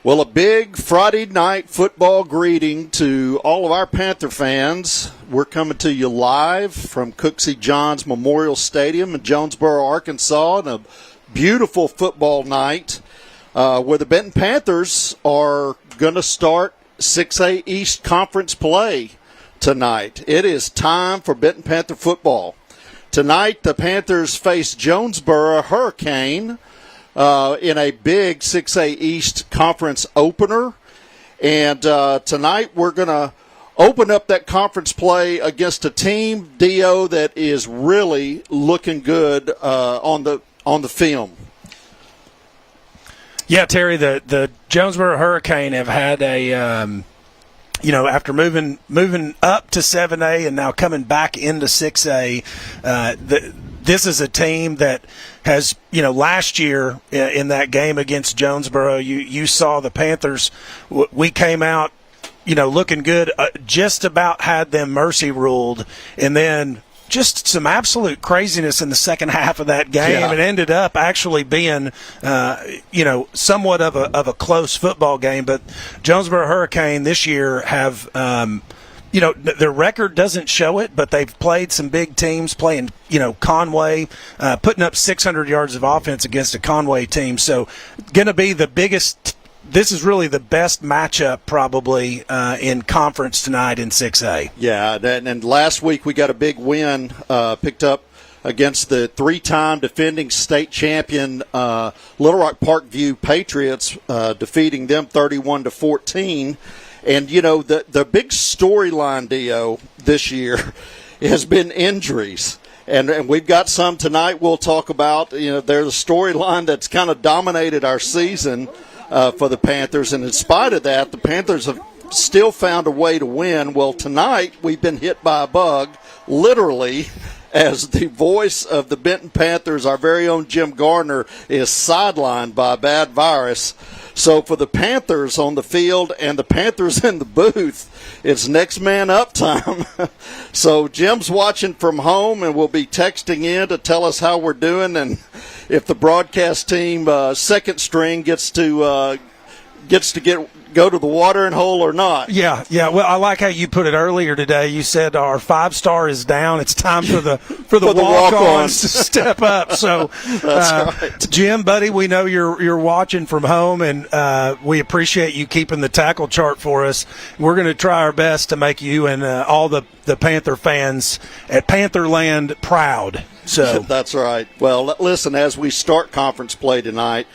Well, a big Friday night football greeting to all of our Panther fans. We're coming to you live from Cooksey Johns Memorial Stadium in Jonesboro, Arkansas, on a beautiful football night where the Benton Panthers are going to start 6A East Conference play tonight. It is time for Benton Panther football. Tonight, the Panthers face Jonesboro Hurricane in a big 6A East Conference opener. And tonight we're going to open up that conference play against a team, Dio, that is really looking good on the film. Yeah, Terry, the Jonesboro Hurricane have had a after moving up to 7A and now coming back into 6A, this is a team that has, last year in that game against Jonesboro, you saw the Panthers. We came out, looking good, just about had them mercy ruled, and then just some absolute craziness in the second half of that game. Yeah. It ended up actually being, somewhat of a close football game. But Jonesboro Hurricane this year have, their record doesn't show it, but they've played some big teams, playing, Conway, putting up 600 yards of offense against a Conway team. So going to be the biggest. This is really the best matchup probably in conference tonight in 6A. Yeah, and last week we got a big win picked up against the three-time defending state champion Little Rock Parkview Patriots, defeating them 31-14. And, the big storyline, Dio, this year has been injuries. And we've got some tonight we'll talk about. There's a storyline that's kind of dominated our season for the Panthers. And in spite of that, the Panthers have still found a way to win. Well, tonight we've been hit by a bug, literally, as the voice of the Benton Panthers, our very own Jim Gardner, is sidelined by a bad virus. So for the Panthers on the field and the Panthers in the booth, it's next man up time. So Jim's watching from home and will be texting in to tell us how we're doing and if the broadcast team second string gets to go to the watering hole or not. Yeah. Well, I like how you put it earlier today. You said our 5-star is down. It's time for the walk-ons to step up. So, That's right. Jim, buddy, we know you're watching from home, and we appreciate you keeping the tackle chart for us. We're going to try our best to make you and all the Panther fans at Pantherland proud. So That's right. Well, listen, as we start conference play tonight,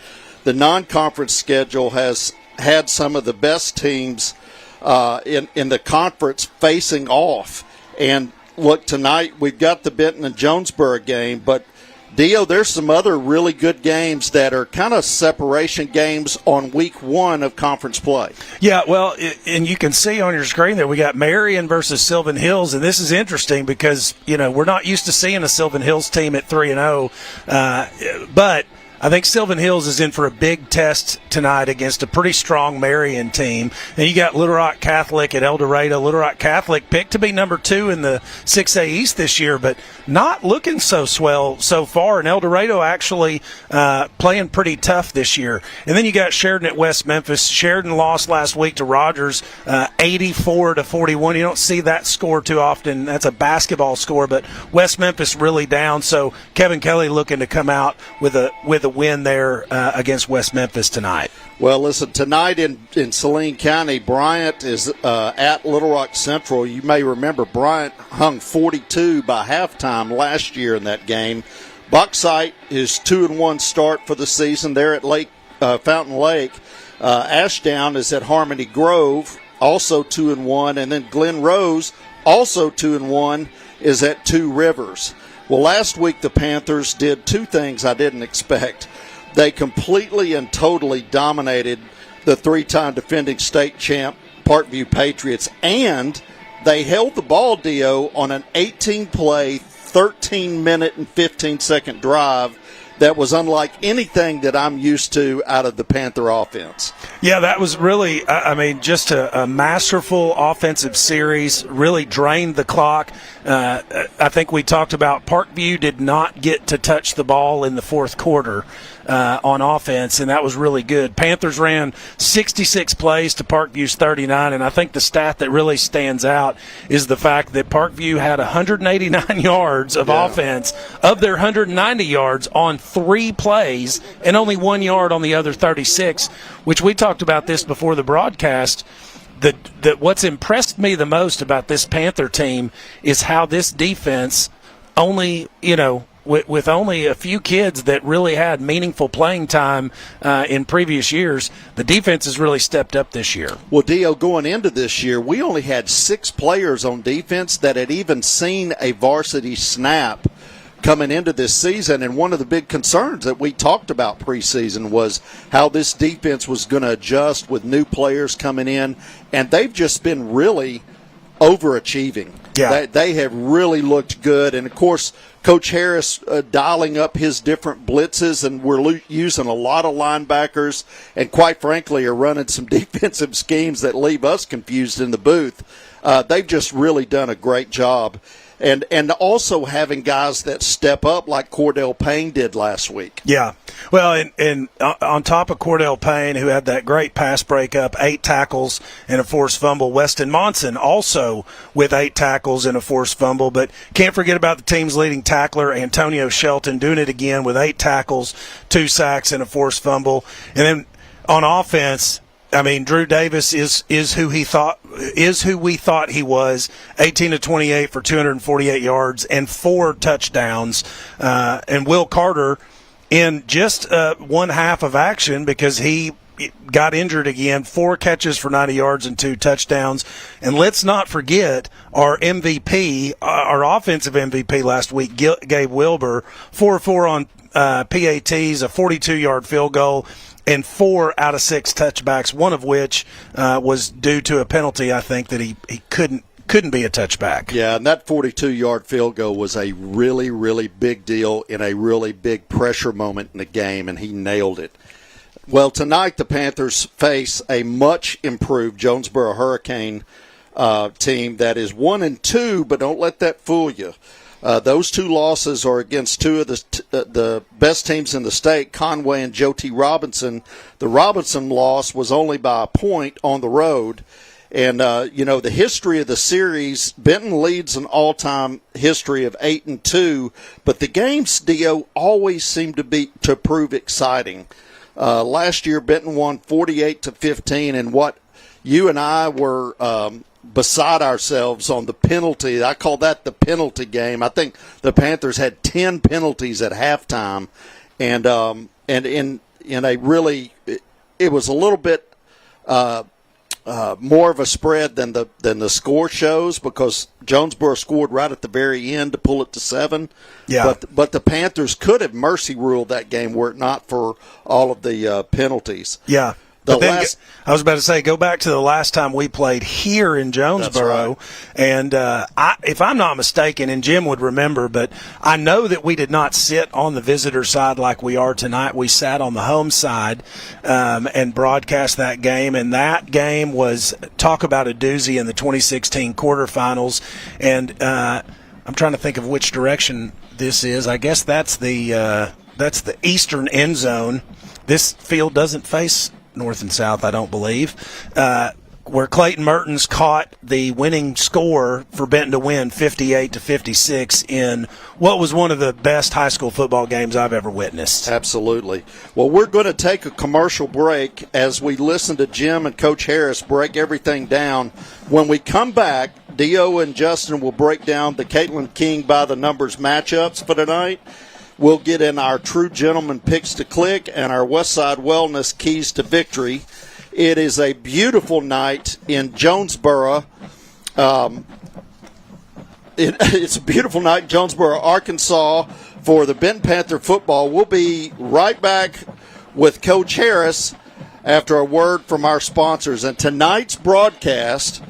the non-conference schedule has had some of the best teams in the conference facing off. And look, tonight we've got the Benton and Jonesboro game, but Dio, there's some other really good games that are kind of separation games on week one of conference play. Yeah, well, and you can see on your screen that we got Marion versus Sylvan Hills, and this is interesting because, we're not used to seeing a Sylvan Hills team at 3-0, but I think Sylvan Hills is in for a big test tonight against a pretty strong Marion team. And you got Little Rock Catholic at El Dorado. Little Rock Catholic picked to be number 2 in the 6A East this year, but not looking so swell so far. And El Dorado actually playing pretty tough this year. And then you got Sheridan at West Memphis. Sheridan lost last week to Rogers, 84-41. You don't see that score too often. That's a basketball score, but West Memphis really down. So Kevin Kelly looking to come out with a win there against West Memphis tonight. Well, listen, tonight in Saline County, Bryant is at Little Rock Central. You may remember Bryant hung 42 by halftime last year in that game. Bauxite is 2-1 start for the season. They're at Fountain Lake. Ashdown is at Harmony Grove, also 2-1, and then Glen Rose, also 2-1, is at Two Rivers. Well, last week the Panthers did two things I didn't expect. They completely and totally dominated the three-time defending state champ Parkview Patriots, and they held the ball, Dio, on an 18-play, 13-minute and 15-second drive that was unlike anything that I'm used to out of the Panther offense. Yeah, that was really, just a masterful offensive series, really drained the clock. I think we talked about Parkview did not get to touch the ball in the fourth quarter. on offense, and that was really good. Panthers ran 66 plays to Parkview's 39, and I think the stat that really stands out is the fact that Parkview had 189 yards of offense of their 190 yards on 3 plays and only 1 yard on the other 36, which we talked about this before the broadcast. That what's impressed me the most about this Panther team is how this defense only, with only a few kids that really had meaningful playing time in previous years, the defense has really stepped up this year. Well, Dio, going into this year, we only had 6 players on defense that had even seen a varsity snap coming into this season, and one of the big concerns that we talked about preseason was how this defense was going to adjust with new players coming in, and they've just been really overachieving. Yeah. They have really looked good, and of course Coach Harris dialing up his different blitzes, and we're using a lot of linebackers, and quite frankly are running some defensive schemes that leave us confused in the booth. They've just really done a great job. And also having guys that step up like Cordell Payne did last week. Yeah. Well, and on top of Cordell Payne, who had that great pass breakup, 8 tackles and a forced fumble, Weston Monson also with 8 tackles and a forced fumble. But can't forget about the team's leading tackler, Antonio Shelton, doing it again with 8 tackles, 2 sacks, and a forced fumble. And then on offense, I mean, Drew Davis is who we thought he was. 18 to 28 for 248 yards and 4 touchdowns. And Will Carter in just 1 half of action because he got injured again. 4 catches for 90 yards and 2 touchdowns. And let's not forget our MVP, our offensive MVP last week, Gabe Wilbur, 4-4 on PATs, a 42-yard field goal, and 4 out of 6 touchbacks, one of which was due to a penalty, I think, that he couldn't be a touchback. Yeah, and that 42-yard field goal was a really, really big deal in a really big pressure moment in the game, and he nailed it. Well, tonight the Panthers face a much improved Jonesboro Hurricane team that is 1-2, but don't let that fool you. Those 2 losses are against 2 of the best teams in the state, Conway and Joe T. Robinson. The Robinson loss was only by a point on the road. And, the history of the series, Benton leads an all-time history of 8-2, but the games, Dio, always seem to prove exciting. Last year, Benton won 48-15, and what you and I were beside ourselves on the penalty. I call that the penalty game. I think the Panthers had 10 penalties at halftime, and in a really, it was a little bit more of a spread than the score shows because Jonesboro scored right at the very end to pull it to 7. Yeah. But the Panthers could have mercy ruled that game were it not for all of the penalties. Yeah. I was about to say, go back to the last time we played here in Jonesboro. Right. And if I'm not mistaken, and Jim would remember, but I know that we did not sit on the visitor side like we are tonight. We sat on the home side and broadcast that game. And that game was, talk about a doozy in the 2016 quarterfinals. And I'm trying to think of which direction this is. I guess that's the eastern end zone. This field doesn't face north and south, I don't believe, where Clayton Mertens caught the winning score for Benton to win 58-56 in what was one of the best high school football games I've ever witnessed. Absolutely. Well, we're going to take a commercial break as we listen to Jim and Coach Harris break everything down. When we come back, Dio and Justin will break down the Caitlin King by the numbers matchups for tonight. We'll get in our True Gentleman Picks to Click and our Westside Wellness Keys to Victory. It is a beautiful night in Jonesboro. It's a beautiful night in Jonesboro, Arkansas for the Benton Panther football. We'll be right back with Coach Harris after a word from our sponsors. And tonight's broadcast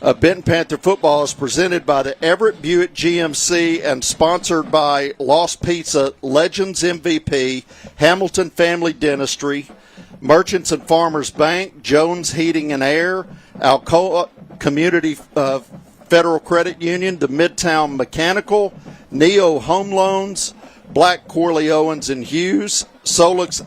of Benton Panther football is presented by the Everett Buick GMC and sponsored by Lost Pizza, Legends MVP, Hamilton Family Dentistry, Merchants and Farmers Bank, Jones Heating and Air, Alcoa Community Federal Credit Union, the Midtown Mechanical, Neo Home Loans, Black Corley Owens and Hughes, Solix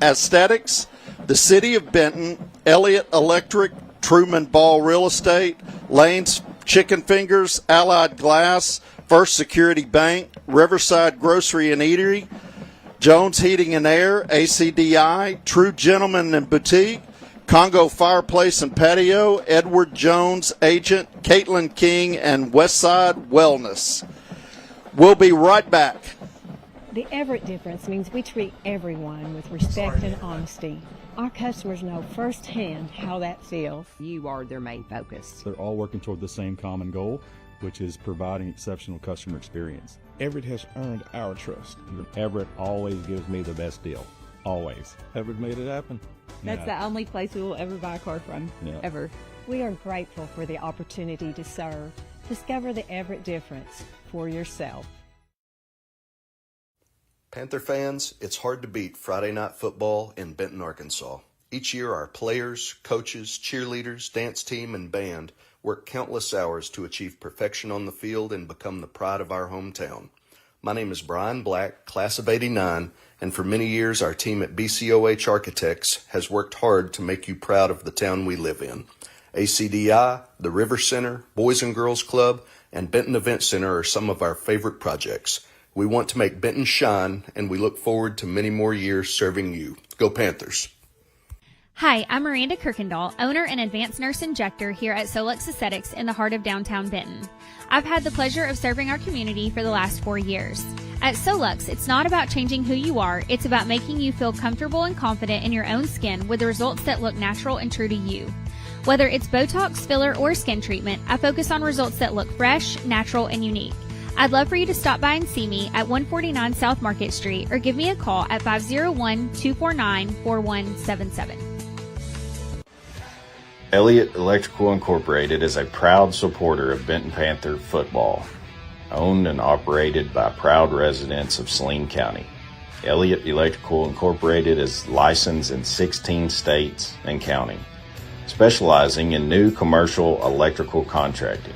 Aesthetics, the City of Benton, Elliott Electric, Truman Ball Real Estate, Lane's Chicken Fingers, Allied Glass, First Security Bank, Riverside Grocery and Eatery, Jones Heating and Air, ACDI, True Gentleman and Boutique, Congo Fireplace and Patio, Edward Jones Agent, Caitlin King, and Westside Wellness. We'll be right back. The Everett difference means we treat everyone with respect and honesty. Our customers know firsthand how that feels. You are their main focus. They're all working toward the same common goal, which is providing exceptional customer experience. Everett has earned our trust. Everett always gives me the best deal. Always. Everett made it happen. That's the only place we will ever buy a car from, ever. We are grateful for the opportunity to serve. Discover the Everett difference for yourself. Panther fans, it's hard to beat Friday Night Football in Benton, Arkansas. Each year, our players, coaches, cheerleaders, dance team, and band work countless hours to achieve perfection on the field and become the pride of our hometown. My name is Brian Black, class of '89, and for many years our team at BCOH Architects has worked hard to make you proud of the town we live in. ACDI, the River Center, Boys and Girls Club, and Benton Event Center are some of our favorite projects. We want to make Benton shine, and we look forward to many more years serving you. Go Panthers! Hi, I'm Miranda Kirkendall, owner and advanced nurse injector here at Solix Aesthetics in the heart of downtown Benton. I've had the pleasure of serving our community for the last 4 years. At Solux, it's not about changing who you are, it's about making you feel comfortable and confident in your own skin with the results that look natural and true to you. Whether it's Botox, filler, or skin treatment, I focus on results that look fresh, natural, and unique. I'd love for you to stop by and see me at 149 South Market Street or give me a call at 501-249-4177. Elliott Electrical Incorporated is a proud supporter of Benton Panther football, owned and operated by proud residents of Saline County. Elliott Electrical Incorporated is licensed in 16 states and counting, specializing in new commercial electrical contracting.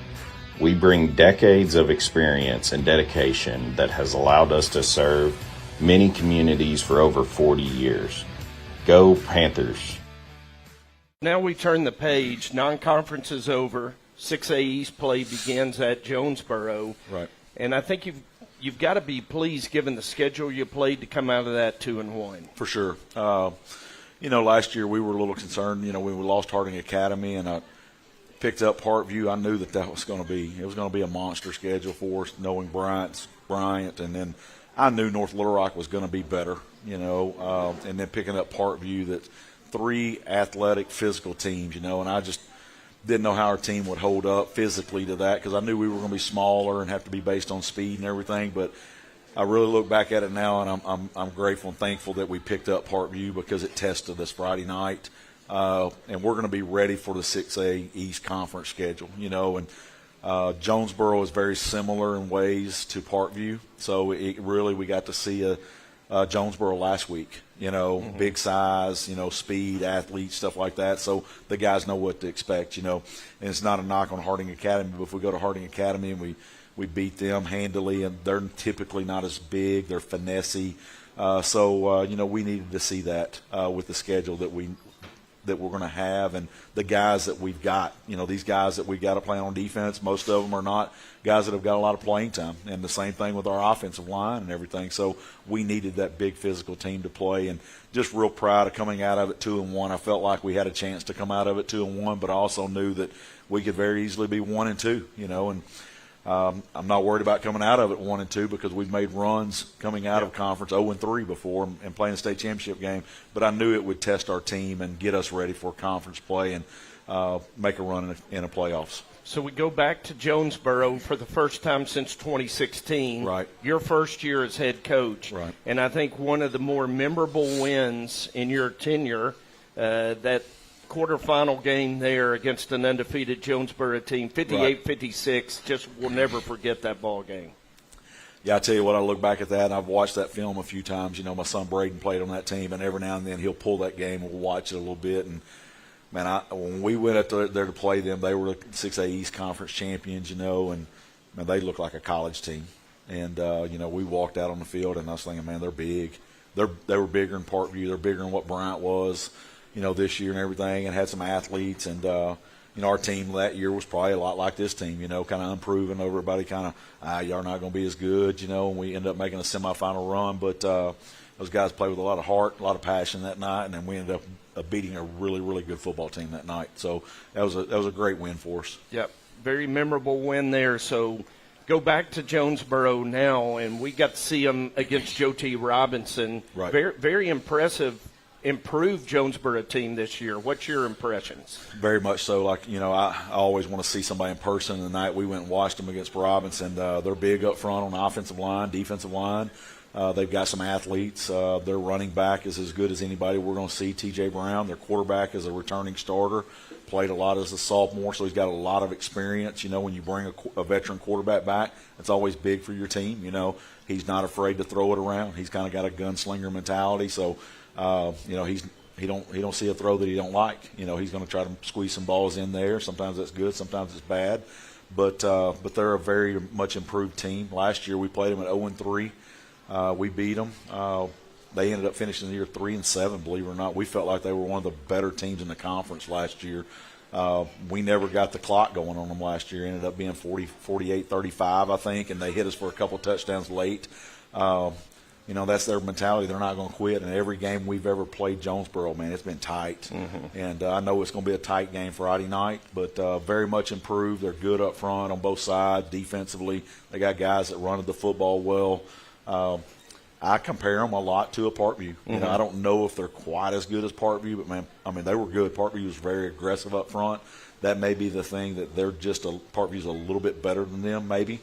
We bring decades of experience and dedication that has allowed us to serve many communities for over 40 years. Go Panthers! Now we turn the page. Non-conference is over. 6A East play begins at Jonesboro. Right. And I think you've got to be pleased, given the schedule you played, to come out of that 2-1. For sure. Last year we were a little concerned. When we lost Harding Academy and I picked up Parkview, I knew that was going to be a monster schedule for us, knowing Bryant, and then I knew North Little Rock was going to be better, and then picking up Parkview, that 3 athletic, physical teams, and I just didn't know how our team would hold up physically to that, because I knew we were going to be smaller and have to be based on speed and everything. But I really look back at it now, and I'm grateful and thankful that we picked up Parkview, because it tested us Friday night, and we're going to be ready for the 6A East Conference schedule, and Jonesboro is very similar in ways to Parkview, so we got to see Jonesboro last week. Big size, speed, athletes, stuff like that. So the guys know what to expect, and it's not a knock on Harding Academy, but if we go to Harding Academy and we beat them handily, and they're typically not as big, they're finessey. We needed to see that with the schedule that we're going to have, and the guys that we've got. These guys that we've got to play on defense, most of them are not guys that have got a lot of playing time, and the same thing with our offensive line and everything. So we needed that big physical team to play, and just real proud of coming out of it 2-1. I felt like we had a chance to come out of it 2-1, but I also knew that we could very easily be 1-2, and I'm not worried about coming out of it 1-2, because we've made runs coming out of conference 0-3 before and playing a state championship game. But I knew it would test our team and get us ready for conference play and make a run in the playoffs. So we go back to Jonesboro for the first time since 2016. Right. Your first year as head coach. Right. And I think one of the more memorable wins in your tenure, that quarterfinal game there against an undefeated Jonesboro team, 58-56. Just will never forget that ball game. Yeah, I tell you what, I look back at that, and I've watched that film a few times. My son Braden played on that team, and every now and then he'll pull that game and we'll watch it a little bit. And, man, when we went up there to play them, they were the 6A East Conference champions, and man, they looked like a college team. And, we walked out on the field, and I was thinking, man, they're big. they were bigger in Parkview. They're bigger than what Bryant was, this year and everything, and had some athletes. And our team that year was probably a lot like this team, kind of unproven. Everybody kind of, y'all not going to be as good, and we ended up making a semifinal run. But those guys played with a lot of heart, a lot of passion that night, and then we ended up beating a really, really good football team that night. So that was a great win for us. Yep, very memorable win there. So go back to Jonesboro now, and we got to see them against Joe T. Robinson. Right. Very, very impressive, improved Jonesboro team this year. What's your impressions? Very much so. I always want to see somebody in person. The night we went and watched them against Robinson, they're big up front on the offensive line, defensive line. They've got some athletes. Their running back is as good as anybody we're going to see, T.J. Brown. Their quarterback is a returning starter, played a lot as a sophomore, so he's got a lot of experience. When you bring a veteran quarterback back, it's always big for your team. He's not afraid to throw it around. He's kind of got a gunslinger mentality, so he don't see a throw that he don't like. He's going to try to squeeze some balls in there. Sometimes that's good, sometimes it's bad, but they're a very much improved team. Last year we played them at 0-3. We beat them. They ended up finishing the year 3-7, believe it or not. We felt like they were one of the better teams in the conference last year. We never got the clock going on them last year. It ended up being 48-35, I think, and they hit us for a couple touchdowns late. That's their mentality. They're not going to quit. And every game we've ever played Jonesboro, man, it's been tight. Mm-hmm. And I know it's going to be a tight game Friday night, but very much improved. They're good up front on both sides defensively. They got guys that run the football well. I compare them a lot to a Parkview. Mm-hmm. I don't know if they're quite as good as Parkview, but they were good. Parkview was very aggressive up front. That may be the thing that Parkview's a little bit better than them, maybe.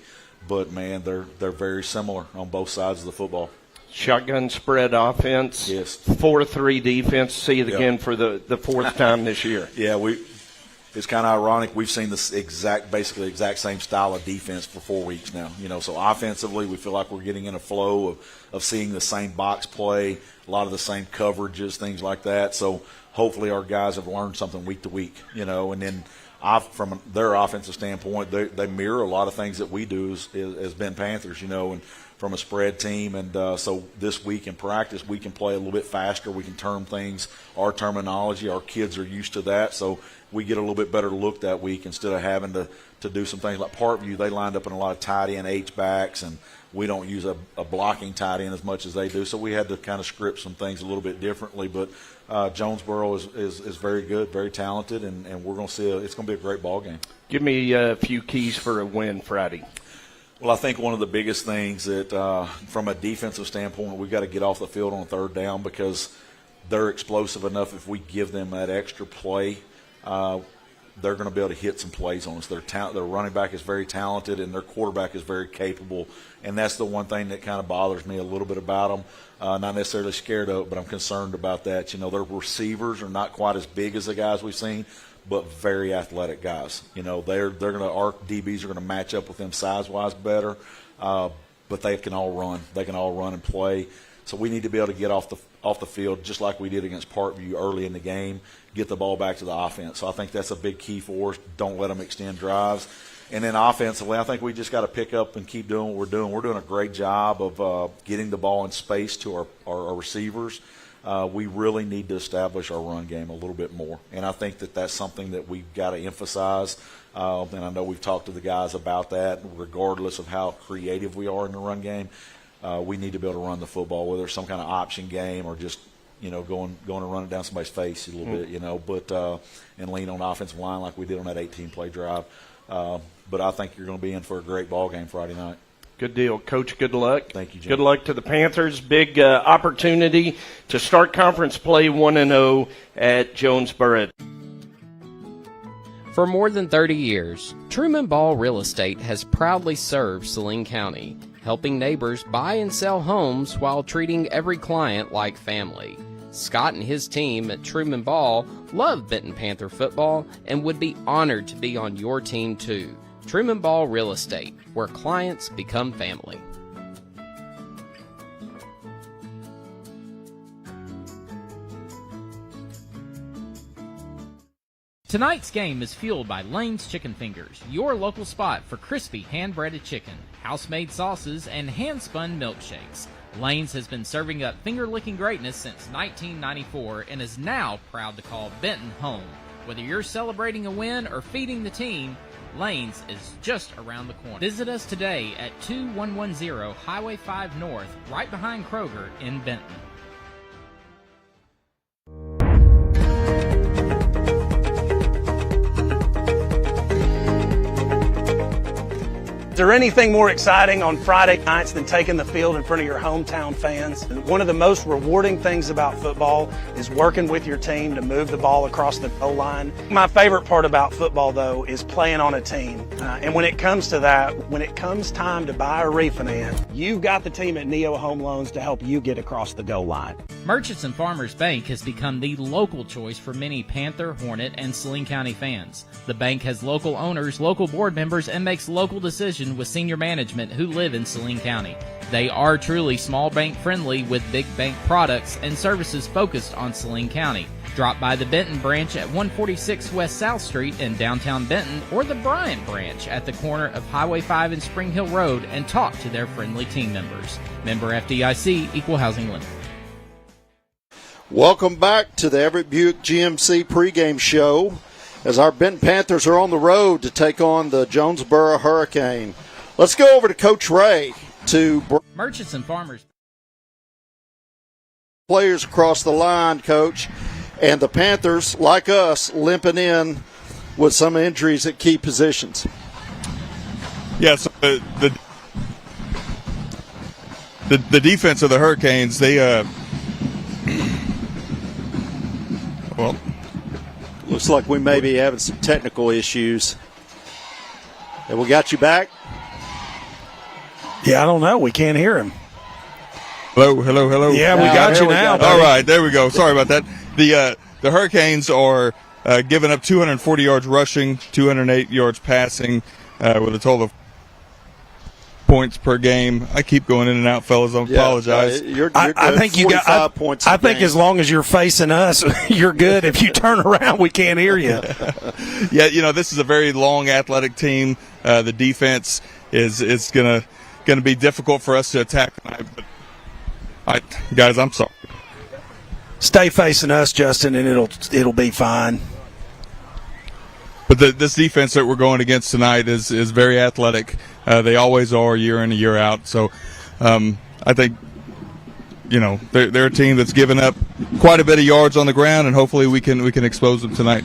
But man, they're very similar on both sides of the football. Shotgun spread offense. Yes. 4-3 defense. See it again for the fourth time this year. Yeah, it's kind of ironic. We've seen this basically exact same style of defense for 4 weeks now. So offensively, we feel like we're getting in a flow of seeing the same box play, a lot of the same coverages, things like that. So hopefully our guys have learned something week to week, and then from their offensive standpoint, they mirror a lot of things that we do as Benton Panthers, and from a spread team. And so this week in practice, we can play a little bit faster. We can term things, our terminology. Our kids are used to that. So we get a little bit better look that week instead of having to do some things like Parkview. They lined up in a lot of tight end H-backs, and we don't use a blocking tight end as much as they do. So we had to kind of script some things a little bit differently. But Jonesboro is very good, very talented, and we're going to see it's going to be a great ball game. Give me a few keys for a win Friday. Well, I think one of the biggest things that from a defensive standpoint, we've got to get off the field on third down because they're explosive enough. If we give them that extra play, they're going to be able to hit some plays on us. Their running back is very talented, and their quarterback is very capable. And that's the one thing that kind of bothers me a little bit about them. Not necessarily scared of it, but I'm concerned about that. Their receivers are not quite as big as the guys we've seen, but very athletic guys. Our DBs are going to match up with them size-wise better, but they can all run. They can all run and play. So we need to be able to get off the field just like we did against Parkview early in the game, get the ball back to the offense. So I think that's a big key for us. Don't let them extend drives. And then offensively, I think we just got to pick up and keep doing what we're doing. We're doing a great job of getting the ball in space to our receivers. We really need to establish our run game a little bit more. And I think that's something that we've got to emphasize. And I know we've talked to the guys about that. Regardless of how creative we are in the run game, we need to be able to run the football, whether it's some kind of option game or just going and run it down somebody's face a little bit, but and lean on the offensive line like we did on that 18-play drive. But I think you're going to be in for a great ball game Friday night. Good deal. Coach, good luck. Thank you, Jim. Good luck to the Panthers. Big opportunity to start conference play 1-0 at Jonesboro. For more than 30 years, Truman Ball Real Estate has proudly served Saline County, helping neighbors buy and sell homes while treating every client like family. Scott and his team at Truman Ball love Benton Panther football and would be honored to be on your team too. Truman Ball Real Estate, where clients become family. Tonight's game is fueled by Lane's Chicken Fingers, your local spot for crispy hand-breaded chicken, house-made sauces, and hand-spun milkshakes. Lanes has been serving up finger-licking greatness since 1994 and is now proud to call Benton home. Whether you're celebrating a win or feeding the team, Lanes is just around the corner. Visit us today at 2110 Highway 5 North, right behind Kroger in Benton. Is there anything more exciting on Friday nights than taking the field in front of your hometown fans? One of the most rewarding things about football is working with your team to move the ball across the goal line. My favorite part about football, though, is playing on a team. And when it comes to that, when it comes time to buy or refinance, you've got the team at Neo Home Loans to help you get across the goal line. Merchants and Farmers Bank has become the local choice for many Panther, Hornet, and Saline County fans. The bank has local owners, local board members, and makes local decisions with senior management who live in Saline County. They are truly small bank friendly with big bank products and services focused on Saline County. Drop by the Benton branch at 146 West South Street in downtown Benton or the Bryant branch at the corner of Highway 5 and Spring Hill Road and talk to their friendly team members. Member FDIC, Equal Housing Lender. Welcome back to the Everett Buick GMC pregame show as our Benton Panthers are on the road to take on the Jonesboro Hurricane. Let's go over to Coach Ray to Merchants and Farmers. Players across the line, Coach, and the Panthers, like us, limping in with some injuries at key positions. Yes, the defense of the Hurricanes, they well, looks like we may be having some technical issues. And we got you back? Yeah, I don't know. We can't hear him. Hello. Yeah, we got you now. All right, there we go. Sorry about that. The Hurricanes are giving up 240 yards rushing, 208 yards passing, with a total of points per game. I keep going in and out, fellas. I apologize. You're good. I think you got points. I think as long as you're facing us, you're good. If you turn around, we can't hear you. Yeah, this is a very long, athletic team. The defense is gonna be difficult for us to attack tonight. But guys, I'm sorry. Stay facing us, Justin, and it'll be fine. But this defense that we're going against tonight is very athletic. They always are, year in and year out. So I think, they're a team that's given up quite a bit of yards on the ground, and hopefully we can expose them tonight.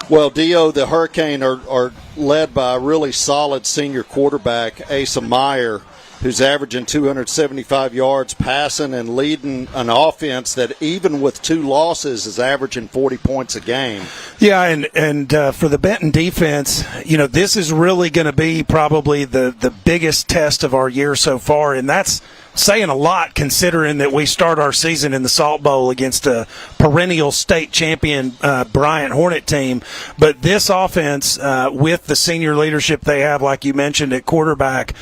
Well, Dio, the Hurricane are led by a really solid senior quarterback, Asa Meyer, who's averaging 275 yards passing and leading an offense that even with 2 losses is averaging 40 points a game. Yeah, and for the Benton defense, this is really going to be probably the biggest test of our year so far, and that's saying a lot considering that we start our season in the Salt Bowl against a perennial state champion Bryant Hornet team. But this offense, with the senior leadership they have, like you mentioned, at quarterback,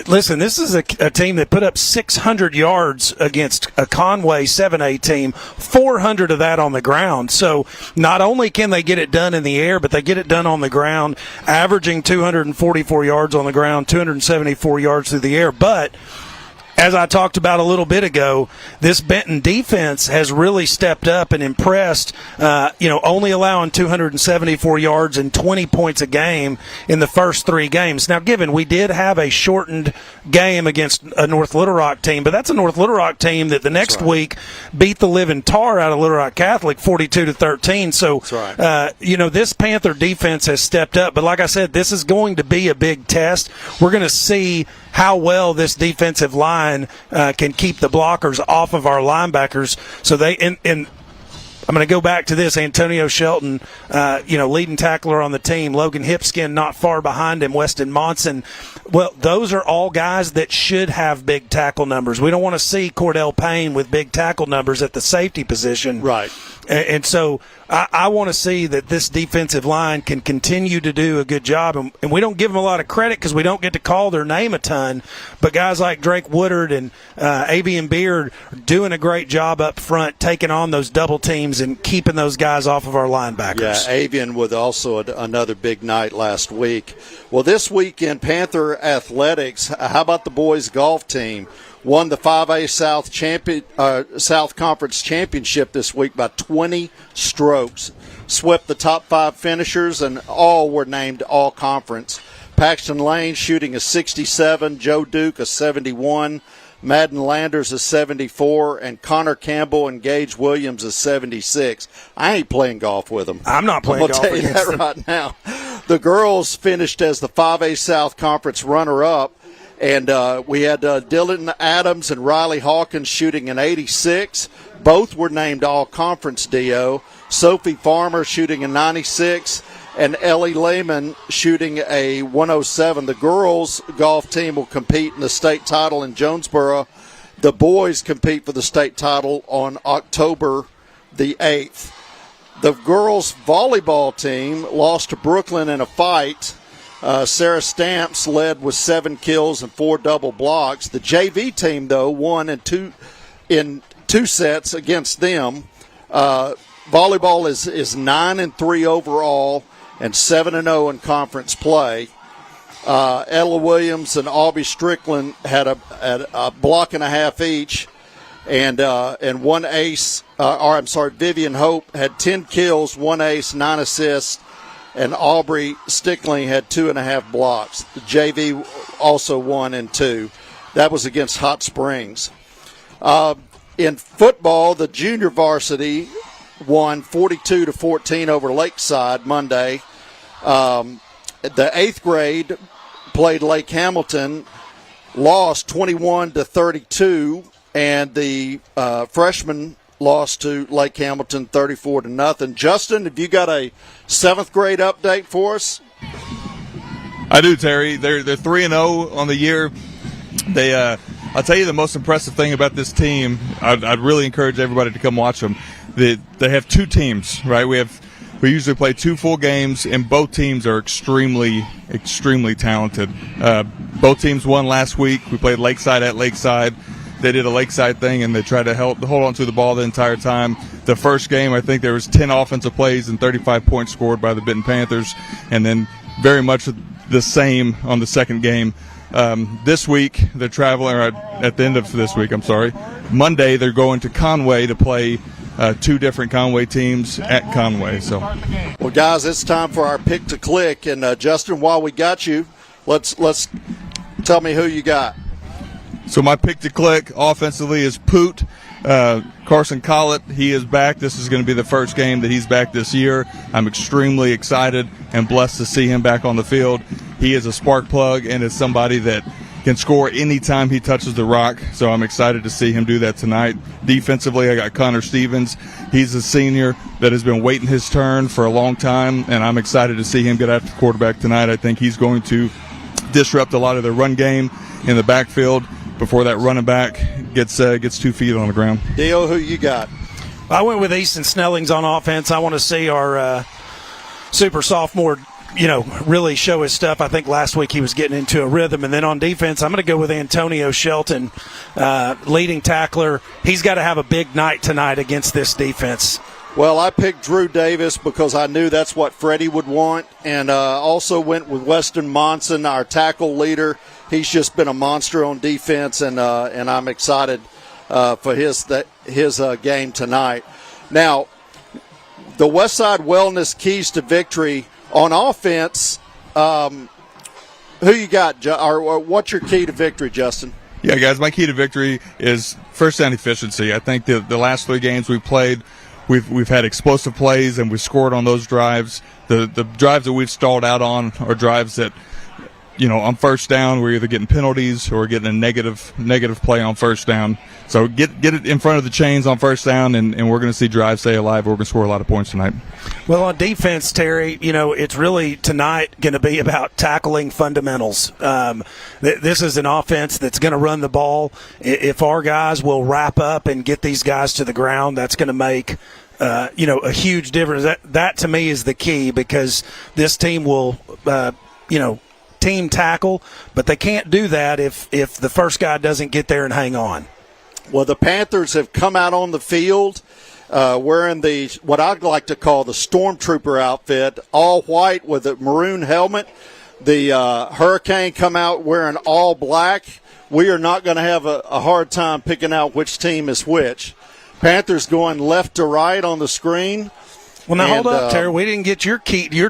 listen, this is a team that put up 600 yards against a Conway 7A team, 400 of that on the ground. So not only can they get it done in the air, but they get it done on the ground, averaging 244 yards on the ground, 274 yards through the air. But as I talked about a little bit ago, this Benton defense has really stepped up and impressed, only allowing 274 yards and 20 points a game in the first 3 games. Now, given we did have a shortened game against a North Little Rock team, but that's a North Little Rock team that the next week beat the living tar out of Little Rock Catholic 42-13. So, this Panther defense has stepped up. But like I said, this is going to be a big test. We're going to see how well this defensive line can keep the blockers off of our linebackers. So and I'm going to go back to this. Antonio Shelton, leading tackler on the team. Logan Hipskin not far behind him. Weston Monson. Well, those are all guys that should have big tackle numbers. We don't want to see Cordell Payne with big tackle numbers at the safety position. Right. And so I want to see that this defensive line can continue to do a good job. And we don't give them a lot of credit because we don't get to call their name a ton. But guys like Drake Woodard and Avian Beard are doing a great job up front, taking on those double teams and keeping those guys off of our linebackers. Yeah, Avian with also another big night last week. Well, this weekend, Panther Athletics, how about the boys golf team? Won the 5A South Conference Championship this week by 20 strokes. Swept the top 5 finishers, and all were named all-conference. Paxton Lane shooting a 67, Joe Duke a 71, Madden Landers a 74, and Connor Campbell and Gage Williams a 76. I ain't playing golf with them. I'm not playing golf I'm going to tell you that right now. The girls finished as the 5A South Conference runner-up. And we had Dylan Adams and Riley Hawkins shooting an 86. Both were named all-conference DO. Sophie Farmer shooting a 96, and Ellie Lehman shooting a 107. The girls' golf team will compete in the state title in Jonesboro. The boys compete for the state title on October the 8th. The girls' volleyball team lost to Brooklyn in a fight. Sarah Stamps led with 7 kills and 4 double blocks. The JV team, though, won in two sets against them. Volleyball is 9-3 overall and 7-0 in conference play. Ella Williams and Aubrey Strickland had a block and a half each, and one ace. Vivian Hope had 10 kills, 1 ace, 9 assists. And Aubrey Stickling had 2.5 blocks. The JV also won in 2. That was against Hot Springs. In football, the junior varsity won 42-14 over Lakeside Monday. The 8th grade played Lake Hamilton, lost 21-32, and the freshmen lost to Lake Hamilton 34-0. Justin, have you got a 7th grade update for us? I do, Terry. They're 3-0 on the year. I'll tell you the most impressive thing about this team. I'd really encourage everybody to come watch them. They have 2 teams, right? We usually play 2 full games, and both teams are extremely, extremely talented. Both teams won last week. We played Lakeside at Lakeside. They did a Lakeside thing, and they tried to hold on to the ball the entire time. The first game, I think there was 10 offensive plays and 35 points scored by the Benton Panthers, and then very much the same on the second game. This week, they're traveling, or at the end of this week, Monday, they're going to Conway to play 2 different Conway teams at Conway. So, well, guys, it's time for our pick to click. And Justin, while we got you, let's tell me who you got. So my pick to click offensively is Poot. Carson Collett, he is back. This is going to be the first game that he's back this year. I'm extremely excited and blessed to see him back on the field. He is a spark plug and is somebody that can score anytime he touches the rock, so I'm excited to see him do that tonight. Defensively, I got Connor Stevens. He's a senior that has been waiting his turn for a long time, and I'm excited to see him get after the quarterback tonight. I think he's going to disrupt a lot of the run game in the backfield before that running back gets 2 feet on the ground. Dio, who you got? I went with Easton Snellings on offense. I want to see our super sophomore, really show his stuff. I think last week he was getting into a rhythm. And then on defense, I'm going to go with Antonio Shelton, leading tackler. He's got to have a big night tonight against this defense. Well, I picked Drew Davis because I knew that's what Freddie would want, and also went with Weston Monson, our tackle leader. He's just been a monster on defense, and I'm excited for his game tonight. Now, the Westside Wellness keys to victory on offense. Who you got, or what's your key to victory, Justin? Yeah, guys, my key to victory is first down efficiency. I think the last 3 games we played, we've had explosive plays and we've scored on those drives. The drives that we've stalled out on are drives that, on first down, we're either getting penalties or getting a negative play on first down. So get it in front of the chains on first down, and we're going to see drives stay alive. We're going to score a lot of points tonight. Well, on defense, Terry, it's really tonight going to be about tackling fundamentals. This is an offense that's going to run the ball. If our guys will wrap up and get these guys to the ground, that's going to make a huge difference. That to me is the key, because this team will, team tackle, but they can't do that if the first guy doesn't get there and hang on. Well, the Panthers have come out on the field wearing what I'd like to call the Stormtrooper outfit, all white with a maroon helmet. The Hurricane come out wearing all black. We are not going to have a hard time picking out which team is which. Panthers going left to right on the screen. Well, now hold up, Terry. We didn't get your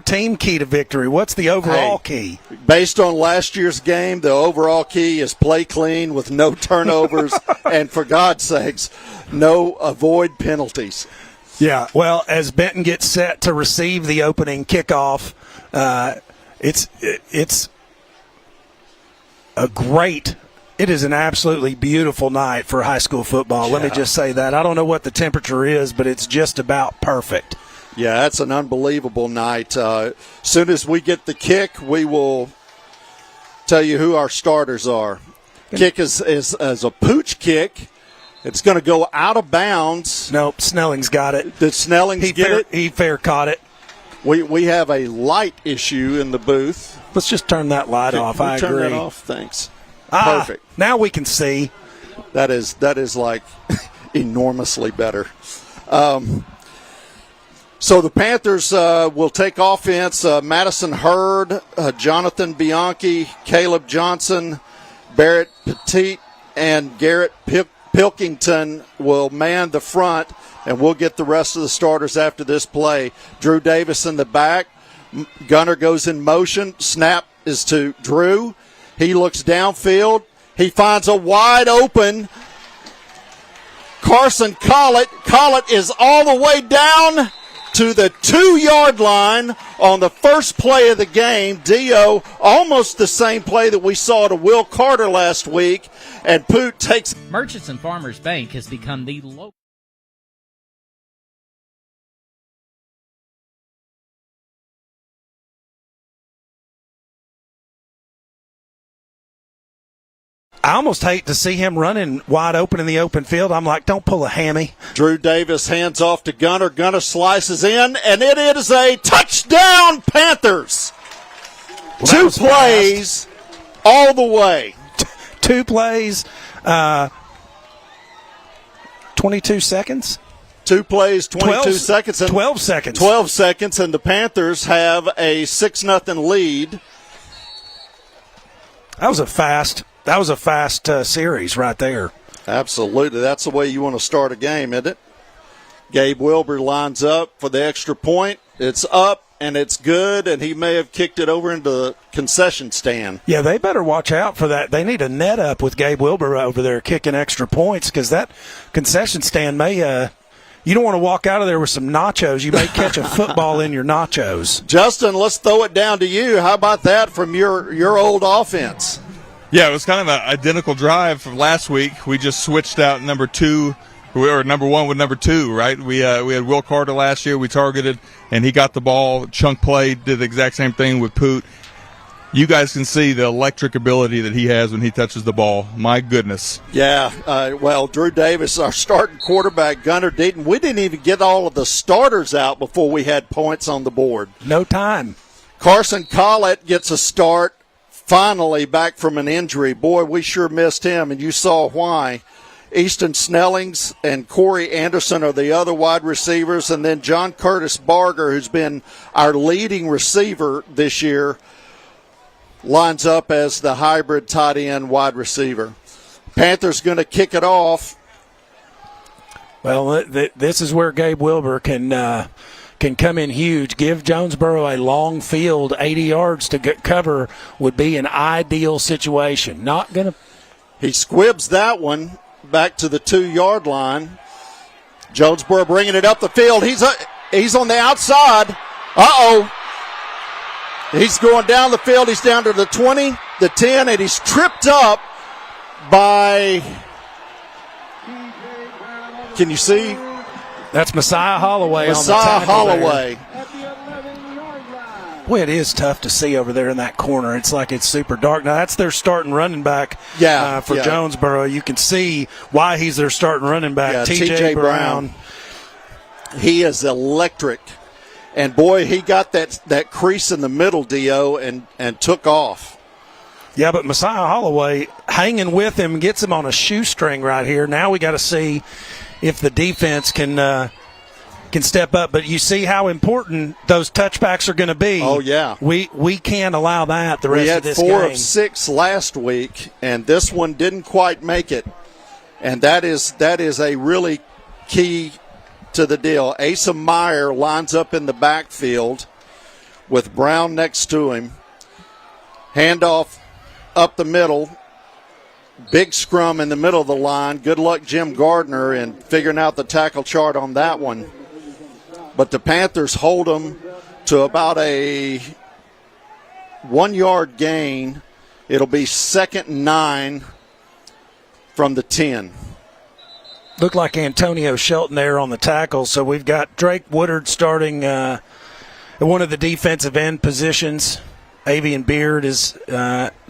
team key to victory. What's the overall key? Based on last year's game, the overall key is play clean with no turnovers and, for God's sakes, no avoid penalties. Yeah, well, as Benton gets set to receive the opening kickoff, it's a great. It is an absolutely beautiful night for high school football. Yeah. Let me just say that. I don't know what the temperature is, but it's just about perfect. Yeah, that's an unbelievable night. Soon as we get the kick, we will tell you who our starters are. Kick is a pooch kick. It's going to go out of bounds. Nope, Snelling's got it. Did Snelling's get it? He fair caught it. We have a light issue in the booth. Let's just turn that light off. I agree. Turn that off, thanks. Perfect. Now we can see. That is like enormously better. So the Panthers will take offense. Madison Hurd, Jonathan Bianchi, Caleb Johnson, Barrett Petit, and Garrett Pilkington will man the front, and we'll get the rest of the starters after this play. Drew Davis in the back. Gunner goes in motion. Snap is to Drew. He looks downfield. He finds a wide open Carson Collett. Collett is all the way down to the 2-yard line on the first play of the game. Dio, almost the same play that we saw to Will Carter last week. And Poot takes. Merchants and Farmers Bank has become the local. I almost hate to see him running wide open in the open field. I'm like, don't pull a hammy. Drew Davis hands off to Gunner. Gunner slices in, and it is a touchdown, Panthers. Well, 2 plays all the way. 2 plays, 22 seconds? 2 plays, 22 seconds. And 12 seconds. 12 seconds, and the Panthers have a 6-0 lead. That was a fast series right there. Absolutely. That's the way you want to start a game, isn't it? Gabe Wilbur lines up for the extra point. It's up, and it's good, and he may have kicked it over into the concession stand. Yeah, they better watch out for that. They need a net up with Gabe Wilbur over there kicking extra points, because that concession stand may you don't want to walk out of there with some nachos. You may catch a football in your nachos. Justin, let's throw it down to you. How about that from your old offense? Yeah, it was kind of an identical drive from last week. We just switched out number 2, or number 1 with number 2, right? We had Will Carter last year. We targeted, and he got the ball. Chunk play, did the exact same thing with Poot. You guys can see the electric ability that he has when he touches the ball. My goodness. Yeah, well, Drew Davis, our starting quarterback, Gunner Deaton, we didn't even get all of the starters out before we had points on the board. No time. Carson Collett gets a start, finally back from an injury. Boy, we sure missed him, and you saw why. Easton Snellings and Corey Anderson are the other wide receivers, and then John Curtis Barger, who's been our leading receiver this year, lines up as the hybrid tight end wide receiver. Panthers going to kick it off. Well, this is where Gabe Wilbur can come in huge. Give Jonesboro a long field, 80 yards to cover would be an ideal situation. Not going to. He squibs that one back to the 2-yard line. Jonesboro bringing it up the field. He's on the outside. Uh-oh. He's going down the field. He's down to the 20, the 10, and he's tripped up by, can you see? That's Messiah Holloway. Messiah Holloway. Boy, it is tough to see over there in that corner. It's like it's super dark. Now, that's their starting running back for Jonesboro. You can see why he's their starting running back, T.J. Brown. He is electric. And, boy, he got that crease in the middle, Dio, and took off. Yeah, but Messiah Holloway hanging with him gets him on a shoestring right here. Now we got to see if the defense can step up. But you see how important those touchbacks are going to be. Oh, yeah. We can't allow that the rest of this game. We had 4 of 6 last week, and this one didn't quite make it. And that is a really key to the deal. Asa Meyer lines up in the backfield with Brown next to him. Handoff up the middle. Big scrum in the middle of the line. Good luck, Jim Gardner, in figuring out the tackle chart on that one. But the Panthers hold them to about a 1-yard gain. It'll be 2nd and 9 from the 10. Looked like Antonio Shelton there on the tackle. So we've got Drake Woodard starting at one of the defensive end positions. Avian Beard is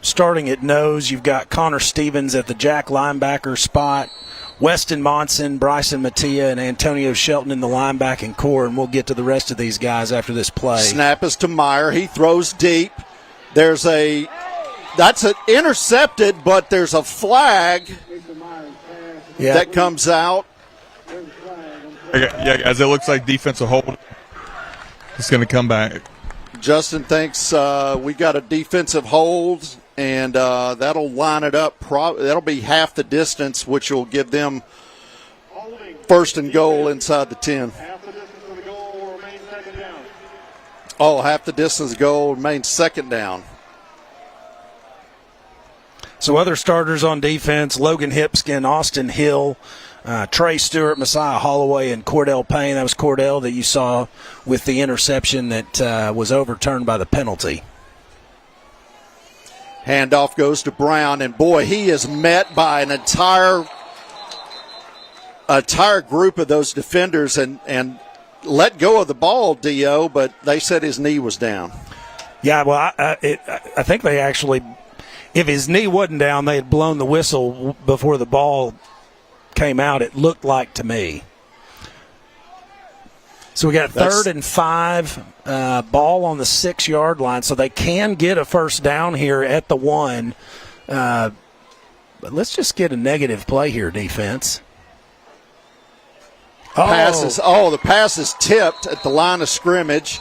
starting at nose. You've got Connor Stevens at the jack linebacker spot. Weston Monson, Bryson Mattia, and Antonio Shelton in the linebacking core, and we'll get to the rest of these guys after this play. Snap is to Meyer. He throws deep. That's an intercepted, but there's a flag that comes out. Yeah, guys, it looks like defensive hold. It's going to come back. Justin thinks we got a defensive hold, and that'll line it up. That'll be half the distance, which will give them 1st and goal inside the 10. Half the distance of the goal will remain 2nd down. Oh, half the distance goal remains 2nd down. So other starters on defense, Logan Hipskin, Austin Hill, Trey Stewart, Messiah Holloway, and Cordell Payne. That was Cordell that you saw with the interception that was overturned by the penalty. Handoff goes to Brown, and, boy, he is met by an entire group of those defenders and let go of the ball, Dio, but they said his knee was down. Yeah, well, I think they actually – if his knee wasn't down, they had blown the whistle before the ball came out, it looked like to me. So we got 3rd and 5, ball on the 6-yard line, so they can get a first down here at the 1. But let's just get a negative play here, defense. The pass is tipped at the line of scrimmage.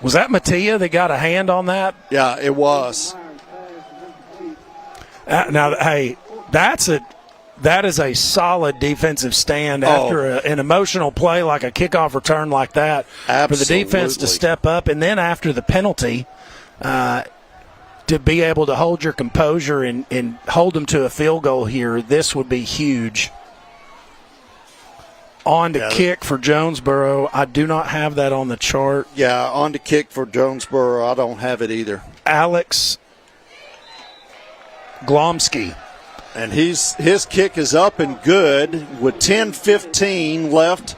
Was that Mattia that got a hand on that? Yeah, it was. Now, hey, that is a solid defensive stand after an emotional play like a kickoff return like that. Absolutely. For the defense to step up, and then after the penalty, to be able to hold your composure and hold them to a field goal here, this would be huge. On to kick for Jonesboro. I do not have that on the chart. Yeah, on to kick for Jonesboro. I don't have it either. Alex Glomsky. And his kick is up and good with 10:15 left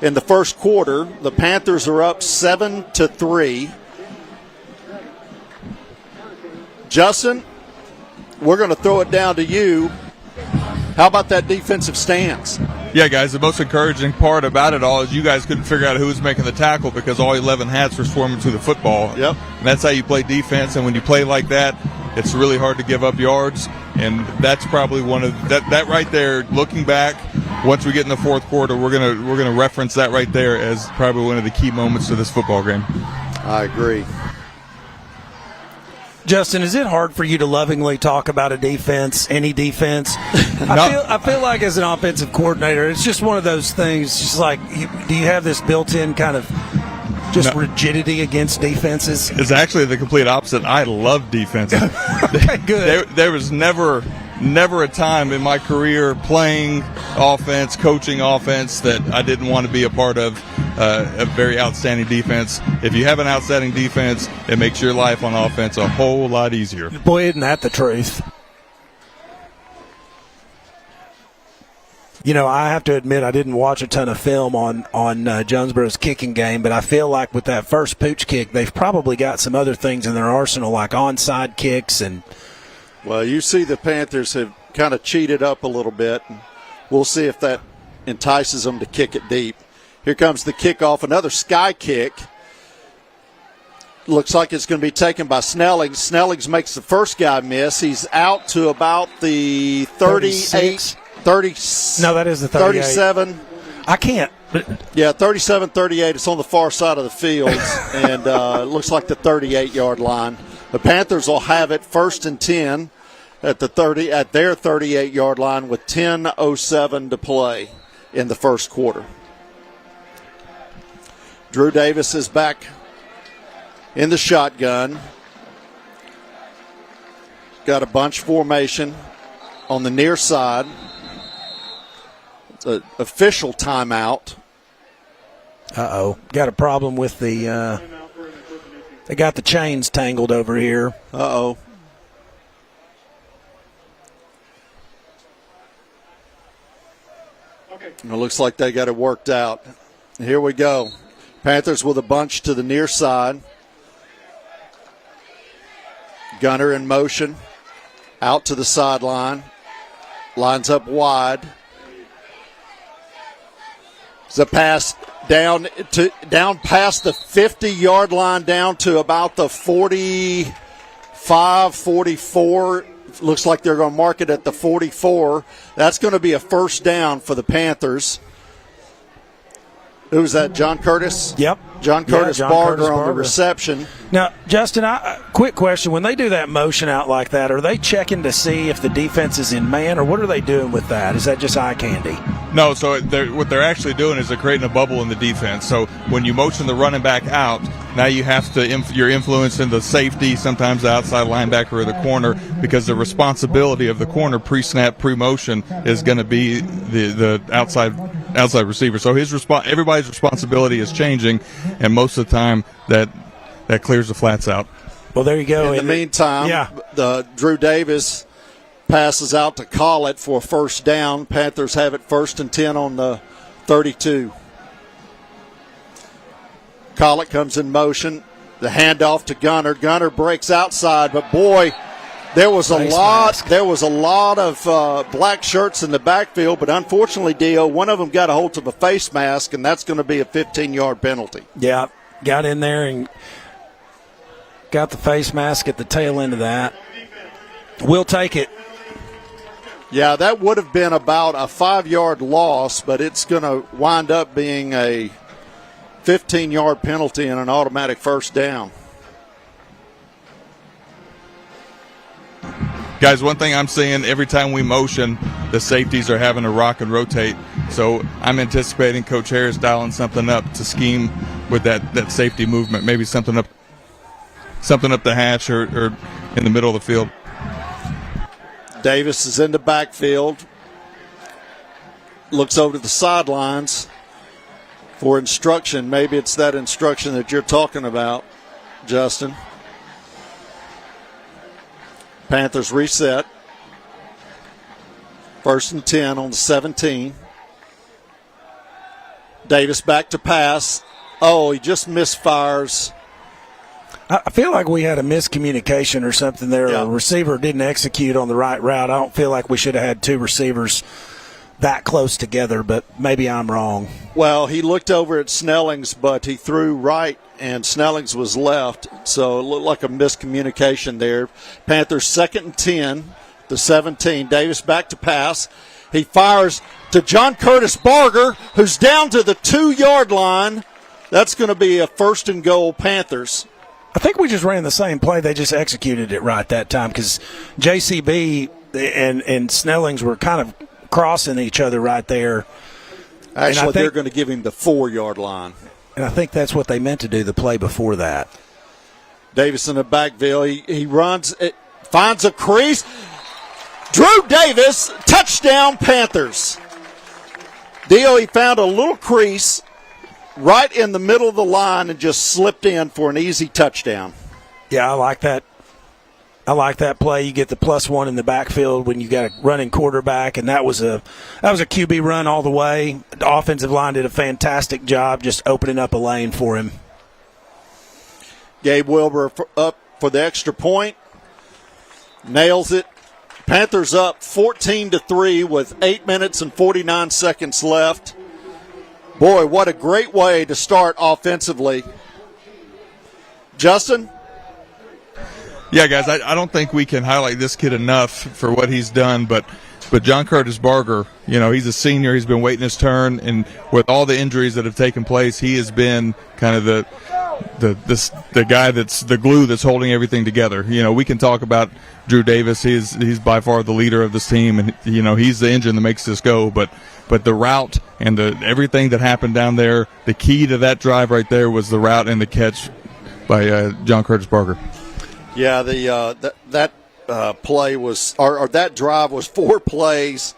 in the first quarter. The Panthers are up 7-3. Justin, we're going to throw it down to you. How about that defensive stance? Yeah, guys, the most encouraging part about it all is you guys couldn't figure out who was making the tackle because all 11 hats were swarming to the football. Yep. And that's how you play defense, and when you play like that, it's really hard to give up yards, and that's probably one of that right there. Looking back, once we get in the fourth quarter, we're gonna reference that right there as probably one of the key moments of this football game. I agree. Justin, is it hard for you to lovingly talk about a defense, any defense? I feel like as an offensive coordinator, it's just one of those things. Just like, do you have this built-in kind of just rigidity against defenses? It's actually the complete opposite. I love defenses. Okay, good. There was never a time in my career playing offense, coaching offense, that I didn't want to be a part of a very outstanding defense. If you have an outstanding defense, it makes your life on offense a whole lot easier. Boy, isn't that the truth? You know, I have to admit I didn't watch a ton of film on Jonesboro's kicking game, but I feel like with that first pooch kick, they've probably got some other things in their arsenal like onside kicks and – well, you see the Panthers have kind of cheated up a little bit. We'll see if that entices them to kick it deep. Here comes the kickoff, another sky kick. Looks like it's going to be taken by Snellings. Snellings makes the first guy miss. He's out to about the 38, 30. No, that is the 38. 37. I can't. Yeah, 37-38. It's on the far side of the field, and it looks like the 38-yard line. The Panthers will have it 1st and 10 at their 38-yard line with 10:07 to play in the first quarter. Drew Davis is back in the shotgun. Got a bunch formation on the near side. It's an official timeout. Uh-oh. Got a problem with the they got the chains tangled over here. Uh-oh. It looks like they got it worked out. Here we go. Panthers with a bunch to the near side. Gunner in motion. Out to the sideline. Lines up wide. It's a pass down past the 50-yard line down to about the 45, 44. Looks like they're going to mark it at the 44. That's going to be a first down for the Panthers. Who's that, John Curtis? Yep. John Curtis Barger on the reception. Now, Justin, quick question. When they do that motion out like that, are they checking to see if the defense is in man, or what are they doing with that? Is that just eye candy? No, so what they're actually doing is they're creating a bubble in the defense. So when you motion the running back out, now you have to you're influencing the safety, sometimes the outside linebacker or the corner, because the responsibility of the corner pre-snap, pre-motion is going to be the outside receiver. So everybody's responsibility is changing, and most of the time that clears the flats out. Well, there you go. In the meantime, Drew Davis passes out to Collett for a first down. Panthers have it 1st and 10 on the 32. Collett comes in motion. The handoff to Gunner. Gunner breaks outside, but boy, there was a lot of black shirts in the backfield, but unfortunately, Dio, one of them got a hold of a face mask, and that's going to be a 15-yard penalty. Yeah, got in there and got the face mask at the tail end of that. We'll take it. Yeah, that would have been about a 5-yard loss, but it's going to wind up being a 15-yard penalty and an automatic first down. Guys, one thing I'm seeing every time we motion, the safeties are having to rock and rotate. So I'm anticipating Coach Harris dialing something up to scheme with that safety movement, maybe something up the hatch or in the middle of the field. Davis is in the backfield. Looks over to the sidelines for instruction. Maybe it's that instruction that you're talking about, Justin. Panthers reset. 1st and 10 on the 17. Davis back to pass. Oh, he just misfires. I feel like we had a miscommunication or something there. Yeah. A receiver didn't execute on the right route. I don't feel like we should have had two receivers that close together, but maybe I'm wrong. Well, he looked over at Snellings, but he threw right, and Snellings was left, so it looked like a miscommunication there. Panthers 2nd and 10, the 17. Davis back to pass. He fires to John Curtis Barger, who's down to the 2-yard line. That's going to be a 1st and goal Panthers. I think we just ran the same play. They just executed it right that time because JCB and Snellings were kind of crossing each other right there. Actually, they're going to give him the 4-yard line. And I think that's what they meant to do the play before that. Davis in the backfield. He runs, finds a crease. Drew Davis, touchdown Panthers. Dio, he found a little crease right in the middle of the line and just slipped in for an easy touchdown. Yeah, I like that. I like that play. You get the +1 in the backfield when you got a running quarterback, and that was a QB run all the way. The offensive line did a fantastic job just opening up a lane for him. Gabe Wilbur up for the extra point. Nails it. Panthers up 14-3 with 8 minutes and 49 seconds left. Boy, what a great way to start offensively. Justin? Yeah, guys, I don't think we can highlight this kid enough for what he's done, but John Curtis Barger, he's a senior. He's been waiting his turn, and with all the injuries that have taken place, he has been kind of the guy that's the glue that's holding everything together. We can talk about Drew Davis. He's by far the leader of this team, and he's the engine that makes this go. But the route and everything that happened down there, the key to that drive right there was the route and the catch by John Curtis Barger. Yeah, that play was, or that drive was 4 plays,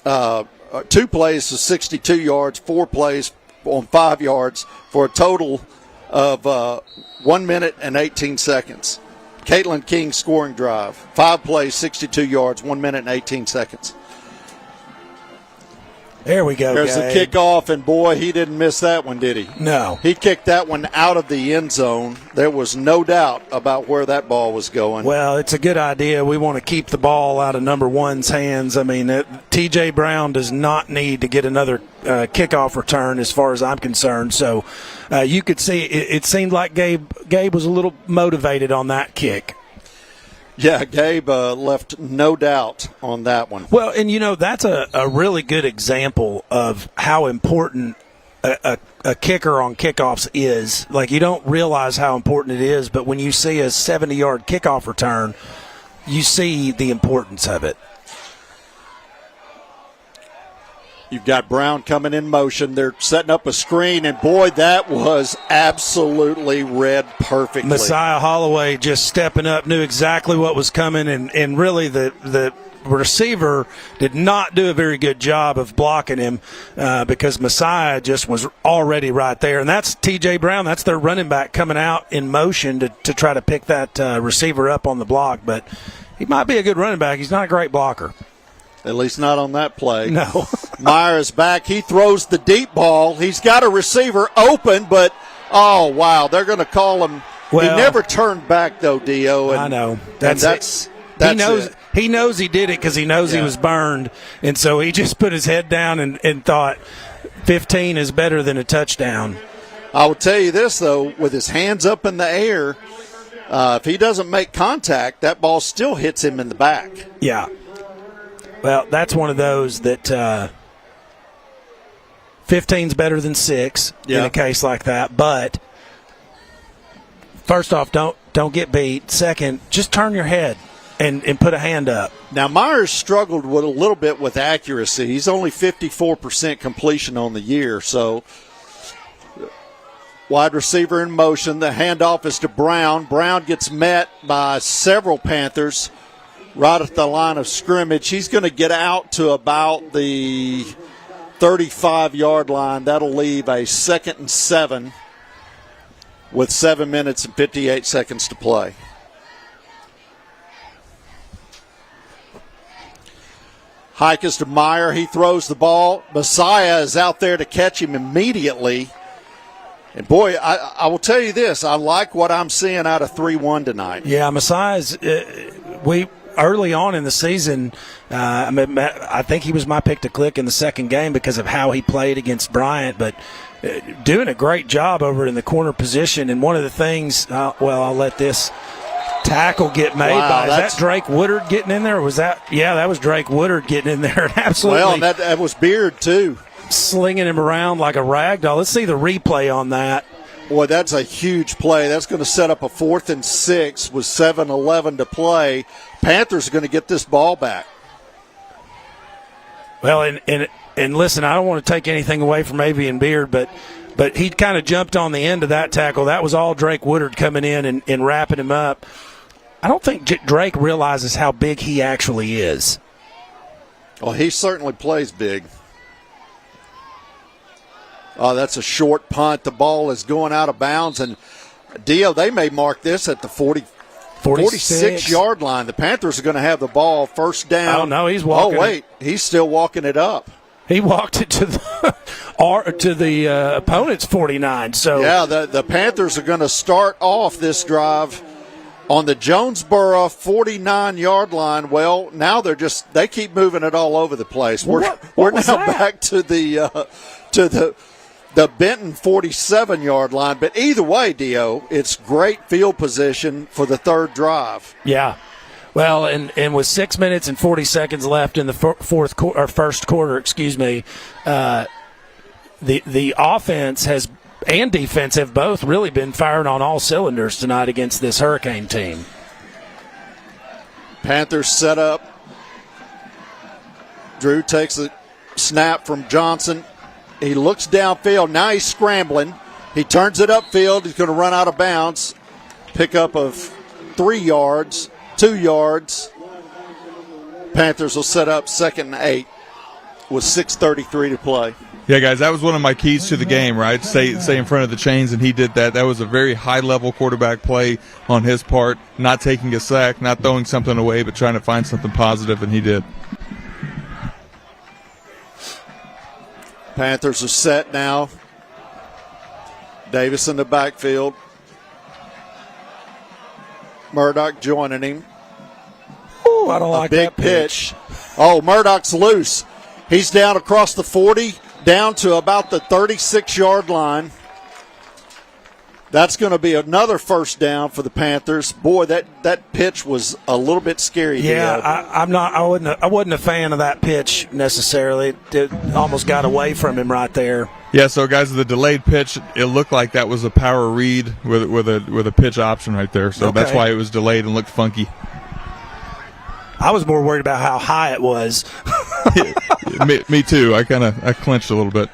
2 plays to 62 yards, 4 plays on 5 yards for a total of 1 minute and 18 seconds. Caitlin King scoring drive, 5 plays, 62 yards, 1 minute and 18 seconds. There we go. There's Gabe. the kickoff, and boy, he didn't miss that one, did he? No. He kicked that one out of the end zone. There was no doubt about where that ball was going. Well, it's a good idea. We want to keep the ball out of number 1's hands. I mean, T.J. Brown does not need to get another kickoff return as far as I'm concerned. So you could see it seemed like Gabe was a little motivated on that kick. Yeah, Gabe left no doubt on that one. Well, and that's a really good example of how important a kicker on kickoffs is. Like, you don't realize how important it is, but when you see a 70-yard kickoff return, you see the importance of it. You've got Brown coming in motion. They're setting up a screen, and boy, that was absolutely read perfectly. Messiah Holloway just stepping up, knew exactly what was coming, and really the receiver did not do a very good job of blocking him because Messiah just was already right there. And that's T.J. Brown. That's their running back coming out in motion to try to pick that receiver up on the block. But he might be a good running back. He's not a great blocker. At least not on that play. No. Meyer is back. He throws the deep ball. He's got a receiver open, but, oh, wow, they're going to call him. Well, he never turned back, though, Dio. And, I know. That's he knows he did it because he knows he was burned, and so he just put his head down and thought 15 is better than a touchdown. I will tell you this, though, with his hands up in the air, if he doesn't make contact, that ball still hits him in the back. Yeah. Well, that's one of those that 15's better than 6 in a case like that. But first off, don't get beat. Second, just turn your head and put a hand up. Now, Myers struggled with a little bit with accuracy. He's only 54% completion on the year. So wide receiver in motion. The handoff is to Brown. Brown gets met by several Panthers right at the line of scrimmage. He's going to get out to about the 35-yard line. That'll leave a 2nd and 7 with 7 minutes and 58 seconds to play. Hike is to Meyer. He throws the ball. Messiah is out there to catch him immediately. And, boy, I will tell you this. I like what I'm seeing out of 3-1 tonight. Yeah, Messiah's early on in the season, I think he was my pick to click in the second game because of how he played against Bryant, but doing a great job over in the corner position. And one of the things, I'll let this tackle get made by. Is that Drake Woodard getting in there? Or was that? Yeah, that was Drake Woodard getting in there. Absolutely. Well, that was Beard, too. Slinging him around like a rag doll. Let's see the replay on that. Boy, that's a huge play. That's going to set up a 4th and 6 with 7:11 to play. Panthers are going to get this ball back. Well, and listen, I don't want to take anything away from Avian Beard, but he kind of jumped on the end of that tackle. That was all Drake Woodard coming in and wrapping him up. I don't think Drake realizes how big he actually is. Well, he certainly plays big. Oh, that's a short punt. The ball is going out of bounds. And, Dio, they may mark this at the 46-yard line. The Panthers are going to have the ball first down. Oh, no, he's walking. Oh, wait, he's still walking it up. He walked it to the opponent's 49. So yeah, the Panthers are going to start off this drive On the Jonesboro 49-yard line, well, now they keep moving it all over the place. We're now back to the Benton 47-yard line. But either way, Dio, it's great field position for the third drive. Yeah. Well, and with 6 minutes and 40 seconds left in the first quarter, the offense and defense have both really been firing on all cylinders tonight against this Hurricane team. Panthers set up. Drew takes a snap from Johnson. He looks downfield. Now he's scrambling. He turns it upfield. He's going to run out of bounds. Pickup of 3 yards, 2 yards. Panthers will set up 2nd and 8 with 6:33 to play. Yeah, guys, that was one of my keys to the game, right? Stay in front of the chains, and he did that. That was a very high-level quarterback play on his part, not taking a sack, not throwing something away, but trying to find something positive, and he did. Panthers are set now. Davis in the backfield. Murdoch joining him. Ooh, I don't like that pitch. Oh, Murdoch's loose. He's down across the 40. Down to about the 36-yard line. That's going to be another first down for the Panthers. Boy, that pitch was a little bit scary. Yeah, I wasn't a fan of that pitch necessarily. It almost got away from him right there. Yeah, so guys, the delayed pitch, it looked like that was a power read with a pitch option right there. So That's why it was delayed and looked funky. I was more worried about how high it was. Me too. I clinched a little bit.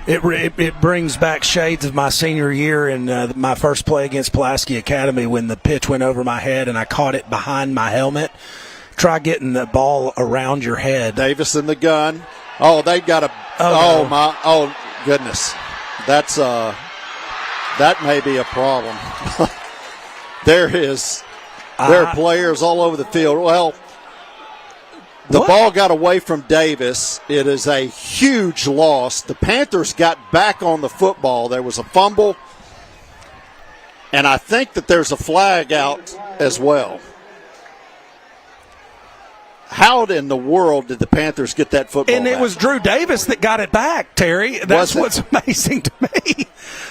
It brings back shades of my senior year in my first play against Pulaski Academy when the pitch went over my head and I caught it behind my helmet. Try getting the ball around your head. Davis in the gun. Oh, they've got a. Oh goodness, that's that may be a problem. There are players all over the field. Well. The ball got away from Davis. It is a huge loss. The Panthers got back on the football. There was a fumble, and I think that there's a flag out as well. How in the world did the Panthers get that football And it back? was Drew Davis that got it back, Terry. That's what's amazing to me.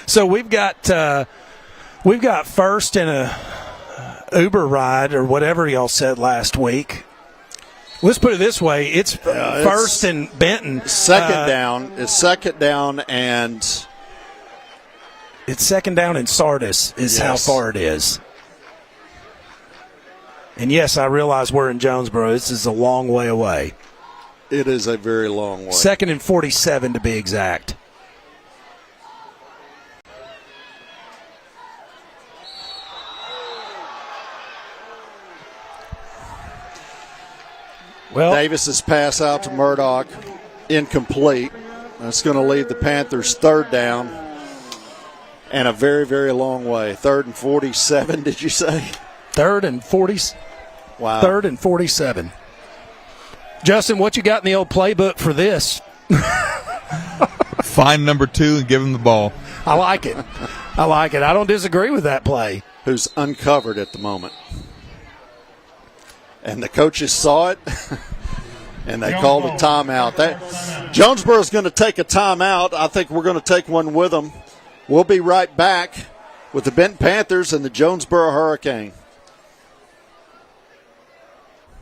So we've got first in a Uber ride or whatever y'all said last week. Let's put it this way: it's first in Benton. Second down. It's second down, and it's second down in Sardis. Is how far it is. And yes, I realize we're in Jonesboro. This is a long way away. It is a very long way. 2nd and 47 to be exact. Well, Davis's pass out to Murdoch, incomplete. That's going to leave the Panthers 3rd down and a very, very long way. 3rd and 47, did you say? 3rd and 40. Wow. 3rd and 47. Justin, what you got in the old playbook for this? Find number 2 and give him the ball. I like it. I don't disagree with that play. Who's uncovered at the moment. And the coaches saw it, and they called a timeout. Jonesboro's going to take a timeout. I think we're going to take one with them. We'll be right back with the Benton Panthers and the Jonesboro Hurricane.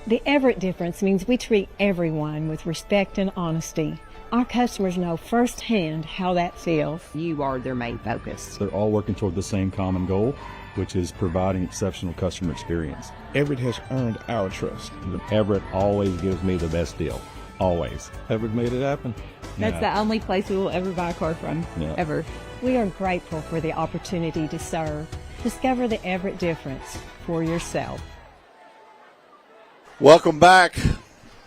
The Everett difference means we treat everyone with respect and honesty. Our customers know firsthand how that feels. You are their main focus. They're all working toward the same common goal, which is providing exceptional customer experience. Everett has earned our trust. Everett always gives me the best deal. Always. Everett made it happen. That's the only place we will ever buy a car from, ever. We are grateful for the opportunity to serve. Discover the Everett difference for yourself. Welcome back.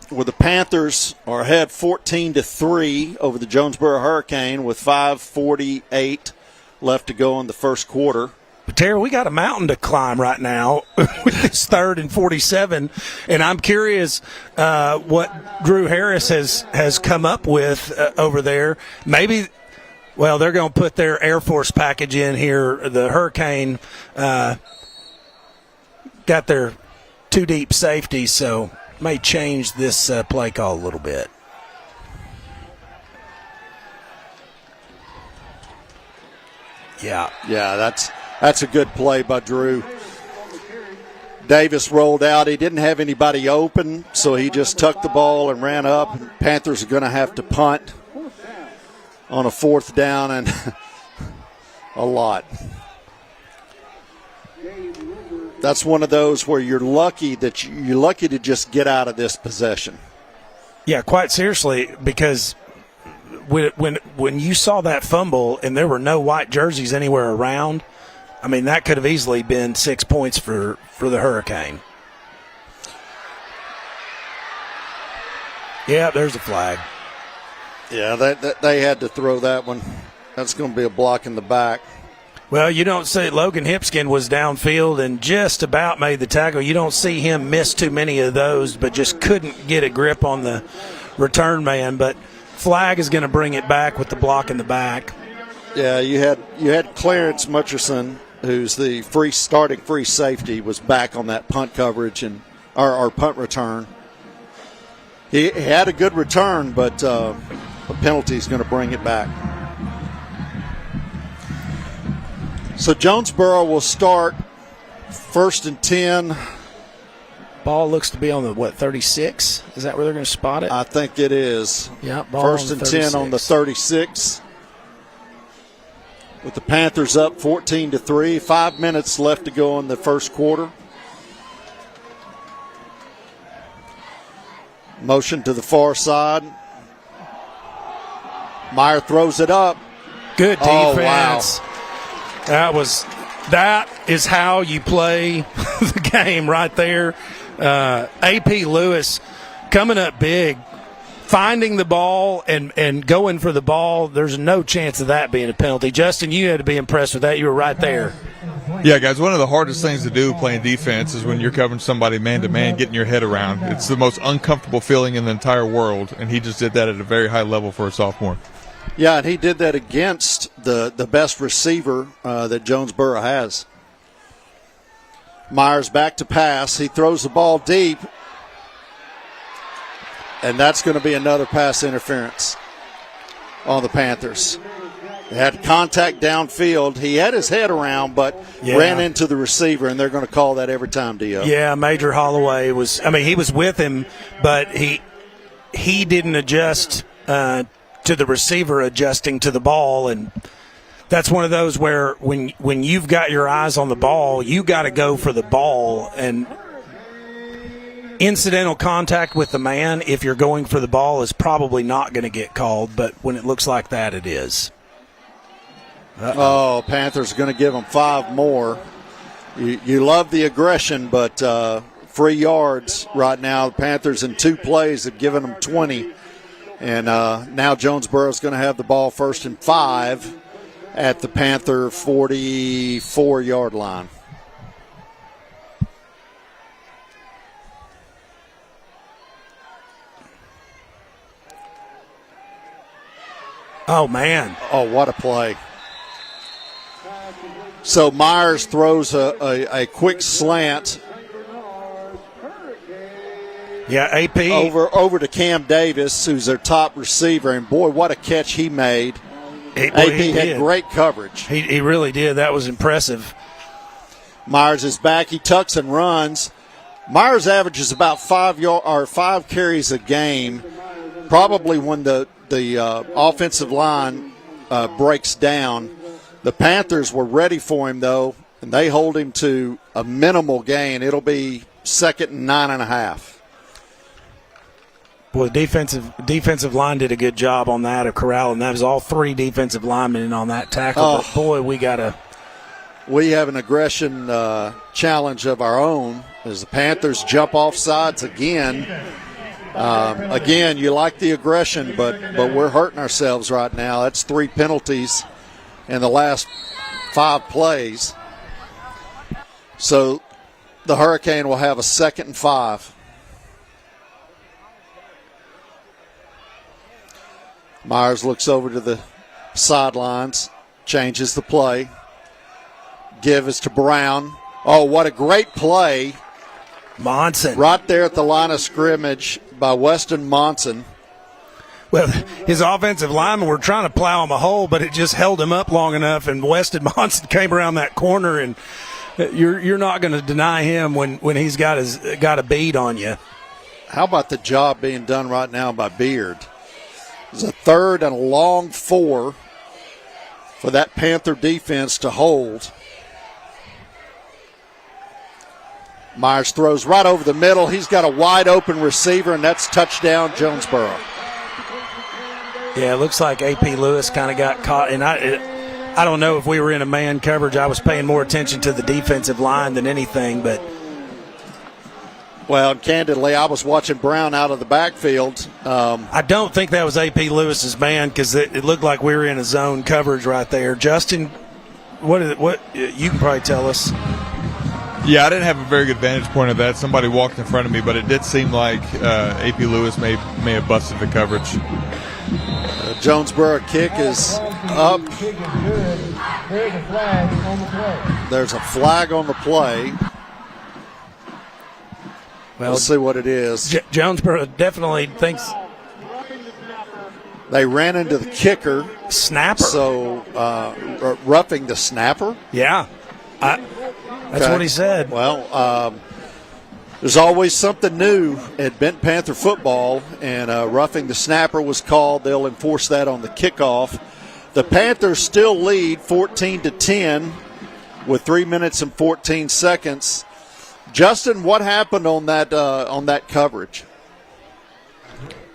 Where the Panthers are ahead 14-3 over the Jonesboro Hurricane with 5:48 left to go in the first quarter. But Terry, we got a mountain to climb right now with this 3rd and 47, and I'm curious what Drew Harris has come up with over there. Maybe, well, they're going to put their Air Force package in here. The Hurricane got their two deep safety, so may change this play call a little bit. Yeah, that's a good play by Drew. Davis rolled out. He didn't have anybody open, so he just tucked the ball and ran up. Panthers are going to have to punt on a 4th down and a lot. That's one of those where you're lucky to just get out of this possession. Yeah, quite seriously, because when you saw that fumble and there were no white jerseys anywhere around, I mean, that could have easily been 6 points for the Hurricane. Yeah, there's a flag. Yeah, they had to throw that one. That's going to be a block in the back. Well, you don't see Logan Hipskin was downfield and just about made the tackle. You don't see him miss too many of those, but just couldn't get a grip on the return man. But flag is going to bring it back with the block in the back. Yeah, you had Clarence Mutcherson, who's the starting free safety, was back on that punt coverage and our punt return. He had a good return, but a penalty is going to bring it back. So Jonesboro will start 1st and 10. Ball looks to be on the, 36? Is that where they're going to spot it? I think it is. Yeah, ball 1st and 10 on the 36. With the Panthers up 14-3. 5 minutes left to go in the first quarter. Motion to the far side. Meyer throws it up. Good defense. Oh, wow. That is how you play the game right there. AP Lewis coming up big, finding the ball and going for the ball. There's no chance of that being a penalty. Justin, you had to be impressed with that. You were right there. Yeah, guys, one of the hardest things to do playing defense is when you're covering somebody man-to-man, getting your head around. It's the most uncomfortable feeling in the entire world, and he just did that at a very high level for a sophomore. Yeah, and he did that against the best receiver that Jonesboro has. Myers back to pass. He throws the ball deep, and that's going to be another pass interference on the Panthers. They had contact downfield. He had his head around, but ran into the receiver, and they're going to call that every time, Dio. Yeah, Major Holloway he was with him, but he didn't adjust to the receiver adjusting to the ball, and that's one of those where when you've got your eyes on the ball, you got to go for the ball, and incidental contact with the man, if you're going for the ball, is probably not going to get called, but when it looks like that, it is. Oh, Panthers are going to give them 5 more. You love the aggression, but free yards right now. The Panthers in 2 plays have given them 20. And now Jonesboro is going to have the ball 1st and 5 at the Panther 44-yard line. Oh, man. Oh, what a play. So Myers throws a quick slant. Yeah, AP. Over to Cam Davis, who's their top receiver, and boy, what a catch he made. AP had great coverage. He really did. That was impressive. Myers is back. He tucks and runs. Myers averages about 5 carries a game. Probably when the offensive line breaks down. The Panthers were ready for him, though, and they hold him to a minimal gain. It'll be 2nd and 9.5. Well, the defensive line did a good job on that of corralling. That was all 3 defensive linemen in on that tackle. Oh, but boy, we have an aggression challenge of our own as the Panthers jump off sides again. Again, you like the aggression, but we're hurting ourselves right now. That's 3 penalties in the last 5 plays. So the Hurricane will have a 2nd and 5. Myers looks over to the sidelines, changes the play. Give is to Brown. Oh, what a great play. Monson. Right there at the line of scrimmage by Weston Monson. Well, his offensive linemen were trying to plow him a hole, but it just held him up long enough, and Weston Monson came around that corner, and you're not going to deny him when he's got a bead on you. How about the job being done right now by Beard? It's a 3rd and a long 4 for that Panther defense to hold. Myers throws right over the middle. He's got a wide open receiver, and that's touchdown Jonesboro. Yeah, it looks like A.P. Lewis kind of got caught. And I don't know if we were in a man coverage. I was paying more attention to the defensive line than anything. But well, candidly, I was watching Brown out of the backfield. I don't think that was A.P. Lewis's man because it looked like we were in a zone coverage right there. Justin, what you can probably tell us. Yeah, I didn't have a very good vantage point of that. Somebody walked in front of me, but it did seem like A.P. Lewis may have busted the coverage. Jonesboro kick is up. There's a flag on the play. Well, let's see what it is. Jonesboro definitely thinks they ran into the kicker. Snapper. So roughing the snapper? Yeah. That's what he said. Well, there's always something new at Benton Panther football, and roughing the snapper was called. They'll enforce that on the kickoff. The Panthers still lead 14-10 with 3 minutes and 14 seconds. Justin, what happened on that coverage?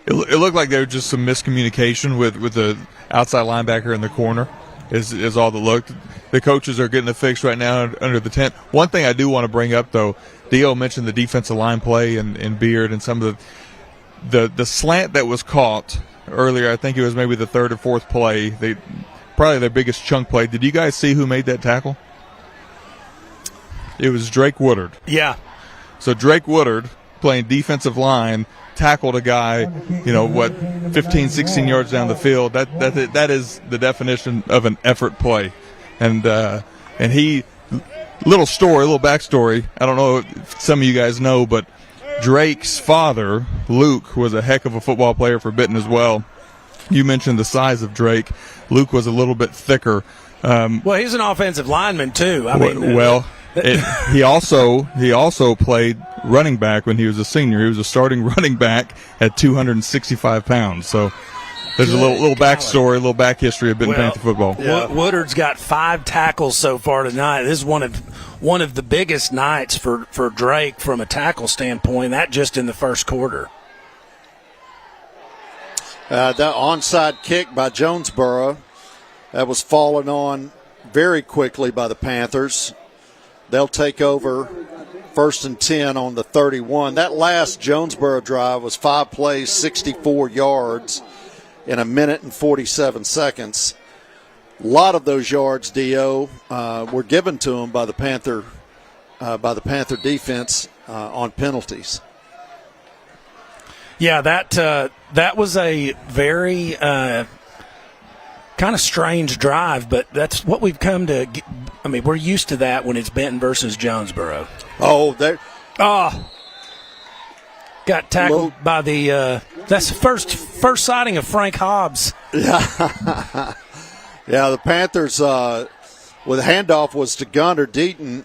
It looked like there was just some miscommunication with the outside linebacker in the corner. Is all that looked. The coaches are getting it fixed right now under the tent. One thing I do want to bring up, though, Dio mentioned the defensive line play and Beard and some of the slant that was caught earlier. I think it was maybe the 3rd or 4th play. Probably their biggest chunk play. Did you guys see who made that tackle? It was Drake Woodard. Yeah. So Drake Woodard, playing defensive line, tackled a guy, 15, 16 yards down the field. That is the definition of an effort play. And he, little backstory. I don't know if some of you guys know, but Drake's father, Luke, was a heck of a football player for Benton as well. You mentioned the size of Drake. Luke was a little bit thicker. Well, he's an offensive lineman too. He also played running back when he was a senior. He was a starting running back at 265 pounds. So there's a little backstory, a little back history of Benton Panther football. Yeah. Woodard's got 5 tackles so far tonight. This is one of the biggest nights for Drake from a tackle standpoint. That just in the first quarter. The onside kick by Jonesboro that was fallen on very quickly by the Panthers. They'll take over 1st and 10 on the 31. That last Jonesboro drive was 5 plays, 64 yards in 1 minute and 47 seconds. A lot of those yards, Dio, were given to them by the Panther defense on penalties. Yeah, that was a very kind of strange drive, but that's what we've come to. I mean, we're used to that when it's Benton versus Jonesboro. Got tackled by the. That's the first sighting of Frank Hobbs. Yeah, yeah. The Panthers with a handoff was to Gunnar Deaton,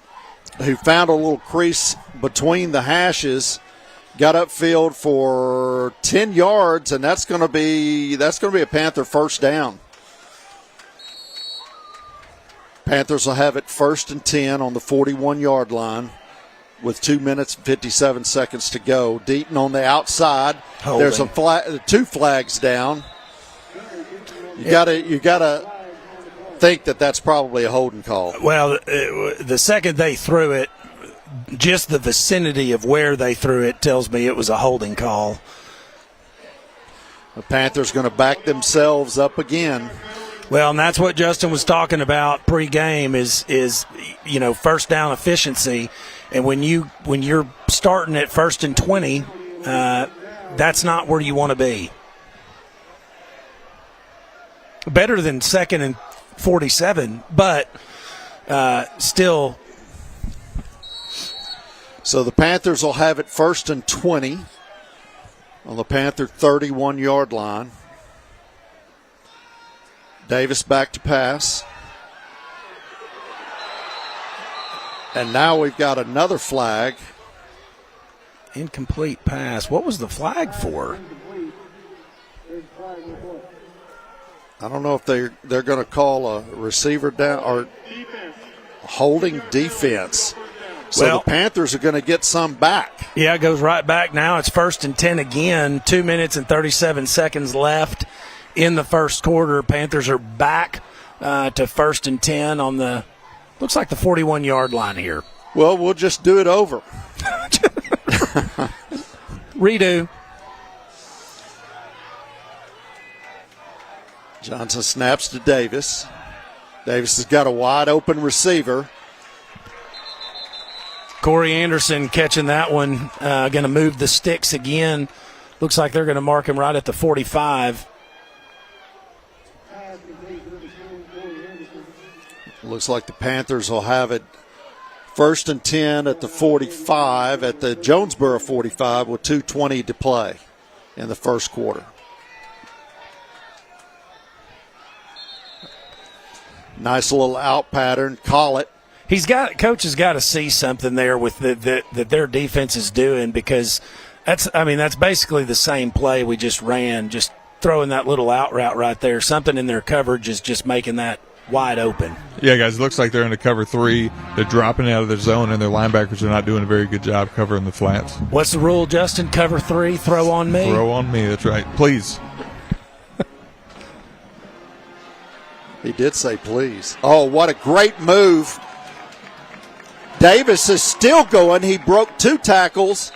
who found a little crease between the hashes, got upfield for 10 yards, and that's going to be a Panther first down. Panthers will have it 1st and 10 on the 41-yard line with 2 minutes and 57 seconds to go. Deaton on the outside. There's a 2 flags down. You gotta think that's probably a holding call. Well, the second they threw it, just the vicinity of where they threw it tells me it was a holding call. The Panthers going to back themselves up again. Well, and that's what Justin was talking about pregame is first down efficiency, and when you're starting at 1st and 20, that's not where you want to be. Better than 2nd and 47, but still So the Panthers will have it 1st and 20 on the Panther 31-yard line. Davis back to pass. And now we've got another flag. Incomplete pass. What was the flag for? I don't know if they're going to call a receiver down or holding defense. So the Panthers are going to get some back. Yeah, it goes right back now. It's 1st and 10 again. 2 minutes and 37 seconds left in the first quarter. Panthers are back to 1st and 10 on the, looks like the 41-yard line here. Well, we'll just do it over. Redo. Johnson snaps to Davis. Davis has got a wide open receiver. Corey Anderson catching that one. Going to move the sticks again. Looks like they're going to mark him right at the 45. Looks like the Panthers will have it 1st and 10 at the 45, at the Jonesboro 45 with 2:20 to play in the first quarter. Nice little out pattern. Call it. Coach has got to see something there with that their defense is doing, because that's basically the same play we just ran, just throwing that little out route right there. Something in their coverage is just making that wide open. Yeah, guys, it looks like they're in a cover 3. They're dropping out of their zone, and their linebackers are not doing a very good job covering the flats. What's the rule, Justin? Cover 3, throw on me? Throw on me, that's right. Please. He did say please. Oh, what a great move. Davis is still going. He broke 2 tackles.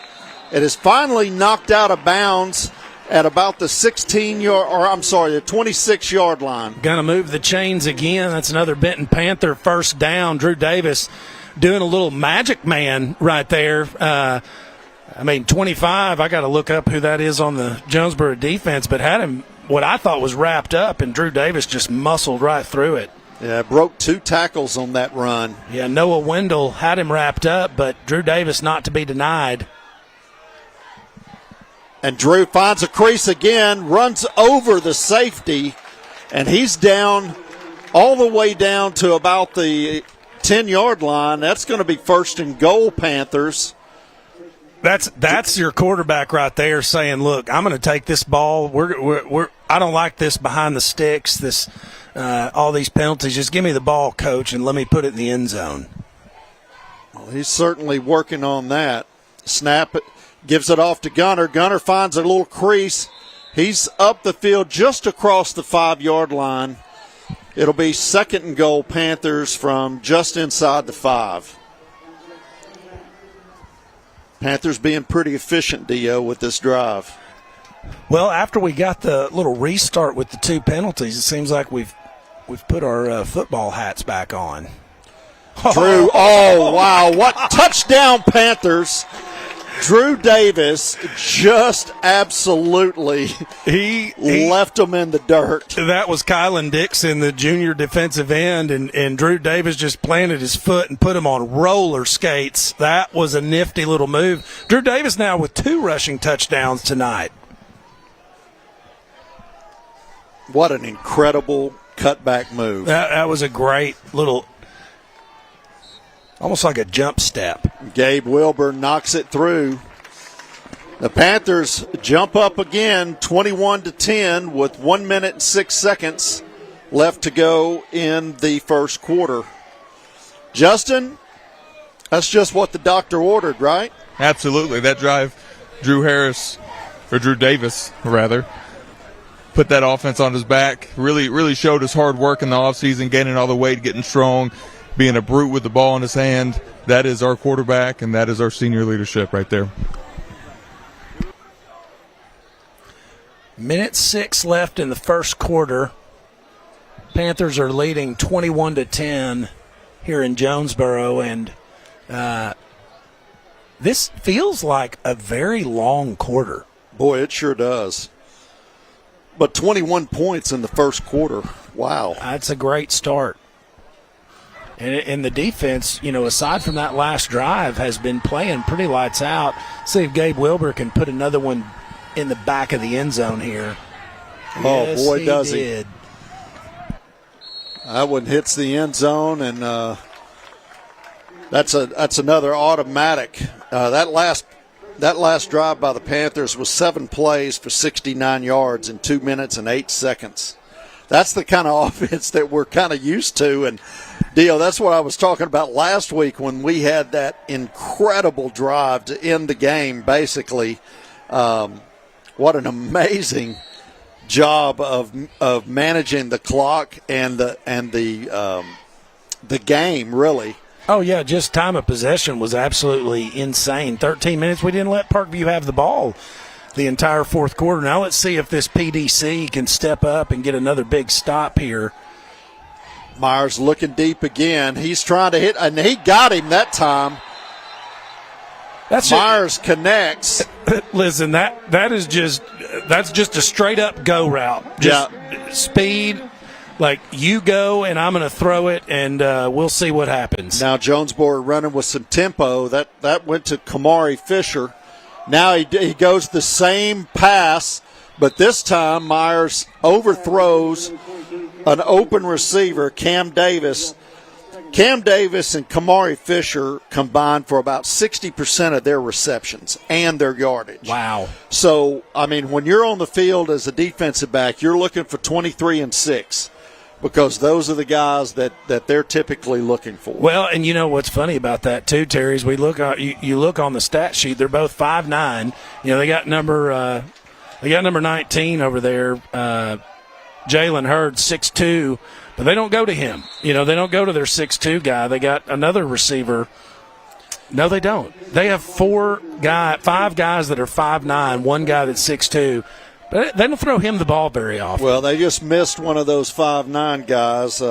It is finally knocked out of bounds at about the 26-yard line. Going to move the chains again. That's another Benton Panther first down. Drew Davis doing a little magic man right there. 25, I got to look up who that is on the Jonesboro defense, but had him what I thought was wrapped up, and Drew Davis just muscled right through it. Yeah, broke 2 tackles on that run. Yeah, Noah Wendell had him wrapped up, but Drew Davis not to be denied. And Drew finds a crease again, runs over the safety, and he's down all the way down to about the 10-yard line. That's going to be 1st and goal, Panthers. That's your quarterback right there saying, "Look, I'm going to take this ball. I don't like this behind the sticks. This all these penalties. Just give me the ball, coach, and let me put it in the end zone." Well, he's certainly working on that. Snap it, gives it off to Gunner. Gunner finds a little crease. He's up the field just across the 5-yard line. It'll be 2nd and goal, Panthers, from just inside the 5. Panthers being pretty efficient, Dio, with this drive. Well, after we got the little restart with the 2 penalties, it seems like we've put our football hats back on. Drew, oh, wow, what touchdown, Panthers. Drew Davis just absolutely he left them in the dirt. That was Kylan Dixon, the junior defensive end, and Drew Davis just planted his foot and put him on roller skates. That was a nifty little move. Drew Davis now with 2 rushing touchdowns tonight. What an incredible cutback move. That was a great little, almost like a jump step. Gabe Wilbur knocks it through. The Panthers jump up again, 21-10, with 1 minute and 6 seconds left to go in the first quarter. Justin, that's just what the doctor ordered, right? Absolutely. That drive, Drew Davis, put that offense on his back, really showed his hard work in the offseason, gaining all the weight, getting strong, being a brute with the ball in his hand. That is our quarterback, and that is our senior leadership right there. Minute 6 left in the first quarter. Panthers are leading 21-10 here in Jonesboro, and this feels like a very long quarter. Boy, it sure does. But 21 points in the first quarter. Wow. That's a great start. And the defense, aside from that last drive, has been playing pretty lights out. See if Gabe Wilbur can put another one in the back of the end zone here. Oh, yes, boy, does he. did. That one hits the end zone, and that's another automatic. That last drive by the Panthers was 7 plays for 69 yards in 2 minutes and 8 seconds. That's the kind of offense that we're kind of used to. And, Dio, that's what I was talking about last week when we had that incredible drive to end the game, basically. What an amazing job of managing the clock and the game, really. Oh, yeah, just time of possession was absolutely insane. 13 minutes. We didn't let Parkview have the ball the entire fourth quarter. Now let's see if this PDC can step up and get another big stop here. Myers looking deep again. He's trying to hit, and he got him that time. Myers connects. Listen, that's just a straight up go route. Just speed. Like, you go, and I'm going to throw it, and we'll see what happens. Now Jonesboro running with some tempo. That went to Kamari Fisher. Now he goes the same pass, but this time Myers overthrows an open receiver, Cam Davis. Cam Davis and Kamari Fisher combined for about 60% of their receptions and their yardage. Wow. So, I mean, when you're on the field as a defensive back, you're looking for 23 and 6. Because those are the guys that they're typically looking for. Well, and you know what's funny about that too, Terry, is we look you look on the stat sheet. They're both 5'9". They got number 19 over there, Jalen Hurd, 6'2", but they don't go to him. They don't go to their 6'2" guy. They got another receiver. No, they don't. They have 5 guys that are 5'9", one guy that's 6'2". But they don't throw him the ball very often. Well, they just missed one of those 5'9" guys.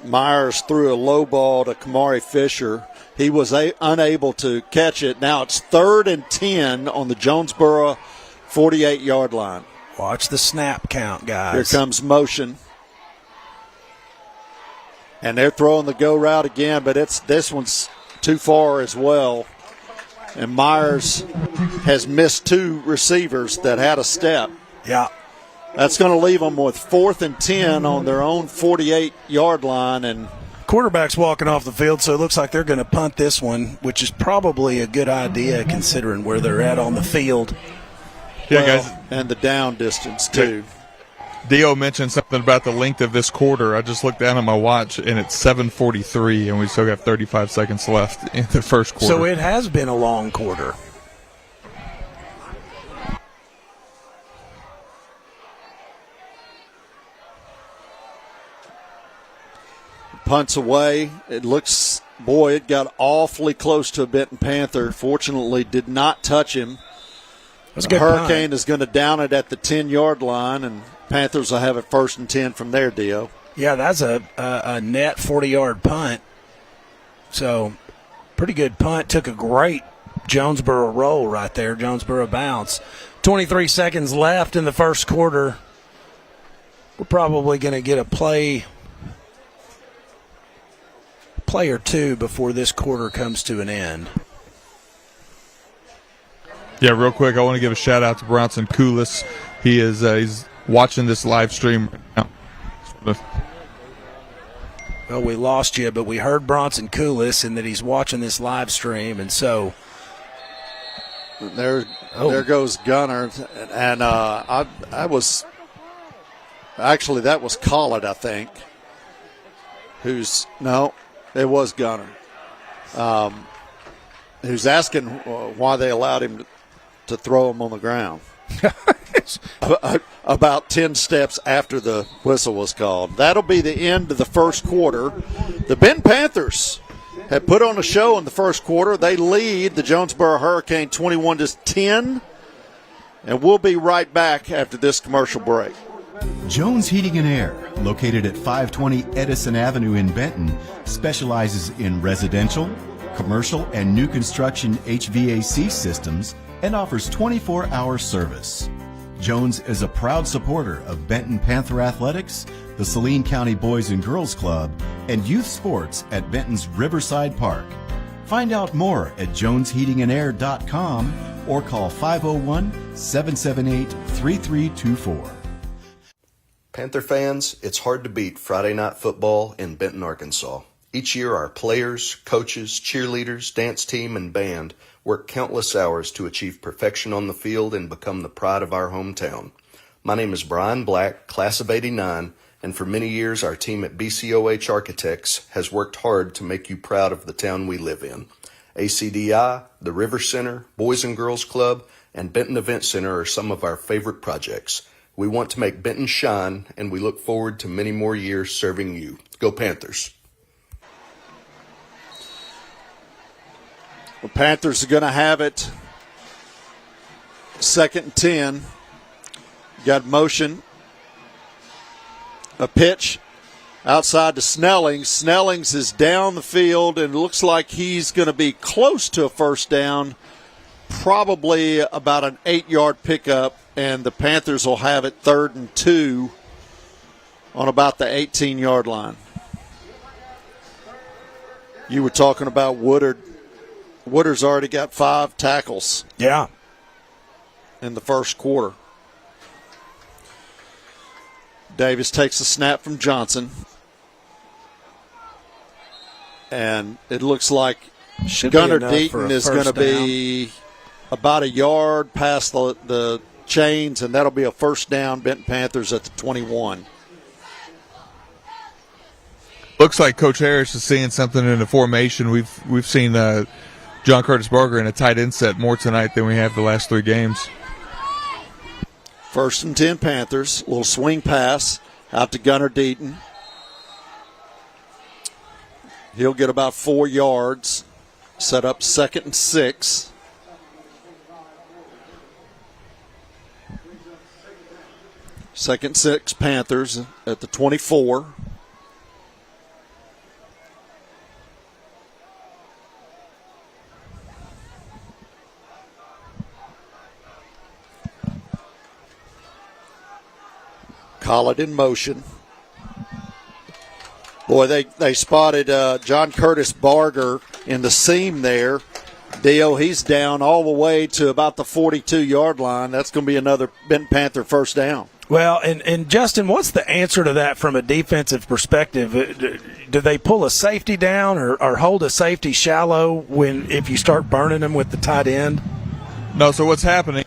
Myers threw a low ball to Kamari Fisher. He was unable to catch it. Now it's 3rd and 10 on the Jonesboro 48-yard line. Watch the snap count, guys. Here comes motion. And they're throwing the go route again, but this one's too far as well. And Myers has missed 2 receivers that had a step. Yeah. That's going to leave them with 4th and 10 on their own 48-yard line. And quarterback's walking off the field, so it looks like they're going to punt this one, which is probably a good idea considering where they're at on the field. Yeah, guys. And the down distance, too. Dio mentioned something about the length of this quarter. I just looked down at my watch, and it's 7:43, and we still got 35 seconds left in the first quarter. So it has been a long quarter. Punts away. It got awfully close to a Benton Panther. Fortunately, did not touch him. The Hurricane is going to down it at the 10-yard line, and Panthers will have it 1st and 10 from there, Dio. Yeah, that's a net 40-yard punt. So, pretty good punt. Took a great Jonesboro roll right there, Jonesboro bounce. 23 seconds left in the first quarter. We're probably going to get a play or two before this quarter comes to an end. Yeah, real quick, I want to give a shout out to Bronson Koulis. He is he's watching this live stream right now. Well, we lost you, but we heard Bronson Koulis and that he's watching this live stream, and so there goes Gunner, and that was Collett, I think. It was Gunner. Who's asking why they allowed him to throw him on the ground. About 10 steps after the whistle was called. That'll be the end of the first quarter. The Benton Panthers have put on a show in the first quarter. They lead the Jonesboro Hurricane 21-10. And we'll be right back after this commercial break. Jones Heating and Air, located at 520 Edison Avenue in Benton, specializes in residential, commercial, and new construction HVAC systems and offers 24-hour service. Jones is a proud supporter of Benton Panther Athletics, the Saline County Boys and Girls Club, and youth sports at Benton's Riverside Park. Find out more at jonesheatingandair.com or call 501-778-3324. Panther fans, it's hard to beat Friday Night Football in Benton, Arkansas. Each year, our players, coaches, cheerleaders, dance team, and band work countless hours to achieve perfection on the field and become the pride of our hometown. My name is Brian Black, class of '89, and for many years, our team at BCOH Architects has worked hard to make you proud of the town we live in. ACDI, the River Center, Boys and Girls Club, and Benton Event Center are some of our favorite projects. We want to make Benton shine, and we look forward to many more years serving you. Go Panthers! The Panthers are going to have it. 2nd and 10. Got motion. A pitch outside to Snellings. Snellings is down the field and looks like he's going to be close to a first down. Probably about an 8-yard pickup, and the Panthers will have it 3rd and 2 on about the 18-yard line. You were talking about Woodard. Woodard's already got 5 tackles. Yeah. In the first quarter. Davis takes a snap from Johnson. And it looks like Gunnar Deaton is going to be about a yard past the chains, and that'll be a first down. Benton Panthers at the 21. Looks like Coach Harris is seeing something in the formation. We've seen John Curtis Barger in a tight end set more tonight than we have the last 3 games. 1st and 10 Panthers. A little swing pass out to Gunnar Deaton. He'll get about 4 yards. Set up 2nd and 6. Second and 6 Panthers at the 24. Call it in motion. Boy, they spotted John Curtis Barger in the seam there. Dio, he's down all the way to about the 42-yard line. That's going to be another Benton Panther first down. Well, and Justin, what's the answer to that from a defensive perspective? Do they pull a safety down or hold a safety shallow if you start burning them with the tight end? No, so what's happening,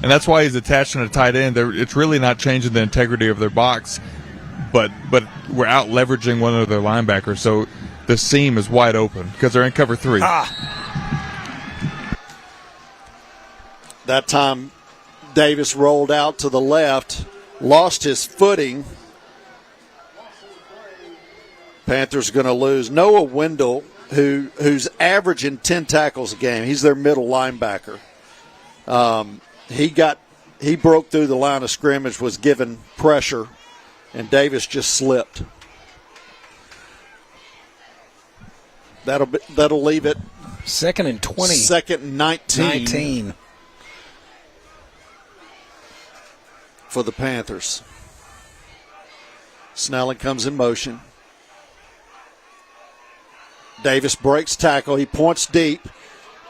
and that's why he's attaching a tight end, it's really not changing the integrity of their box, but we're out leveraging one of their linebackers, so the seam is wide open because they're in cover 3. That time Davis rolled out to the left, lost his footing. Panthers going to lose Noah Wendell, who's averaging 10 tackles a game. He's their middle linebacker. He broke through the line of scrimmage, was given pressure, and Davis just slipped. That'll leave it 2nd and 20. 2nd and 19. For the Panthers. Snelling comes in motion. Davis breaks tackle. He points deep,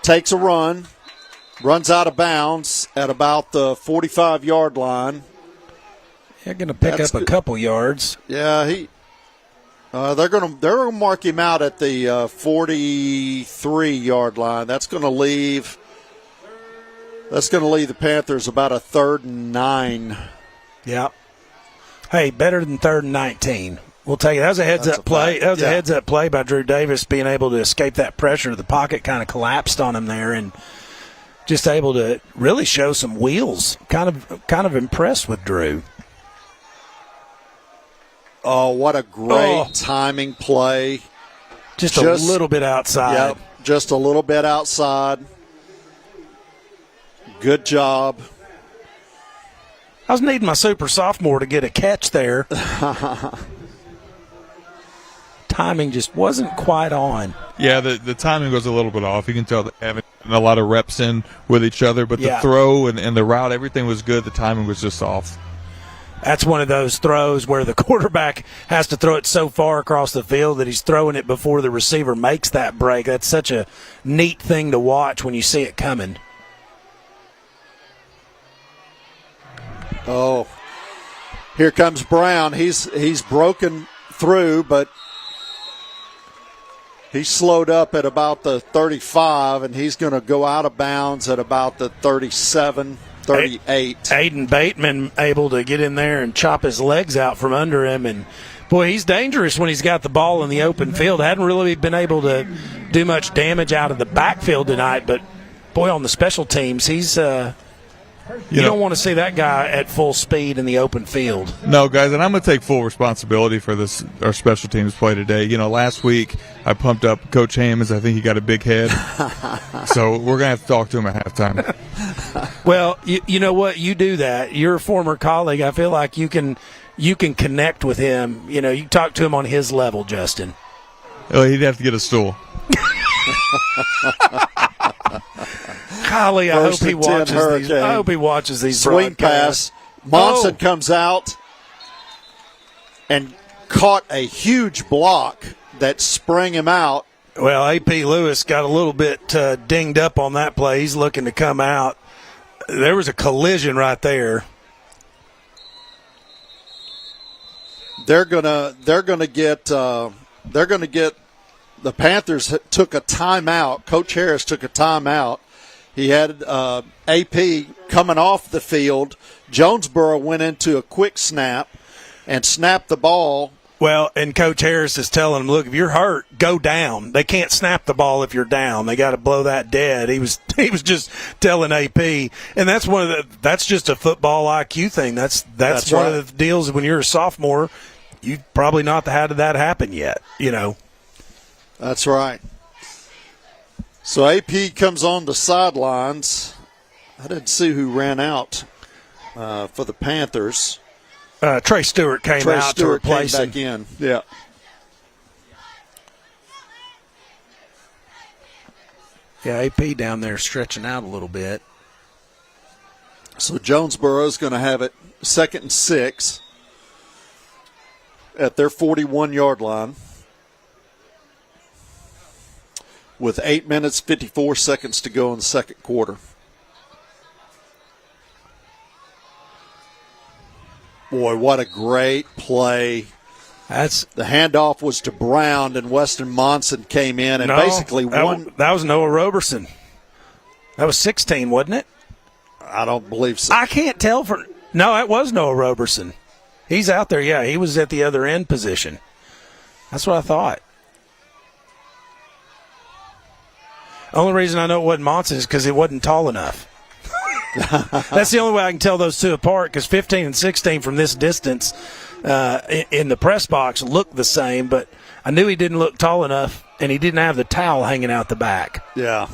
takes a run, runs out of bounds at about the 45-yard line. They're going to pick up a couple yards. Yeah, they're going to mark him out at the 43-yard line. That's going to leave the Panthers about a 3rd and 9. Yeah. Hey, better than 3rd and 19. We'll take it. That was a heads-up play. That was a heads-up play by Drew Davis, being able to escape that pressure. The pocket kind of collapsed on him there, and just able to really show some wheels. Kind of impressed with Drew. Oh, what a great timing play. Just a little bit outside. Yep, just a little bit outside. Good job. I was needing my super sophomore to get a catch there. Timing just wasn't quite on. Yeah, the timing was a little bit off. You can tell they haven't gotten a lot of reps in with each other, but the throw and the route, everything was good. The timing was just off. That's one of those throws where the quarterback has to throw it so far across the field that he's throwing it before the receiver makes that break. That's such a neat thing to watch when you see it coming. Oh, here comes Brown. He's broken through, but he slowed up at about the 35, and he's going to go out of bounds at about the 37, 38. Aiden Bateman able to get in there and chop his legs out from under him, and boy, he's dangerous when he's got the ball in the open field. Hadn't really been able to do much damage out of the backfield tonight, but boy, on the special teams, he's you don't want to see that guy at full speed in the open field. No, guys, and I'm going to take full responsibility for this. Our special teams play today. Last week I pumped up Coach Hammonds. I think he got a big head, so we're going to have to talk to him at halftime. Well, you know what? You do that. You're a former colleague. I feel like you can connect with him. You talk to him on his level, Justin. Well, he'd have to get a stool. Golly, I hope he watches these. Swing pass. Monson comes out and caught a huge block that sprang him out. Well, A.P. Lewis got a little bit dinged up on that play. He's looking to come out. There was a collision right there. They're gonna get the Panthers took a timeout. Coach Harris took a timeout. He had AP coming off the field. Jonesboro went into a quick snap and snapped the ball. Well, and Coach Harris is telling him, look, if you're hurt, go down. They can't snap the ball if you're down. They got to blow that dead. He was just telling AP, and that's just a football IQ thing. That's one right. of the deals when you're a sophomore. You've probably not had that happen yet. That's right. So AP comes on the sidelines. I didn't see who ran out for the Panthers. Trey Stewart came out to replace him. Back in. Yeah. Yeah, AP down there stretching out a little bit. So Jonesboro's going to have it 2nd and 6 at their 41-yard line with 8 minutes, 54 seconds to go in the second quarter. Boy, what a great play. The handoff was to Brown, and Weston Monson came in and basically won. That was Noah Roberson. That was 16, wasn't it? I don't believe so. I can't tell No, that was Noah Roberson. He's out there, yeah. He was at the other end position. That's what I thought. Only reason I know it wasn't Monson is because it wasn't tall enough. That's the only way I can tell those two apart, because 15 and 16 from this distance in the press box looked the same, but I knew he didn't look tall enough, and he didn't have the towel hanging out the back. Yeah.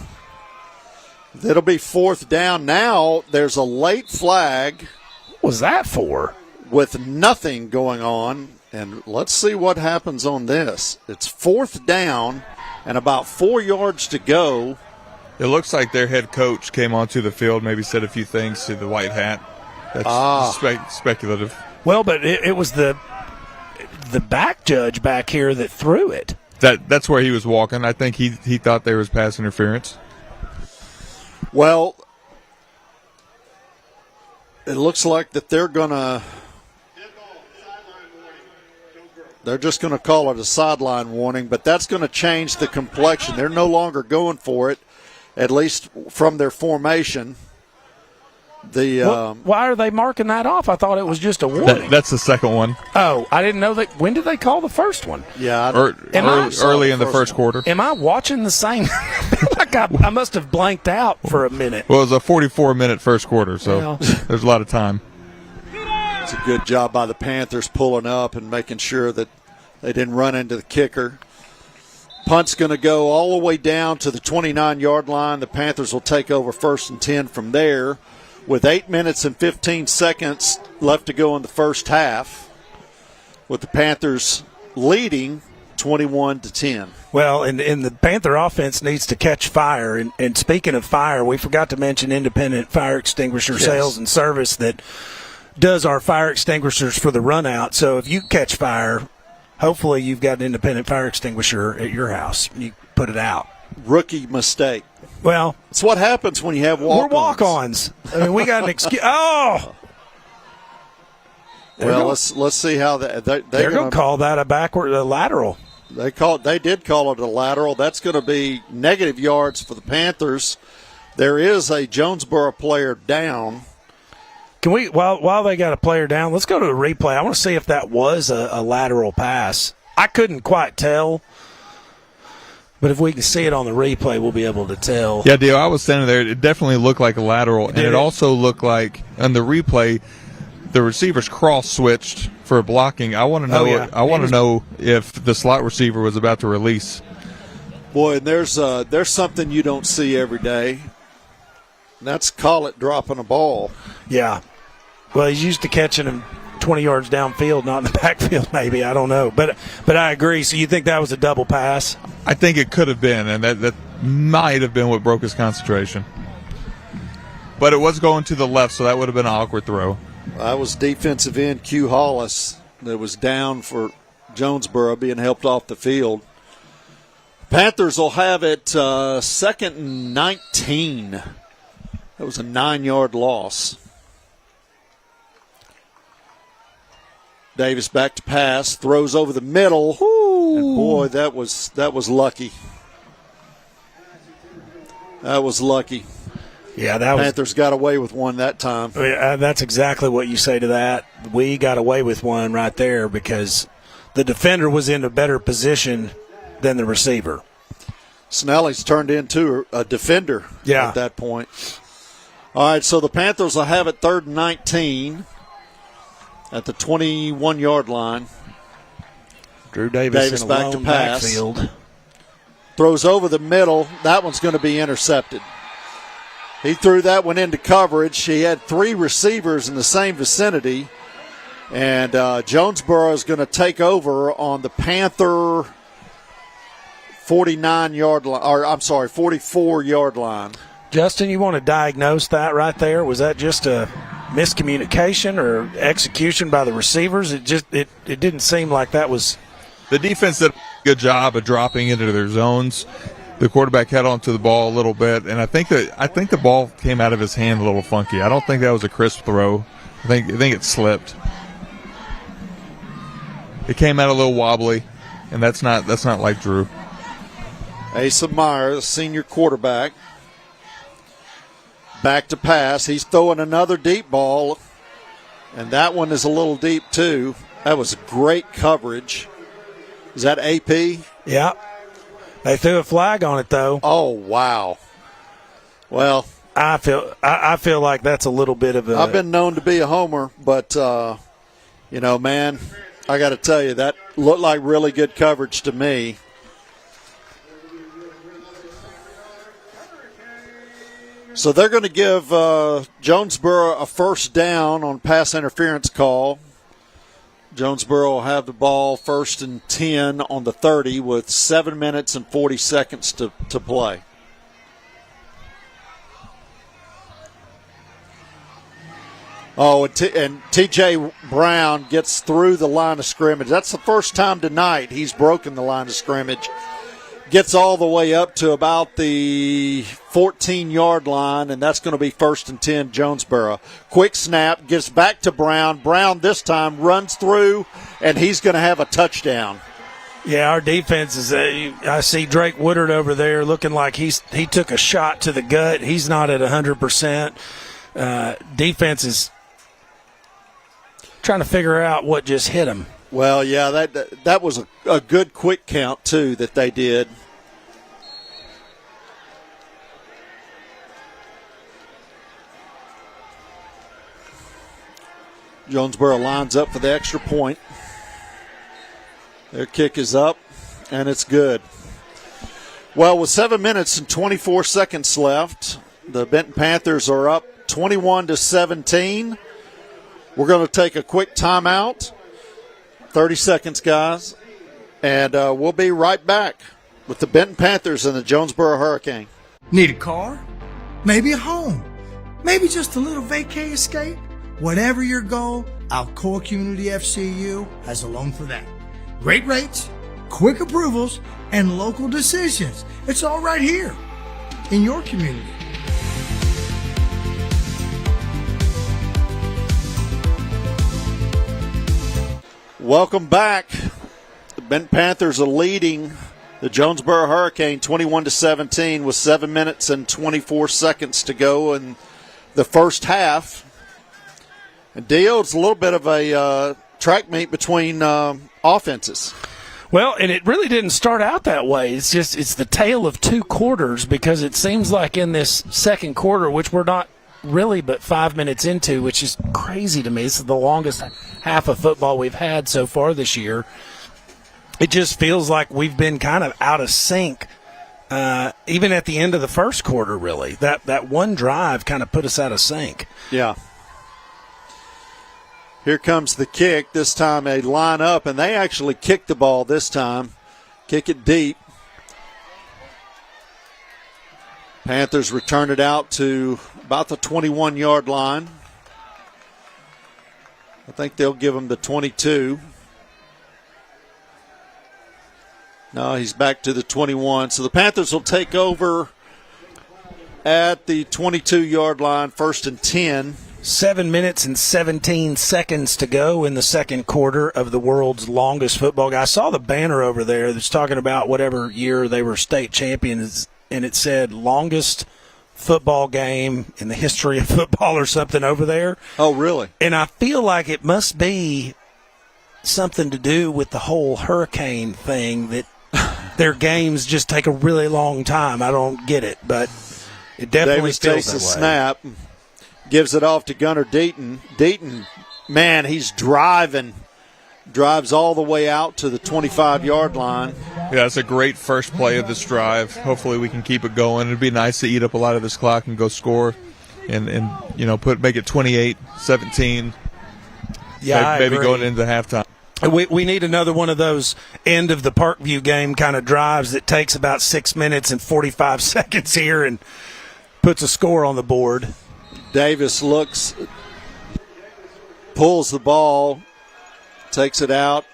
It'll be 4th down. Now there's a late flag. What was that for? With nothing going on, and let's see what happens on this. It's 4th down and about 4 yards to go. It looks like their head coach came onto the field, maybe said a few things to the white hat. That's speculative. Well, but it was the back judge back here that threw it. That's where he was walking. I think he thought there was pass interference. Well, it looks like that they're just going to call it a sideline warning, but that's going to change the complexion. They're no longer going for it, at least from their formation. Why are they marking that off? I thought it was just a warning. That's the second one. Oh, I didn't know that. When did they call the first one? Yeah, early in the first quarter. Am I watching the same? Like I must have blanked out for a minute. Well, it was a 44-minute first quarter, so there's a lot of time. It's a good job by the Panthers pulling up and making sure that they didn't run into the kicker. Punt's going to go all the way down to the 29-yard line. The Panthers will take over 1st and 10 from there with 8 minutes and 15 seconds left to go in the first half, with the Panthers leading 21-10. Well, and the Panther offense needs to catch fire. And speaking of fire, we forgot to mention Independent Fire Extinguisher Sales and Service that does our fire extinguishers for the run out. So if you catch fire, hopefully you've got an independent fire extinguisher at your house. You put it out. Rookie mistake. Well, it's what happens when you have walk-ons. We're walk-ons. I mean, we got an excuse. Oh! Well, let's see how that they're going to call that a lateral. They did call it a lateral. That's going to be negative yards for the Panthers. There is a Jonesboro player down. Can we, while they got a player down, let's go to the replay. I want to see if that was a lateral pass. I couldn't quite tell, but if we can see it on the replay, we'll be able to tell. Yeah, Dio, I was standing there. It definitely looked like a lateral, and it also looked like on the replay the receivers cross-switched for blocking. I want to know. I want to know if the slot receiver was about to release. Boy, and there's something you don't see every day. And that's call it dropping a ball. Yeah. Well, he's used to catching him 20 yards downfield, not in the backfield, maybe. I don't know. But I agree. So you think that was a double pass? I think it could have been, and that might have been what broke his concentration. But it was going to the left, so that would have been an awkward throw. That was defensive end Q Hollis that was down for Jonesboro, being helped off the field. Panthers will have it 2nd and 19. That was a 9-yard loss. Davis back to pass, throws over the middle. Ooh. And boy, that was lucky. That was lucky. Yeah, Panthers got away with one that time. Yeah, that's exactly what you say to that. We got away with one right there because the defender was in a better position than the receiver. Snelly's turned into a defender at that point. All right, so the Panthers will have it 3rd and 19 at the 21-yard line. Drew Davis in a back to pass. Backfield. Throws over the middle. That one's going to be intercepted. He threw that one into coverage. He had 3 receivers in the same vicinity. And Jonesboro is going to take over on the Panther 49-yard line, or I'm sorry, 44-yard line. Justin, you want to diagnose that right there? Was that just a miscommunication or execution by the receivers? It didn't seem like that was. The defense did a good job of dropping into their zones. The quarterback held onto the ball a little bit, and I think the ball came out of his hand a little funky. I don't think that was a crisp throw. I think it slipped. It came out a little wobbly, and that's not like Drew. Asa Myers, senior quarterback, back to pass. He's throwing another deep ball, and that one is a little deep too. That was great coverage. Is that AP? Yeah. They threw a flag on it, though. Oh, wow. Well, I feel like that's a little bit of a. I've been known to be a homer, but man, I got to tell you that looked like really good coverage to me. So they're going to give Jonesboro a first down on pass interference call. Jonesboro will have the ball 1st and 10 on the 30 with 7 minutes and 40 seconds to play. Oh, and T.J. Brown gets through the line of scrimmage. That's the first time tonight he's broken the line of scrimmage. Gets all the way up to about the 14-yard line, and that's going to be 1st and 10 Jonesboro. Quick snap, gives back to Brown. Brown this time runs through, and he's going to have a touchdown. Yeah, our defense is I see Drake Woodard over there looking like he took a shot to the gut. He's not at 100%. Defense is trying to figure out what just hit him. Well, yeah, that was a good quick count, too, that they did. Jonesboro lines up for the extra point. Their kick is up, and it's good. Well, with 7 minutes and 24 seconds left, the Benton Panthers are up 21-17. We're going to take a quick timeout. 30 seconds, guys, and we'll be right back with the Benton Panthers and the Jonesboro Hurricane. Need a car? Maybe a home? Maybe just a little vacay escape? Whatever your goal, Alcoa Community FCU has a loan for that. Great rates, quick approvals, and local decisions. It's all right here in your community. Welcome back. The Benton Panthers are leading the Jonesboro Hurricane 21-17 with 7 minutes and 24 seconds to go in the first half. And Dio, it's a little bit of a track meet between offenses. Well, and it really didn't start out that way. It's the tale of two quarters, because it seems like in this second quarter, which we're not really but 5 minutes into, which is crazy to me. This is the longest half of football we've had so far this year. It just feels like we've been kind of out of sync, even at the end of the first quarter, really. That one drive kind of put us out of sync. Yeah. Here comes the kick. This time they line up, and they actually kick the ball this time. Kick it deep. Panthers return it out to about the 21-yard line. I think they'll give him the 22. No, he's back to the 21. So the Panthers will take over at the 22-yard line, 1st and 10. 7 minutes and 17 seconds to go in the second quarter of the world's longest football game. I saw the banner over there that's talking about whatever year they were state champions, and it said longest football game in the history of football or something over there. Oh, really? And I feel like it must be something to do with the whole hurricane thing, that their games just take a really long time. I don't get it, but it definitely Davis feels takes that the way. snap, gives it off to Gunnar Deaton. Deaton, man, he's driving. Drives all the way out to the 25-yard line. Yeah, that's a great first play of this drive. Hopefully we can keep it going. It'd be nice to eat up a lot of this clock and go score and make it 28-17. Yeah, maybe I agree. going into halftime. We need another one of those end of the Parkview game kind of drives that takes about 6 minutes and 45 seconds here and puts a score on the board. Davis pulls the ball, takes it out,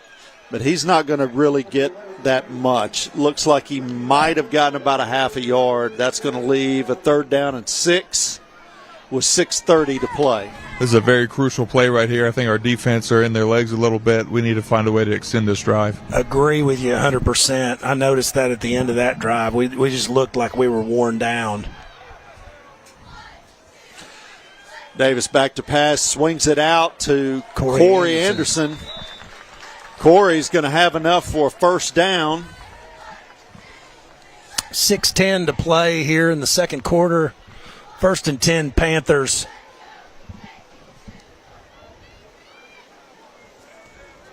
but he's not going to really get that much. Looks like he might have gotten about a half a yard. That's going to leave a 3rd down and 6 with 6:30 to play. This is a very crucial play right here. I think our defense are in their legs a little bit. We need to find a way to extend this drive. Agree with you 100%. I noticed that at the end of that drive. We just looked like we were worn down. Davis back to pass, swings it out to Corey Anderson. Corey's going to have enough for a 1st down. 6:10 to play here in the second quarter. 1st and 10 Panthers.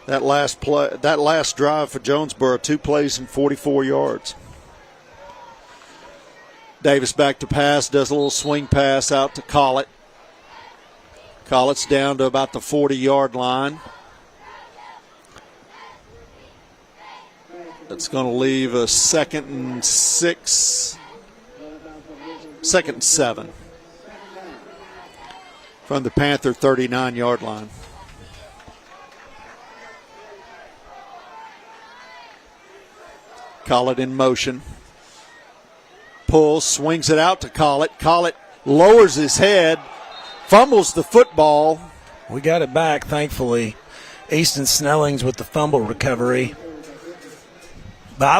That last drive for Jonesboro, 2 plays and 44 yards. Davis back to pass, does a little swing pass out to Collett. Collett's down to about the 40-yard line. That's going to leave a 2nd and 7 from the Panther 39-yard line. Collett in motion. Pulls, swings it out to Collett. Collett lowers his head, fumbles the football. We got it back, thankfully. Easton Snellings with the fumble recovery. But I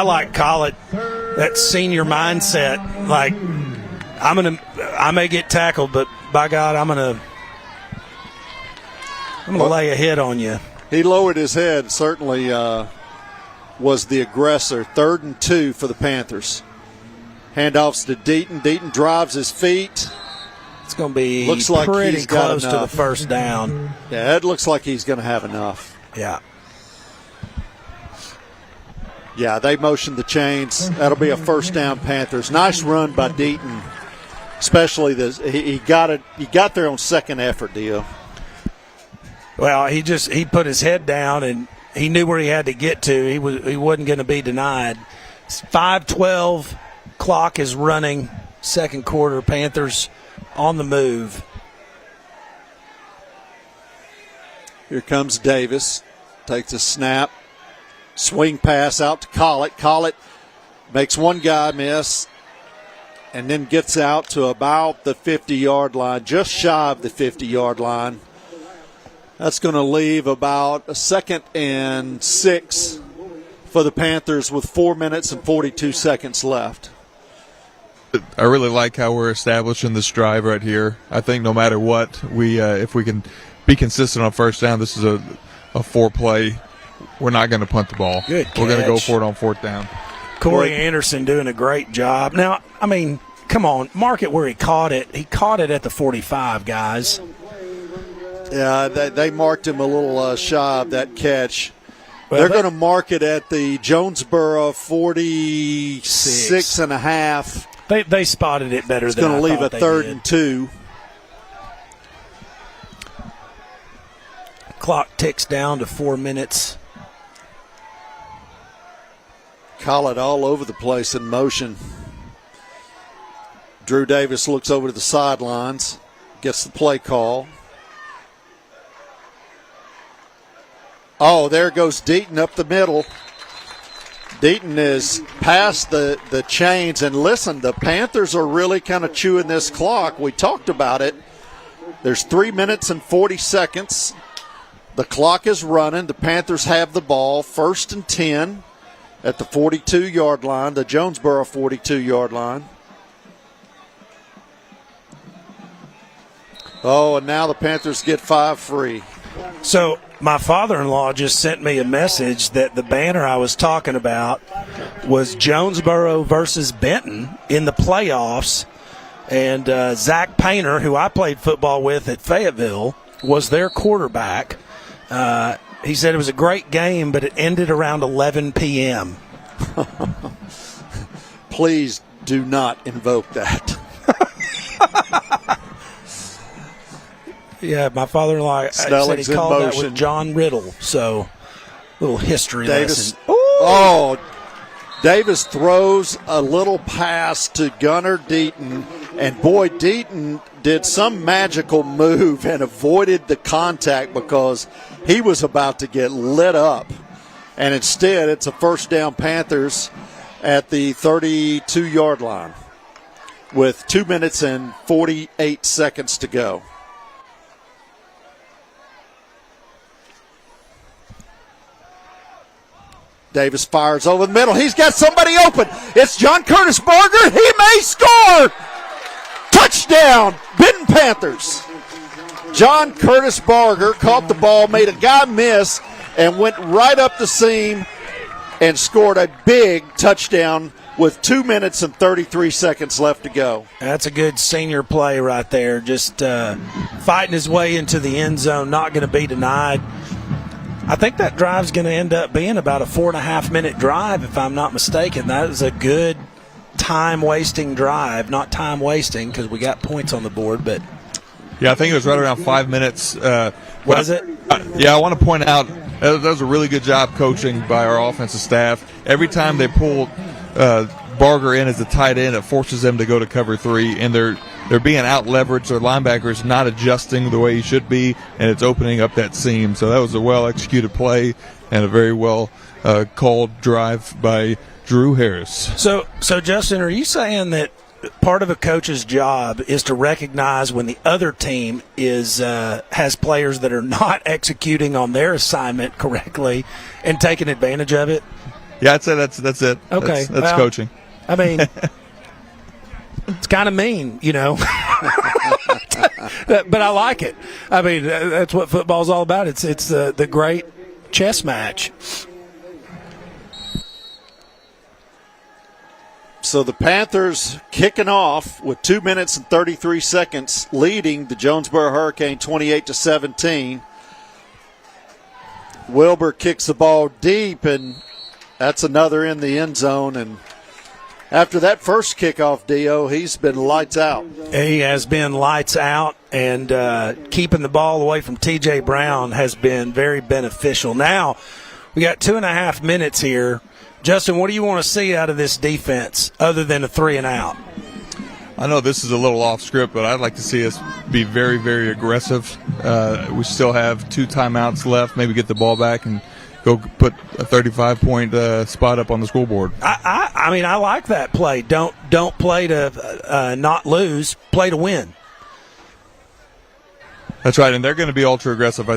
like Collett, that senior mindset. Like, I may get tackled, but by God, I'm gonna lay a hit on you. He lowered his head. Certainly was the aggressor. 3rd and 2 for the Panthers. Handoffs to Deaton. Deaton drives his feet. It's going to be looks like pretty he's got close to enough. the 1st down. Yeah, it looks like he's going to have enough. Yeah. Yeah, they motioned the chains. That'll be a 1st down Panthers. Nice run by Deaton. Especially he got there on 2nd effort, Dio. Well, he put his head down and he knew where he had to get to. He wasn't going to be denied. 5:12, clock is running. Second quarter, Panthers on the move. Here comes Davis. Takes a snap. Swing pass out to Collett. Collett makes one guy miss and then gets out to about the 50-yard line, just shy of the 50-yard line. That's going to leave about a 2nd and 6 for the Panthers with 4 minutes and 42 seconds left. I really like how we're establishing this drive right here. I think no matter what, if we can be consistent on first down, this is a 4-play. We're not going to punt the ball. Good catch. We're going to go for it on 4th down. Corey Anderson doing a great job. Now, I mean, come on, mark it where he caught it. He caught it at the 45, guys. Yeah, they marked him a little shy of that catch. Well, they're going to mark it at the Jonesboro 46 and a half. They spotted it better than I thought. It's going to leave a 3rd and 2. Clock ticks down to 4 minutes. Collett all over the place in motion. Drew Davis looks over to the sidelines, gets the play call. Oh, there goes Deaton up the middle. Deaton is past the chains. And listen, the Panthers are really kind of chewing this clock. We talked about it. There's 3 minutes and 40 seconds. The clock is running. The Panthers have the ball. 1st and 10 at the 42-yard line, the Jonesboro 42-yard line. Oh, and now the Panthers get 5 free. So my father-in-law just sent me a message that the banner I was talking about was Jonesboro versus Benton in the playoffs. And Zach Painter, who I played football with at Fayetteville, was their quarterback. He said it was a great game, but it ended around 11 p.m. Please do not invoke that. Yeah, my father-in-law said he called that with John Riddle. So, little history lesson. Oh, Davis throws a little pass to Gunnar Deaton, and boy, Deaton did some magical move and avoided the contact because he was about to get lit up. And instead, it's a 1st down Panthers at the 32-yard line with 2 minutes and 48 seconds to go. Davis fires over the middle. He's got somebody open. It's John Curtis Barger. He may score. Touchdown, Benton Panthers. John Curtis Barger caught the ball, made a guy miss, and went right up the seam and scored a big touchdown with 2 minutes and 33 seconds left to go. That's a good senior play right there. Just fighting his way into the end zone, not going to be denied. I think that drive's going to end up being about a 4.5-minute drive, if I'm not mistaken. That is a good time-wasting drive. Not time-wasting because we got points on the board, but yeah, I think it was right around 5 minutes. Was it? Yeah, I want to point out that was a really good job coaching by our offensive staff. Every time they pull Barger in as a tight end, it forces them to go to cover 3, and they're being out-leveraged. Their linebackers not adjusting the way he should be, and it's opening up that seam. So that was a well-executed play and a very well-called drive by Drew Harris. So Justin, are you saying that part of a coach's job is to recognize when the other team has players that are not executing on their assignment correctly and taking advantage of it? Yeah, I'd say that's it. Okay. That's coaching. I mean, it's kind of mean, you know. But I like it. I mean, that's what football's all about. It's the great chess match. So the Panthers kicking off with 2 minutes and 33 seconds, leading the Jonesboro Hurricane 28-17. Wilbur kicks the ball deep, and that's another in the end zone. And after that first kickoff, Dio, he's been lights out. He has been lights out, and keeping the ball away from T.J. Brown has been very beneficial. Now, we got 2.5 minutes here. Justin, what do you want to see out of this defense other than a 3 and out? I know this is a little off script, but I'd like to see us be very, very aggressive. We still have 2 timeouts left. Maybe get the ball back and go put a 35-point spot up on the scoreboard. I mean, I like that play. Don't play to not lose. Play to win. That's right, and they're going to be ultra aggressive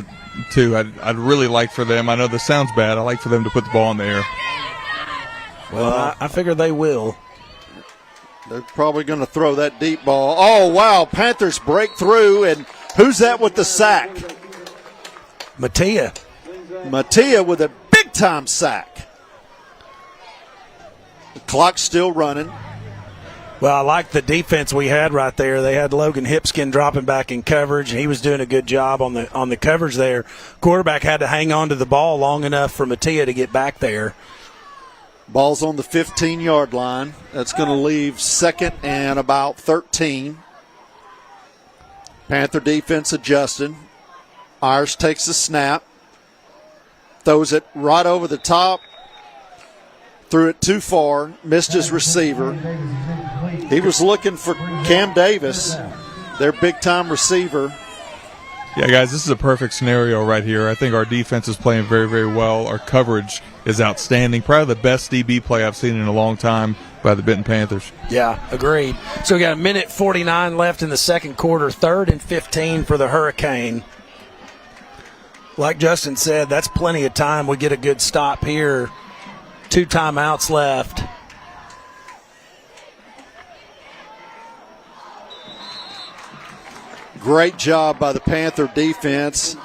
too. I'd really like for them. I know this sounds bad. I like for them to put the ball in the air. Well, I figure they will. They're probably going to throw that deep ball. Oh, wow. Panthers break through, and who's that with the sack? Mattia with a big-time sack. The clock's still running. Well, I like the defense we had right there. They had Logan Hipskin dropping back in coverage, and he was doing a good job on the coverage there. Quarterback had to hang on to the ball long enough for Mattia to get back there. Ball's on the 15-yard line. That's going to leave 2nd and about 13. Panther defense adjusted. Irish takes the snap. Throws it right over the top. Threw it too far. Missed his receiver. He was looking for Cam Davis, their big-time receiver. Yeah, guys, this is a perfect scenario right here. I think our defense is playing very, very well. Our coverage is outstanding. Probably the best DB play I've seen in a long time by the Benton Panthers. Yeah, agreed. So we got 1:49 left in the second quarter, 3rd and 15 for the Hurricane. Like Justin said, that's plenty of time. We get a good stop here. 2 timeouts left. Great job by the Panther defense.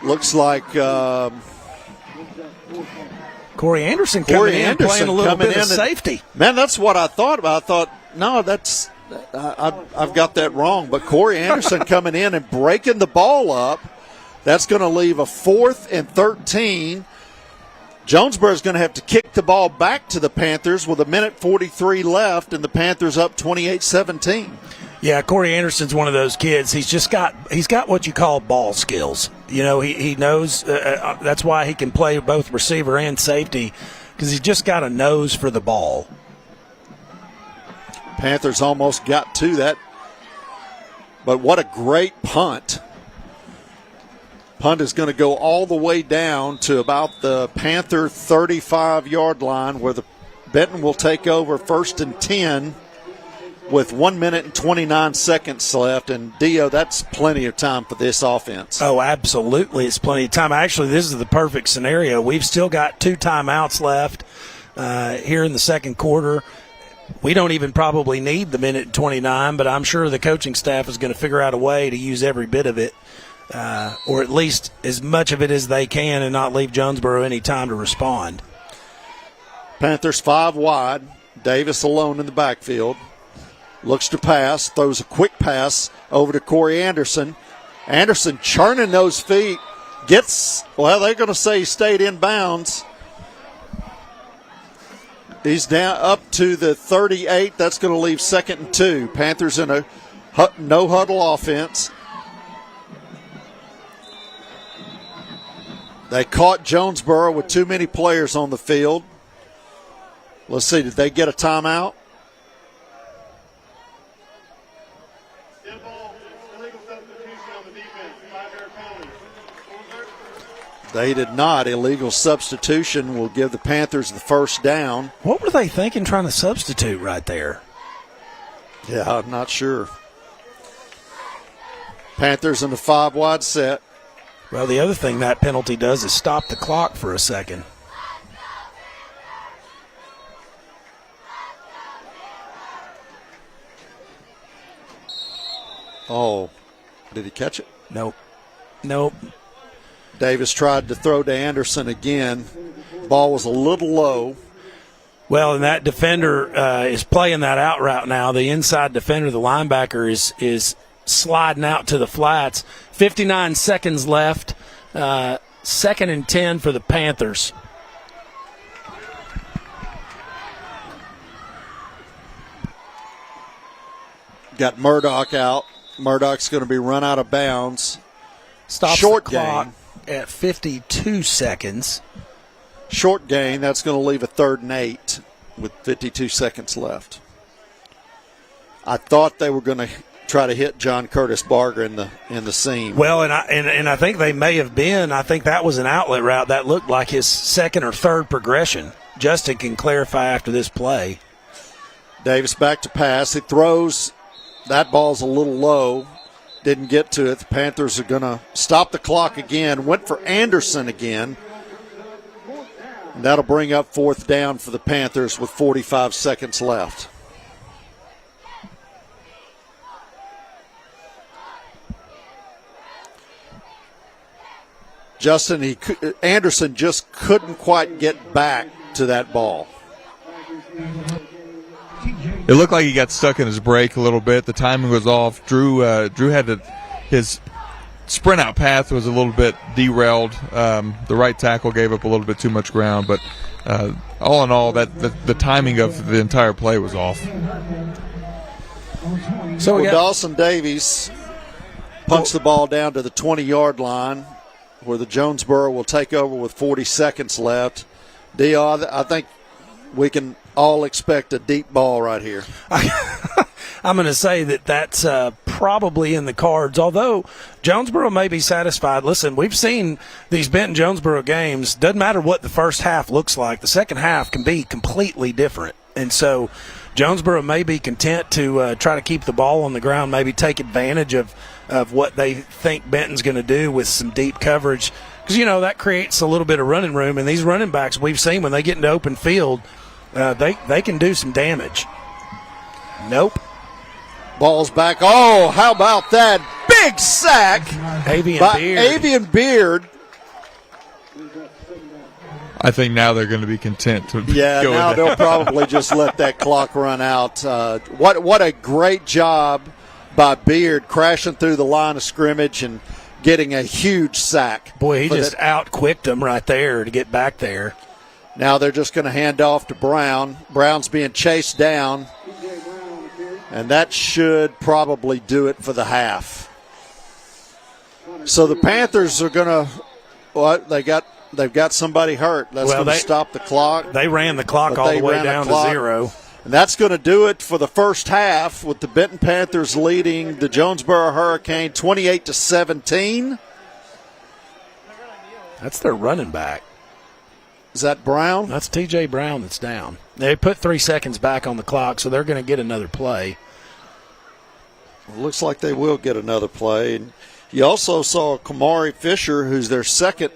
Looks like Corey Anderson coming in, playing a little bit of safety. Man, that's what I thought about. I thought, no, I've got that wrong. But Corey Anderson coming in and breaking the ball up. That's going to leave a 4th and 13. Jonesboro is going to have to kick the ball back to the Panthers with 1:43 left, and the Panthers up 28-17. Yeah, Corey Anderson's one of those kids. He's got what you call ball skills. You know, he knows that's why he can play both receiver and safety, because he's just got a nose for the ball. Panthers almost got to that, but what a great punt. Punt is going to go all the way down to about the Panther 35-yard line, where the Benton will take over 1st and 10 with 1 minute and 29 seconds left. And, Dio, that's plenty of time for this offense. Oh, absolutely. It's plenty of time. Actually, this is the perfect scenario. We've still got 2 timeouts left here in the second quarter. We don't even probably need the 1:29, but I'm sure the coaching staff is going to figure out a way to use every bit of it. Or at least as much of it as they can, and not leave Jonesboro any time to respond. Panthers 5 wide. Davis alone in the backfield. Looks to pass. Throws a quick pass over to Corey Anderson. Anderson churning those feet. They're going to say he stayed in bounds. He's down up to the 38. That's going to leave 2nd and 2. Panthers in a no-huddle offense. They caught Jonesboro with too many players on the field. Let's see, did they get a timeout? They did not. Illegal substitution will give the Panthers the first down. What were they thinking trying to substitute right there? Yeah, I'm not sure. Panthers in the 5 wide set. Well, the other thing that penalty does is stop the clock for a second. Oh, did he catch it? Nope. Davis tried to throw to Anderson again. Ball was a little low. Well, and that defender is playing that out route now. The inside defender, the linebacker, is sliding out to the flats. 59 seconds left. 2nd and 10 for the Panthers. Got Murdoch out. Murdoch's going to be run out of bounds. Stops Short the clock gain. at 52 seconds. Short gain. That's going to leave a 3rd and 8 with 52 seconds left. I thought they were going to try to hit John Curtis Barger in the seam. Well, and I think they may have been. I think that was an outlet route that looked like his second or third progression. Justin can clarify after this play. Davis back to pass. He throws. That ball's a little low. Didn't get to it. The Panthers are going to stop the clock again. Went for Anderson again. And that'll bring up 4th down for the Panthers with 45 seconds left. Justin, Anderson just couldn't quite get back to that ball. It looked like he got stuck in his break a little bit. The timing was off. Drew had his sprint out path was a little bit derailed. The right tackle gave up a little bit too much ground, but all in all, the timing of the entire play was off. So Dawson Davies punched the ball down to the 20-yard line, where the Jonesboro will take over with 40 seconds left. Dio, I think we can all expect a deep ball right here. I'm going to say that's probably in the cards, although Jonesboro may be satisfied. Listen, we've seen these Benton-Jonesboro games. Doesn't matter what the first half looks like. The second half can be completely different. And so Jonesboro may be content to try to keep the ball on the ground, maybe take advantage of what they think Benton's going to do with some deep coverage. Because, that creates a little bit of running room. And these running backs we've seen when they get into open field, they can do some damage. Nope. Ball's back. Oh, how about that? Big sack by Avian Beard. I think now they're going to be content to go now with they'll probably just let that clock run out. What a great job by Beard crashing through the line of scrimmage and getting a huge sack. Boy, he just out-quicked him right there to get back there. Now they're just going to hand off to Brown. Brown's being chased down, and that should probably do it for the half. So the Panthers are going to they've got somebody hurt. That's going to stop the clock. They ran the clock all the way down to 0. And that's going to do it for the first half, with the Benton Panthers leading the Jonesboro Hurricane 28-17. That's their running back. Is that Brown? That's T.J. Brown that's down. They put 3 seconds back on the clock, so they're going to get another play. Well, looks like they will get another play. And you also saw Kamari Fisher, who's their second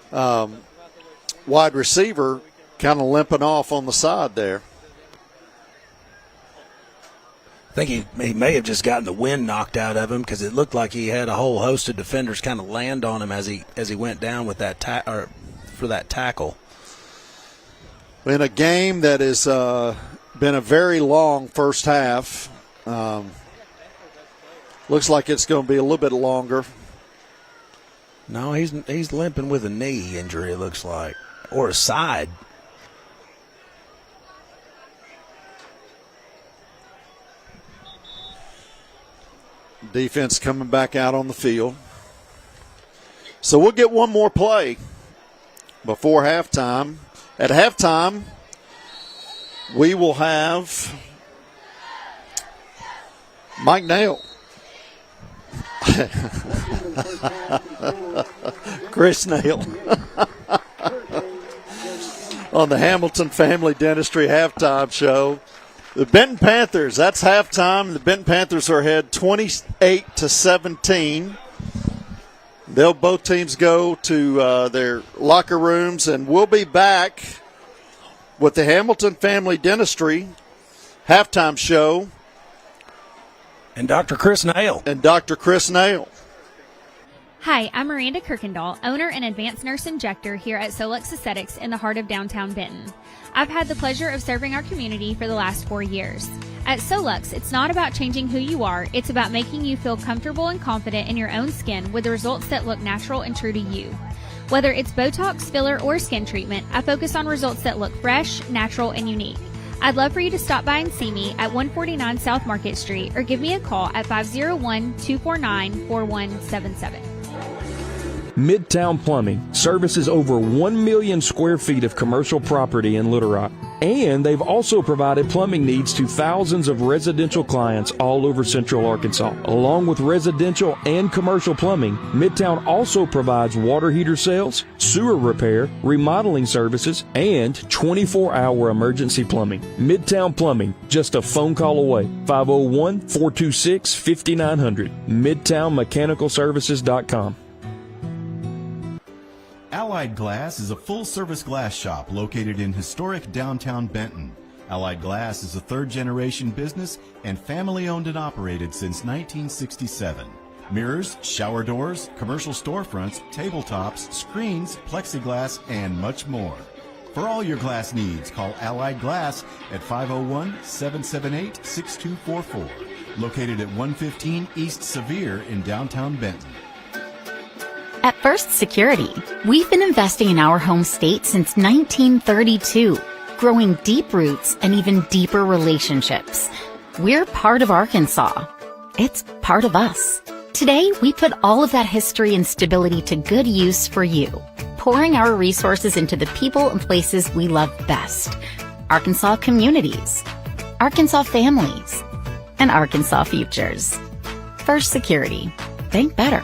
wide receiver, kind of limping off on the side there. I think he may have just gotten the wind knocked out of him, because it looked like he had a whole host of defenders kind of land on him as he went down with that for that tackle. In a game that has been a very long first half, looks like it's going to be a little bit longer. No, he's limping with a knee injury, it looks like, or a side. Defense coming back out on the field. So we'll get one more play before halftime. At halftime, we will have Mike Nail. Chris Nail on the Hamilton Family Dentistry halftime show. The Benton Panthers, that's halftime. The Benton Panthers are ahead 28-17. Both teams go to their locker rooms, and we'll be back with the Hamilton Family Dentistry halftime show. And Dr. Chris Nail. Hi, I'm Miranda Kirkendall, owner and advanced nurse injector here at Solux Aesthetics in the heart of downtown Benton. I've had the pleasure of serving our community for the last 4 years. At Solux, it's not about changing who you are, it's about making you feel comfortable and confident in your own skin with the results that look natural and true to you. Whether it's Botox, filler, or skin treatment, I focus on results that look fresh, natural, and unique. I'd love for you to stop by and see me at 149 South Market Street or give me a call at 501-249-4177. Midtown Plumbing services over 1 million square feet of commercial property in Little Rock. And they've also provided plumbing needs to thousands of residential clients all over Central Arkansas. Along with residential and commercial plumbing, Midtown also provides water heater sales, sewer repair, remodeling services, and 24-hour emergency plumbing. Midtown Plumbing, just a phone call away. 501-426-5900. MidtownMechanicalServices.com. Allied Glass is a full-service glass shop located in historic downtown Benton. Allied Glass is a third-generation business and family-owned and operated since 1967. Mirrors, shower doors, commercial storefronts, tabletops, screens, plexiglass, and much more. For all your glass needs, call Allied Glass at 501-778-6244. Located at 115 East Sevier in downtown Benton. At First Security, we've been investing in our home state since 1932, growing deep roots and even deeper relationships. We're part of Arkansas. It's part of us. Today, we put all of that history and stability to good use for you, pouring our resources into the people and places we love best. Arkansas communities, Arkansas families, and Arkansas futures. First Security. Think better.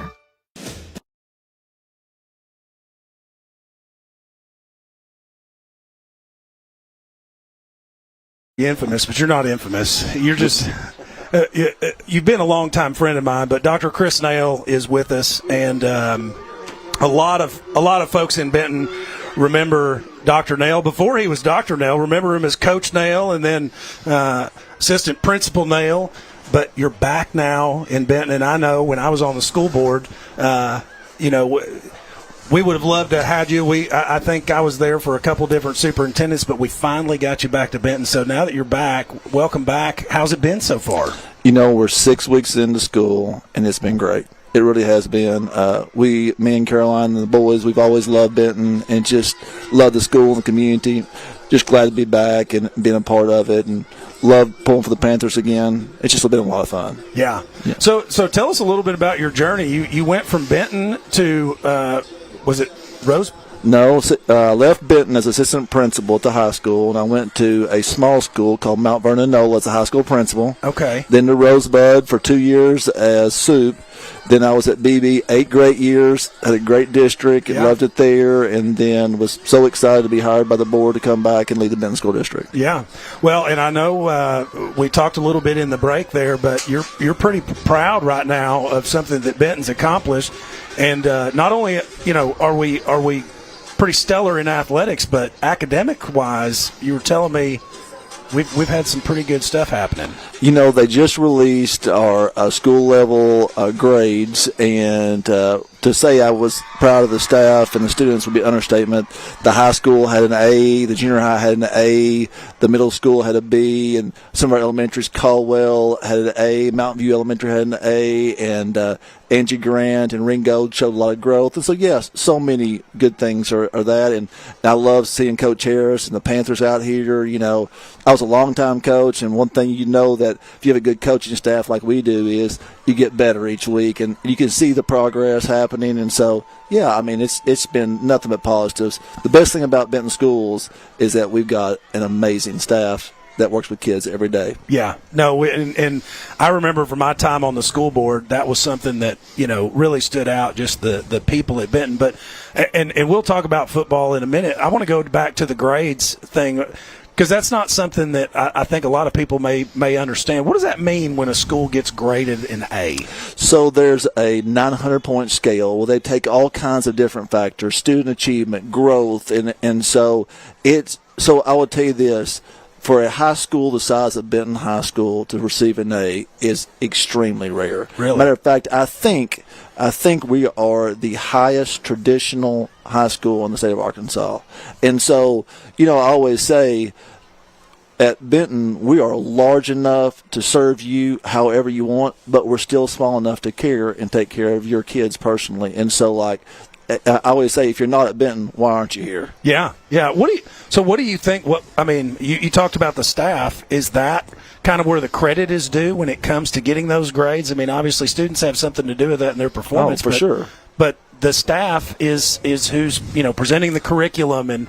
Infamous, but you're not infamous. You're just you've been a longtime friend of mine. But Dr. Chris Nail is with us, and a lot of folks in Benton remember Dr. Nail before he was Dr. Nail. Remember him as Coach Nail, and then Assistant Principal Nail. But you're back now in Benton, and I know when I was on the school board, we would have loved to have you. I think I was there for a couple different superintendents, but we finally got you back to Benton. So now that you're back, welcome back. How's it been so far? We're 6 weeks into school, and it's been great. It really has been. Me and Caroline and the boys, we've always loved Benton and just love the school and the community. Just glad to be back and being a part of it, and love pulling for the Panthers again. It's just been a lot of fun. Yeah. So tell us a little bit about your journey. You went from Benton to was it Rose? No, I left Benton as assistant principal at the high school, and I went to a small school called Mount Vernon Nola as a high school principal. Okay. Then to Rosebud for 2 years as soup. Then I was at BB 8 great years, had a great district, and loved it there, and then was so excited to be hired by the board to come back and lead the Benton School District. Yeah. Well, and I know we talked a little bit in the break there, but you're pretty proud right now of something that Benton's accomplished. And not only, are we pretty stellar in athletics, but academic-wise, you were telling me we've had some pretty good stuff happening. They just released our school-level grades, and to say I was proud of the staff and the students would be an understatement. The high school had an A, the junior high had an A, the middle school had a B, and some of our elementaries, Caldwell had an A, Mountain View Elementary had an A, and Angie Grant and Ringo showed a lot of growth. And so, yes, so many good things are that. And I love seeing Coach Harris and the Panthers out here. I was a long-time coach, and one thing that if you have a good coaching staff like we do is you get better each week, and you can see the progress happening. And so, it's been nothing but positives. The best thing about Benton Schools is that we've got an amazing staff that works with kids every day. Yeah. No, and I remember from my time on the school board, that was something that, really stood out, just the people at Benton. But and we'll talk about football in a minute. I want to go back to the grades thing, because that's not something that I think a lot of people may understand. What does that mean when a school gets graded an A? So there's a 900-point scale where they take all kinds of different factors, student achievement, growth, and so I would tell you this. For a high school the size of Benton High School to receive an A is extremely rare. Really? Matter of fact, I think we are the highest traditional high school in the state of Arkansas. And so, I always say at Benton we are large enough to serve you however you want, but we're still small enough to care and take care of your kids personally. And so, I always say, if you're not at Benton, why aren't you here? Yeah. What do you think? You talked about the staff. Is that kind of where the credit is due when it comes to getting those grades? Obviously students have something to do with that in their performance. Oh, for sure. But the staff is who's presenting the curriculum, and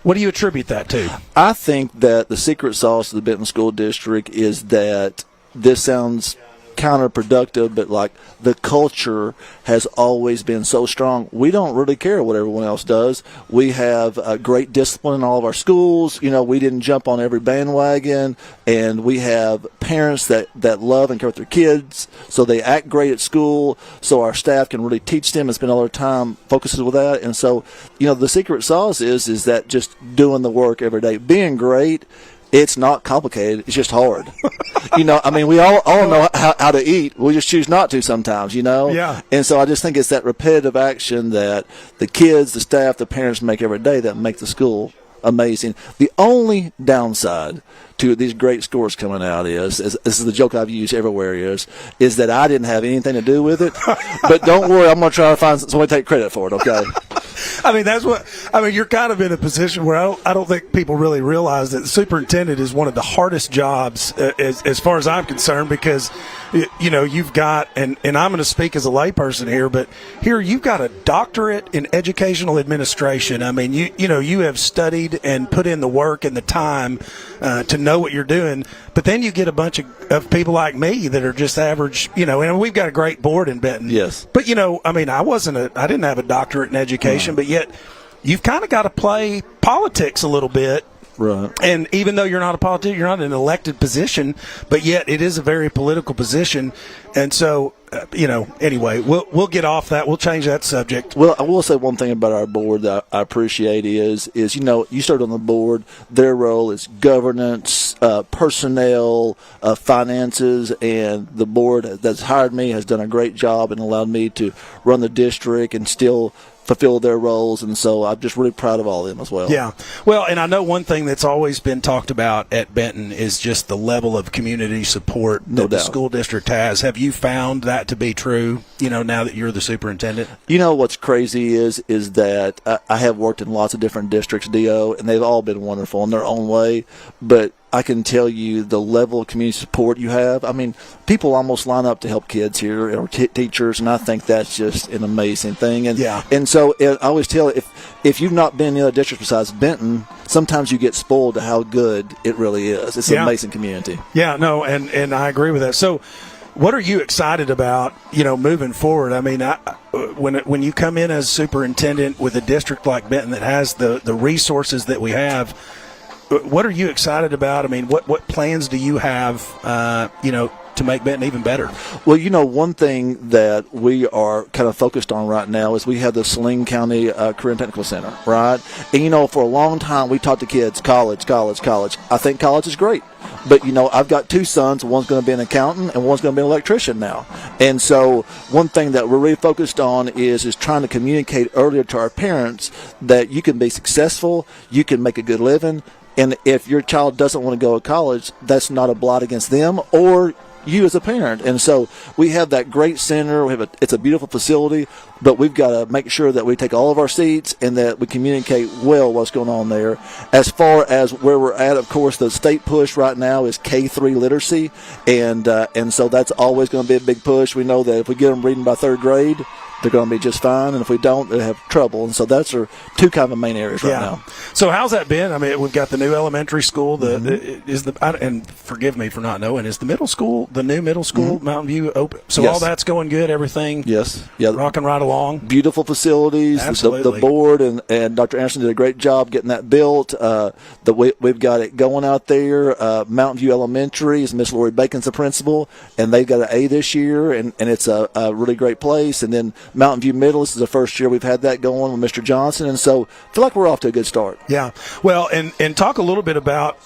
What do you attribute that to? I think that the secret sauce of the Benton School District is that this sounds counterproductive, but like the culture has always been so strong. We don't really care what everyone else does. We have great discipline in all of our schools. You know, we didn't jump on every bandwagon, and we have parents that love and care with their kids, so they act great at school, so our staff can really teach them and spend all their time focusing with that. And so, you know, the secret sauce is that just doing the work every day, being great. It's not complicated. It's just hard. You know, I mean, we all know how to eat. We just choose not to sometimes, you know? Yeah. And so I just think it's that repetitive action that the kids, the staff, the parents make every day that make the school amazing. The only downside to these great scores coming out is this is the joke I've used everywhere is that I didn't have anything to do with it. But don't worry, I'm going to try to find somebody to take credit for it, okay? I mean, you're kind of in a position where I don't think people really realize that the superintendent is one of the hardest jobs as far as I'm concerned, because, you know, you've got, and I'm going to speak as a layperson here, but here you've got a doctorate in educational administration. I mean, you have studied and put in the work and the time to know what you're doing, but then you get a bunch of people like me that are just average, you know, and we've got a great board in Benton. Yes. But, you know, I mean, I didn't have a doctorate in education, but yet you've kind of got to play politics a little bit. Right. And even though you're not a politician, you're not in an elected position, but yet it is a very political position. And so, you know, anyway, we'll get off that. We'll change that subject. Well, I will say one thing about our board that I appreciate is you know, you started on the board. Their role is governance, personnel, finances, and the board that's hired me has done a great job and allowed me to run the district and still fulfill their roles, and so I'm just really proud of all of them as well. Yeah. Well, and I know one thing that's always been talked about at Benton is just the level of community support that the school district has. Have you found that to be true, you know, now that you're the superintendent? You know what's crazy is that I have worked in lots of different districts, DO, and they've all been wonderful in their own way, but I can tell you the level of community support you have. I mean, people almost line up to help kids here or teachers, and I think that's just an amazing thing. And and so I always tell if you've not been in other districts besides Benton, sometimes you get spoiled to how good it really is. It's an amazing community. Yeah, no, and I agree with that. So, what are you excited about, you know, moving forward? I mean, when you come in as superintendent with a district like Benton that has the resources that we have, what are you excited about? I mean, what plans do you have, you know, to make Benton even better? Well, you know, one thing that we are kind of focused on right now is we have the Saline County Career and Technical Center, right? And, you know, for a long time we taught the kids college. I think college is great. But, you know, I've got two sons. One's going to be an accountant and one's going to be an electrician now. And so one thing that we're really focused on is trying to communicate earlier to our parents that you can be successful, you can make a good living, and if your child doesn't want to go to college, that's not a blot against them or you as a parent. And so we have that great center. It's a beautiful facility, but we've got to make sure that we take all of our seats and that we communicate well what's going on there. As far as where we're at, of course, the state push right now is K-3 literacy, and so that's always going to be a big push. We know that if we get them reading by third grade, they're going to be just fine, and if we don't, they have trouble. And so that's our two kind of main areas right now. So how's that been? I mean, we've got the new elementary school. And forgive me for not knowing, is the middle school, the new middle school, Mountain View open? So all that's going good. Everything. Yes. Rocking right along. Beautiful facilities. Absolutely. The board and Dr. Anderson did a great job getting that built. We've got it going out there. Mountain View Elementary is Miss Lori Bacon's the principal, and they've got an A this year, and it's a really great place. And then Mountain View Middle, this is the first year we've had that going with Mr. Johnson, and so I feel like we're off to a good start. Yeah. Well, and talk a little bit about,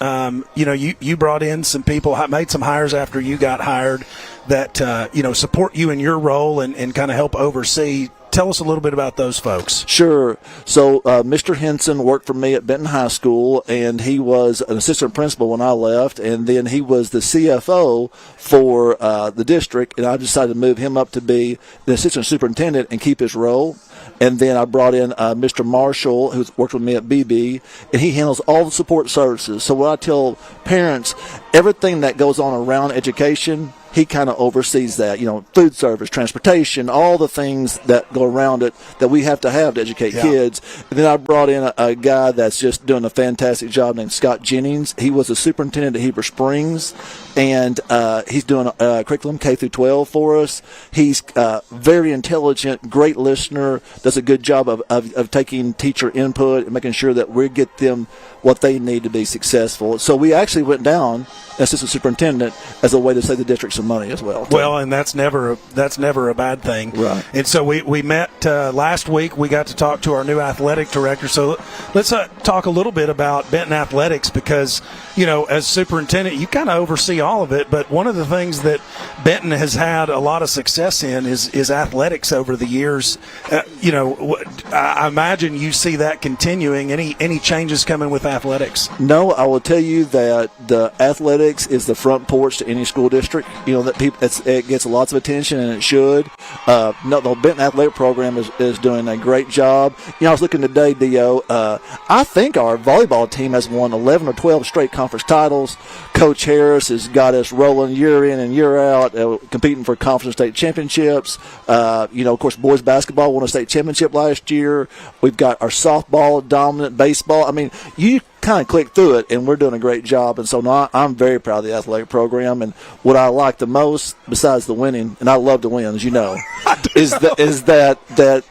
you know, you brought in some people, made some hires after you got hired that, you know, support you in your role and kind of help oversee. Tell us a little bit about those folks. Sure. So Mr. Henson worked for me at Benton High School, and he was an assistant principal when I left, and then he was the CFO for the district, and I decided to move him up to be the assistant superintendent and keep his role. And then I brought in Mr. Marshall, who's worked with me at BB, and he handles all the support services. So what I tell parents, everything that goes on around education, he kind of oversees that, food service, transportation, all the things that go around it that we have to educate kids. And then I brought in a guy that's just doing a fantastic job named Scott Jennings. He was a superintendent at Heber Springs, and he's doing a curriculum K through 12 for us. He's very intelligent, great listener, does a good job of taking teacher input and making sure that we get them what they need to be successful. So we actually went down assistant superintendent as a way to save the district some money as well. Well, and that's never a bad thing. Right. And so we met last week. We got to talk to our new athletic director. So let's talk a little bit about Benton Athletics because, as superintendent, you kind of oversee all of it. But one of the things that Benton has had a lot of success in is athletics over the years. I imagine you see that continuing. Any changes coming with athletics? No, I will tell you that the athletics is the front porch to any school district. That it gets lots of attention, and it should. The Benton Athletic Program is doing a great job. I was looking today, Dio. I think our volleyball team has won 11 or 12 straight conference titles. Coach Harris has got us rolling year in and year out, competing for conference state championships. Of course, boys basketball won a state championship last year. We've got our softball dominant, baseball. I mean, you kind of click through it, and we're doing a great job. And so now I'm very proud of the athletic program. And what I like the most, besides the winning, and I love to win, as you know, is that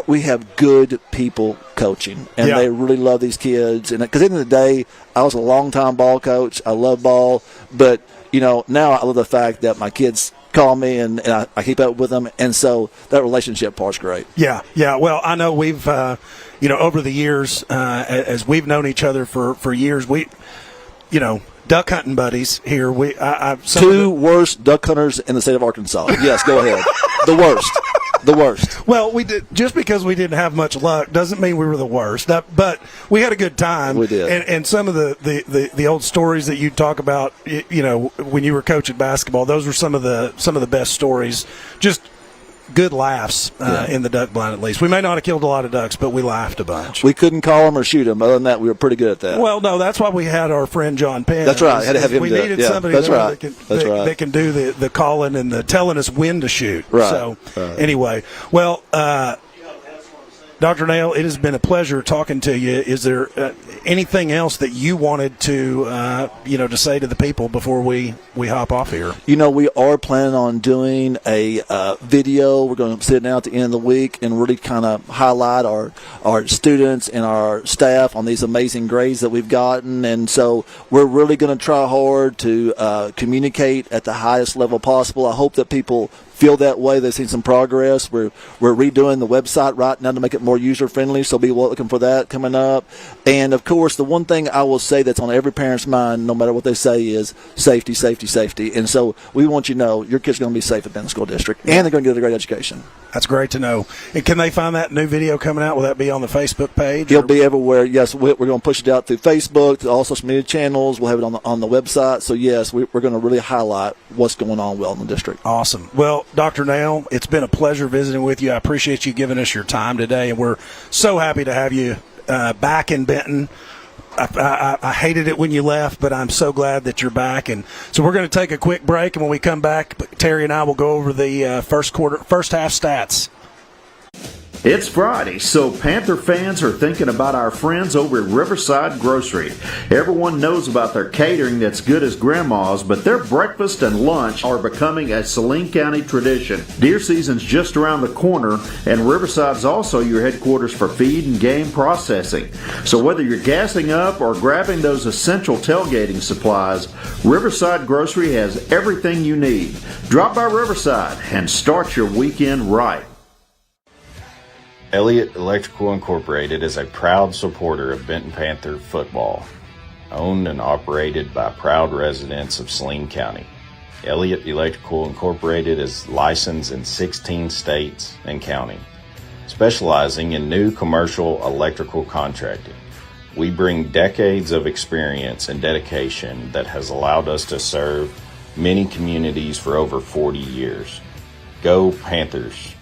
we have good people coaching, and they really love these kids. And because at the end of the day, I was a long-time ball coach. I love ball, but now I love the fact that my kids call me and I keep up with them, and so that relationship part's great. Yeah. Well, I know we've over the years as we've known each other for years, we duck hunting buddies here. Two worst duck hunters in the state of Arkansas. Yes, go ahead. The worst. Well, we did, just because we didn't have much luck doesn't mean we were the worst. But we had a good time. We did. And some of the old stories that you talk about, when you were coaching basketball, those were some of the best stories. Just good laughs in the duck blind, at least. We may not have killed a lot of ducks, but we laughed a bunch. We couldn't call them or shoot them. Other than that, we were pretty good at that. Well, no, that's why we had our friend John Penn. That's right. Had to have him we do needed it. Yeah, somebody that's there right. that can do the calling and the telling us when to shoot. Right. So, anyway, well, Dr. Nail, it has been a pleasure talking to you. Is there anything else that you wanted to, to say to the people before we hop off here? We are planning on doing a video. We're going to sit down at the end of the week and really kind of highlight our students and our staff on these amazing grades that we've gotten. And so we're really going to try hard to communicate at the highest level possible. I hope that people feel that way. They've seen some progress. We're redoing the website right now to make it more user-friendly, so be looking for that coming up. And, of course, the one thing I will say that's on every parent's mind, no matter what they say, is safety, safety, safety. And so we want you to know your kid's going to be safe at Benton School District, and they're going to get a great education. That's great to know. And can they find that new video coming out? Will that be on the Facebook page? It'll be everywhere. Yes, we're going to push it out through Facebook, to all social media channels. We'll have it on the website. So, yes, we're going to really highlight what's going on well in the district. Awesome. Well, Dr. Nail, it's been a pleasure visiting with you. I appreciate you giving us your time today, and we're so happy to have you back in Benton. I hated it when you left, but I'm so glad that you're back. And so we're going to take a quick break, and when we come back, Terry and I will go over the first half stats. It's Friday, so Panther fans are thinking about our friends over at Riverside Grocery. Everyone knows about their catering that's good as grandma's, but their breakfast and lunch are becoming a Saline County tradition. Deer season's just around the corner, and Riverside's also your headquarters for feed and game processing. So whether you're gassing up or grabbing those essential tailgating supplies, Riverside Grocery has everything you need. Drop by Riverside and start your weekend right. Elliott Electrical Incorporated is a proud supporter of Benton Panther football, owned and operated by proud residents of Saline County. Elliott Electrical Incorporated is licensed in 16 states and counting, specializing in new commercial electrical contracting. We bring decades of experience and dedication that has allowed us to serve many communities for over 40 years. Go Panthers!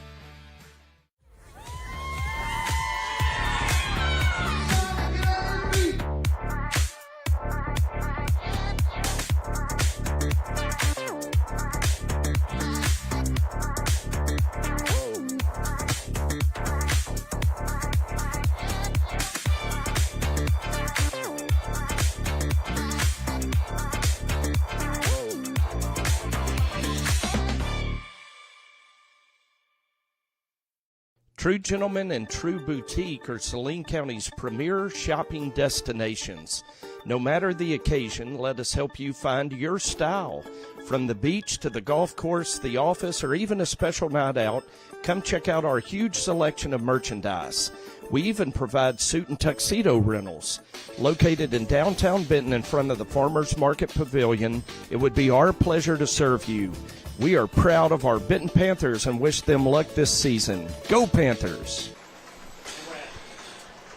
True Gentleman and True Boutique are Saline County's premier shopping destinations. No matter the occasion, let us help you find your style. From the beach to the golf course, the office, or even a special night out, come check out our huge selection of merchandise. We even provide suit and tuxedo rentals. Located in downtown Benton in front of the Farmers Market Pavilion, it would be our pleasure to serve you. We are proud of our Benton Panthers and wish them luck this season. Go Panthers!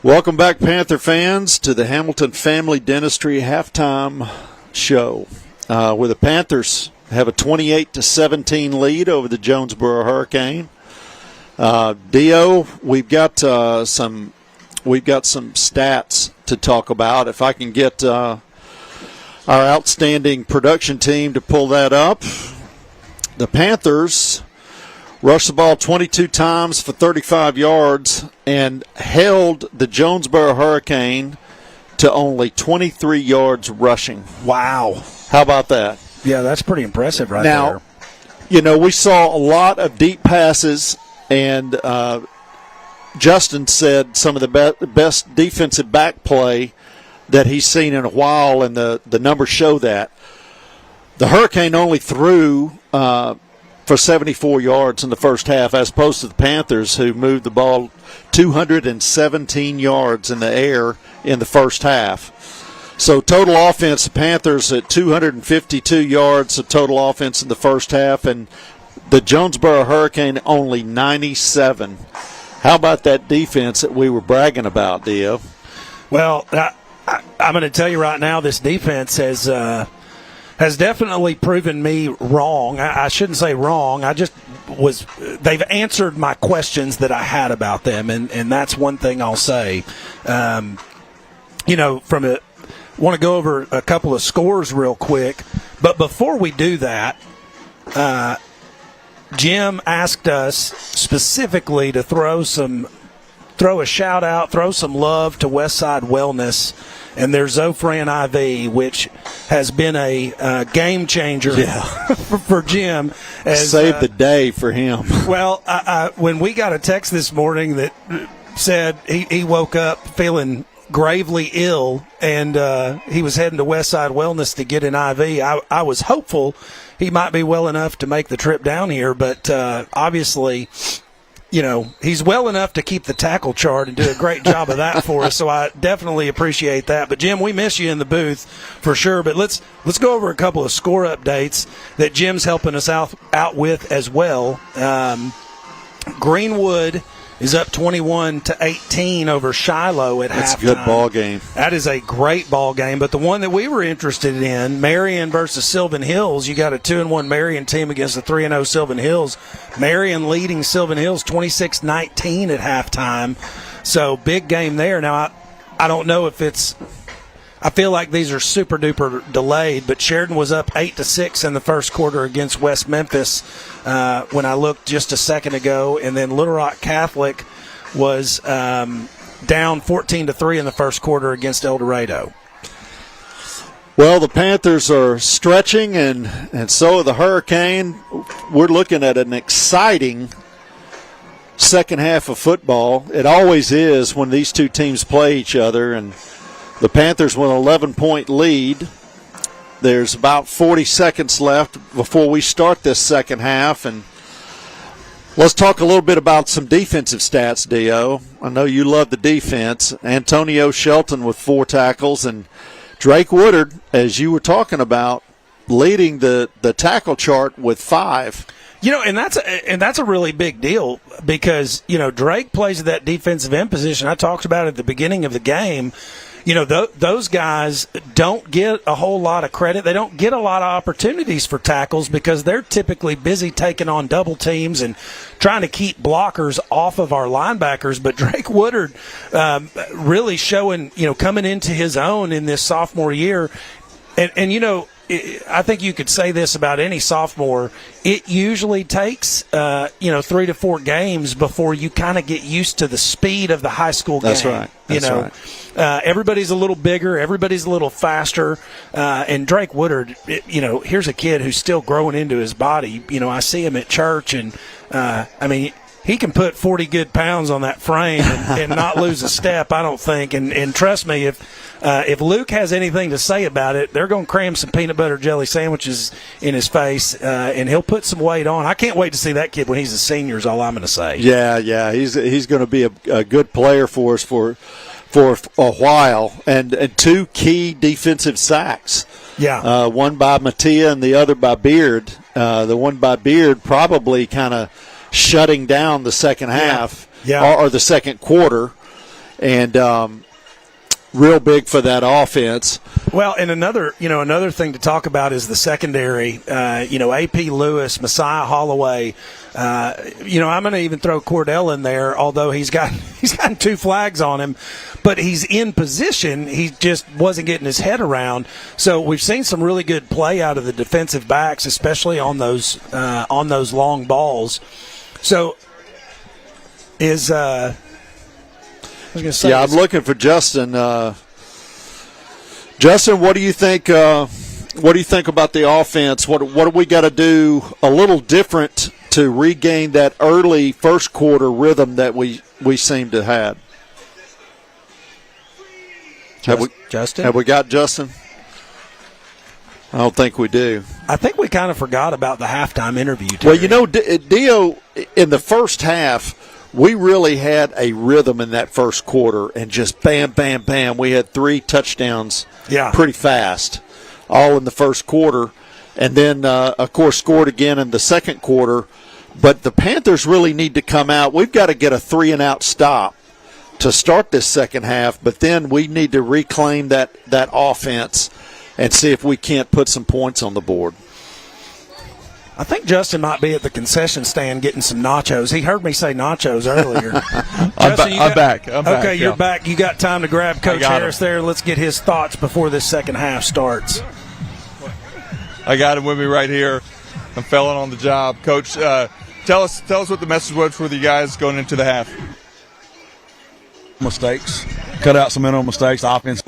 Welcome back, Panther fans, to the Hamilton Family Dentistry halftime show, where the Panthers have a 28-17 lead over the Jonesboro Hurricane. Dio, we've got some stats to talk about. If I can get our outstanding production team to pull that up. The Panthers rushed the ball 22 times for 35 yards and held the Jonesboro Hurricane to only 23 yards rushing. Wow. How about that? Yeah, that's pretty impressive there. Now, you know, we saw a lot of deep passes, and Justin said some of the best defensive back play that he's seen in a while, and the numbers show that. The Hurricane only threw for 74 yards in the first half, as opposed to the Panthers, who moved the ball 217 yards in the air in the first half. So total offense, the Panthers at 252 yards of total offense in the first half, and the Jonesboro Hurricane only 97. How about that defense that we were bragging about, Dio? Well, I'm going to tell you right now, this defense has definitely proven me wrong. I shouldn't say wrong. They've answered my questions that I had about them, and that's one thing I'll say. Want to go over a couple of scores real quick, but before we do that, Jim asked us specifically to throw a shout out, throw some love to Westside Wellness and their Zofran IV, which has been a game changer for Jim. Saved the day for him. Well, when we got a text this morning that said he woke up feeling gravely ill and he was heading to Westside Wellness to get an IV, I was hopeful he might be well enough to make the trip down here, but obviously, he's well enough to keep the tackle chart and do a great job of that for us, so I definitely appreciate that. But, Jim, we miss you in the booth for sure, but let's go over a couple of score updates that Jim's helping us out with as well. Greenwood is up 21-18 over Shiloh at halftime. That's a good ball game. That is a great ball game. But the one that we were interested in, Marion versus Sylvan Hills, you got a 2-1 Marion team against a 3-0 Sylvan Hills. Marion leading Sylvan Hills 26-19 at halftime. So big game there. Now I don't know if it's. I feel like these are super duper delayed, but Sheridan was up 8-6 in the first quarter against West Memphis when I looked just a second ago, and then Little Rock Catholic was down 14-3 in the first quarter against El Dorado. Well, the Panthers are stretching, and so are the Hurricane. We're looking at an exciting second half of football. It always is when these two teams play each other, and the Panthers with an 11-point lead. There's about 40 seconds left before we start this second half. And let's talk a little bit about some defensive stats, Dio. I know you love the defense. Antonio Shelton with 4 tackles, and Drake Woodard, as you were talking about, leading the tackle chart with 5. And that's a really big deal because, Drake plays that defensive end position. I talked about it at the beginning of the game. Those guys don't get a whole lot of credit. They don't get a lot of opportunities for tackles because they're typically busy taking on double teams and trying to keep blockers off of our linebackers. But Drake Woodard really showing, coming into his own in this sophomore year. And I think you could say this about any sophomore. It usually takes, 3 to 4 games before you kind of get used to the speed of the high school game. That's right. That's right. Everybody's a little bigger. Everybody's a little faster. And Drake Woodard, here's a kid who's still growing into his body. I see him at church, and, he can put 40 good pounds on that frame and not lose a step, I don't think. And trust me, if Luke has anything to say about it, they're going to cram some peanut butter jelly sandwiches in his face, and he'll put some weight on. I can't wait to see that kid when he's a senior is all I'm going to say. Yeah, he's going to be a good player for us for a while, and 2 key defensive sacks. Yeah. One by Mattia and the other by Beard. The one by Beard probably kind of shutting down the second half or the second quarter, and real big for that offense. Well, and another thing to talk about is the secondary. AP Lewis, Messiah Holloway. I'm going to even throw Cordell in there, although he's gotten 2 flags on him, but he's in position. He just wasn't getting his head around. So we've seen some really good play out of the defensive backs, especially on those long balls. So is I was going to say, I'm looking for Justin. Justin, what do you think? What do you think about the offense? What do we got to do a little different to regain that early first quarter rhythm that we seem to have? Justin? Have we got Justin? I don't think we do. I think we kind of forgot about the halftime interview, Well, Terry. Dio, in the first half, we really had a rhythm in that first quarter, and just bam, bam, bam. We had 3 touchdowns pretty fast, all in the first quarter. And then, of course, scored again in the second quarter. But the Panthers really need to come out. We've got to get a 3-and-out stop to start this second half, but then we need to reclaim that offense and see if we can't put some points on the board. I think Justin might be at the concession stand getting some nachos. He heard me say nachos earlier. Justin, I'm back. Okay, you're back. You got time to grab Coach Harris there. Let's get his thoughts before this second half starts. I got him with me right here. I'm felling on the job. Coach, tell us what the message was for the guys going into the half. Mistakes. Cut out some mental mistakes. The offense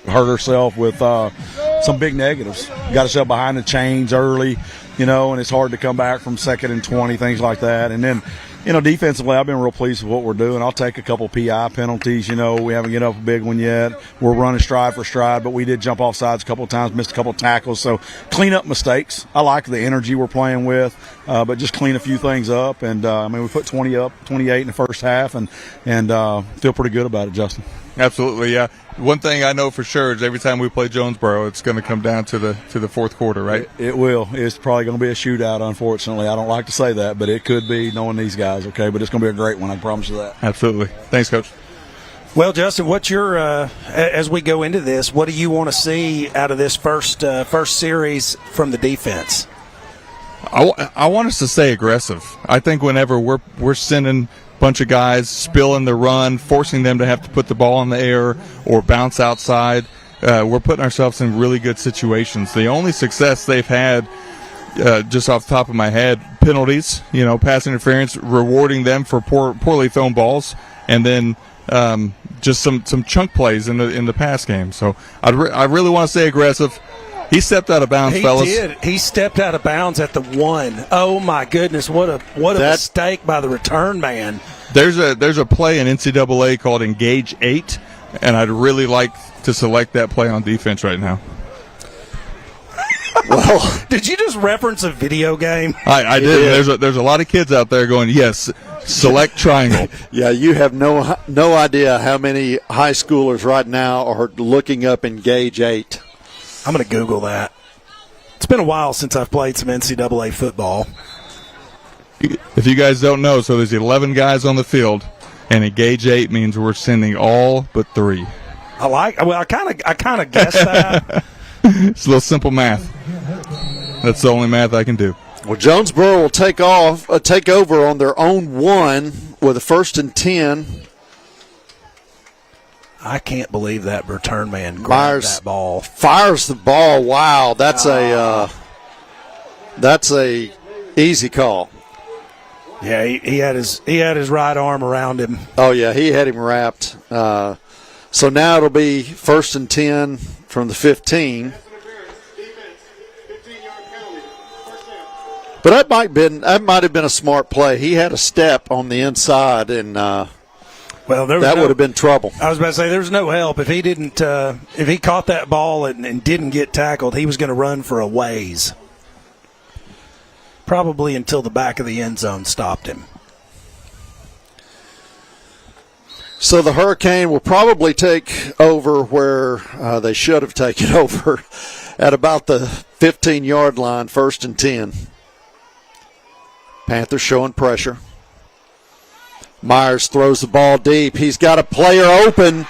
hurt herself with some big negatives. Got herself behind the chains early, and it's hard to come back from 2nd and 20, things like that. And then, defensively, I've been real pleased with what we're doing. I'll take a couple PI penalties. We haven't get up a big one yet. We're running stride for stride, but we did jump off sides a couple of times, missed a couple of tackles. So clean up mistakes. I like the energy we're playing with, but just clean a few things up. And, we put 20 up, 28 in the first half, and feel pretty good about it, Justin. Absolutely, yeah. One thing I know for sure is every time we play Jonesboro, it's going to come down to the fourth quarter, right? It will. It's probably going to be a shootout, unfortunately. I don't like to say that, but it could be, knowing these guys, okay? But it's going to be a great one, I promise you that. Absolutely. Thanks, Coach. Well, Justin, what's your as we go into this, what do you want to see out of this first series from the defense? I want us to stay aggressive. I think whenever we're sending bunch of guys spilling the run, forcing them to have to put the ball in the air or bounce outside, we're putting ourselves in really good situations. The only success they've had, just off the top of my head, penalties, pass interference, rewarding them for poorly thrown balls, and then just some chunk plays in the pass game. So I really want to stay aggressive. He stepped out of bounds, fellas. He did. He stepped out of bounds at the 1. Oh my goodness! What a mistake by the return man. There's a play in NCAA called Engage 8, and I'd really like to select that play on defense right now. Well, did you just reference a video game? I did. Yeah. There's a lot of kids out there going, yes, select triangle. Yeah, you have no idea how many high schoolers right now are looking up Engage 8. I'm going to Google that. It's been a while since I've played some NCAA football. If you guys don't know, so there's 11 guys on the field, and Engage 8 means we're sending all but 3. I kind of guessed that. It's a little simple math. That's the only math I can do. Well, Jonesboro will take over on their own 1 with a 1st and 10. I can't believe that return man grabbed that ball. Fires the ball. Wow, that's a easy call. Yeah, he had his right arm around him. Oh yeah, he had him wrapped. So now it'll be 1st and 10 from the 15. But that might have been a smart play. He had a step on the inside, and that would have been trouble. I was about to say there's no help if he didn't. If he caught that ball and didn't get tackled, he was going to run for a ways, probably until the back of the end zone stopped him. So the Hurricane will probably take over where they should have taken over at about the 15-yard line, 1st and 10. Panthers showing pressure. Myers throws the ball deep. He's got a player open.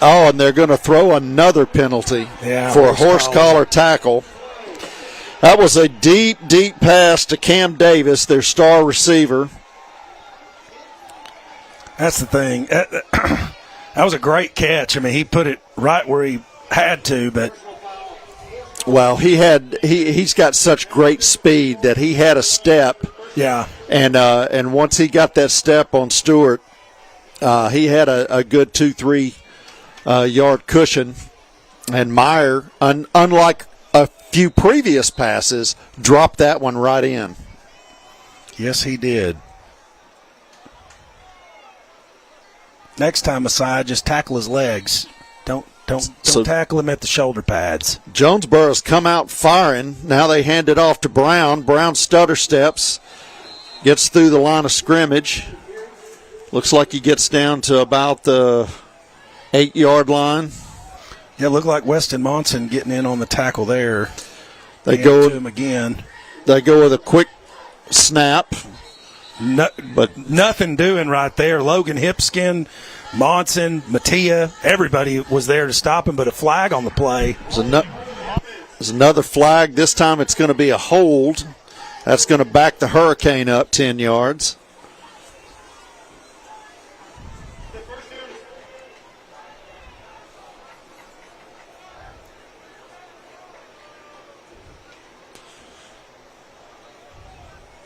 Oh, and they're going to throw another penalty for a horse collar tackle. That was a deep, deep pass to Cam Davis, their star receiver. That's the thing. That was a great catch. I mean, he put it right where he had to, but. Well, he's got such great speed that he had a step. Yeah. And once he got that step on Stewart, he had a good 2-3 yard cushion. And Meyer, unlike a few previous passes, dropped that one right in. Yes, he did. Next time, Messiah, just tackle his legs. Don't tackle him at the shoulder pads. Jonesboro's come out firing. Now they hand it off to Brown. Brown stutter steps, gets through the line of scrimmage. Looks like he gets down to about the 8-yard line. Yeah, it looked like Weston Monson getting in on the tackle there. They go to him again. They go with a quick snap. But nothing doing right there. Logan Hipskin, Monson, Mattia, everybody was there to stop him, but a flag on the play. There's another flag. This time it's going to be a hold. That's going to back the Hurricane up 10 yards.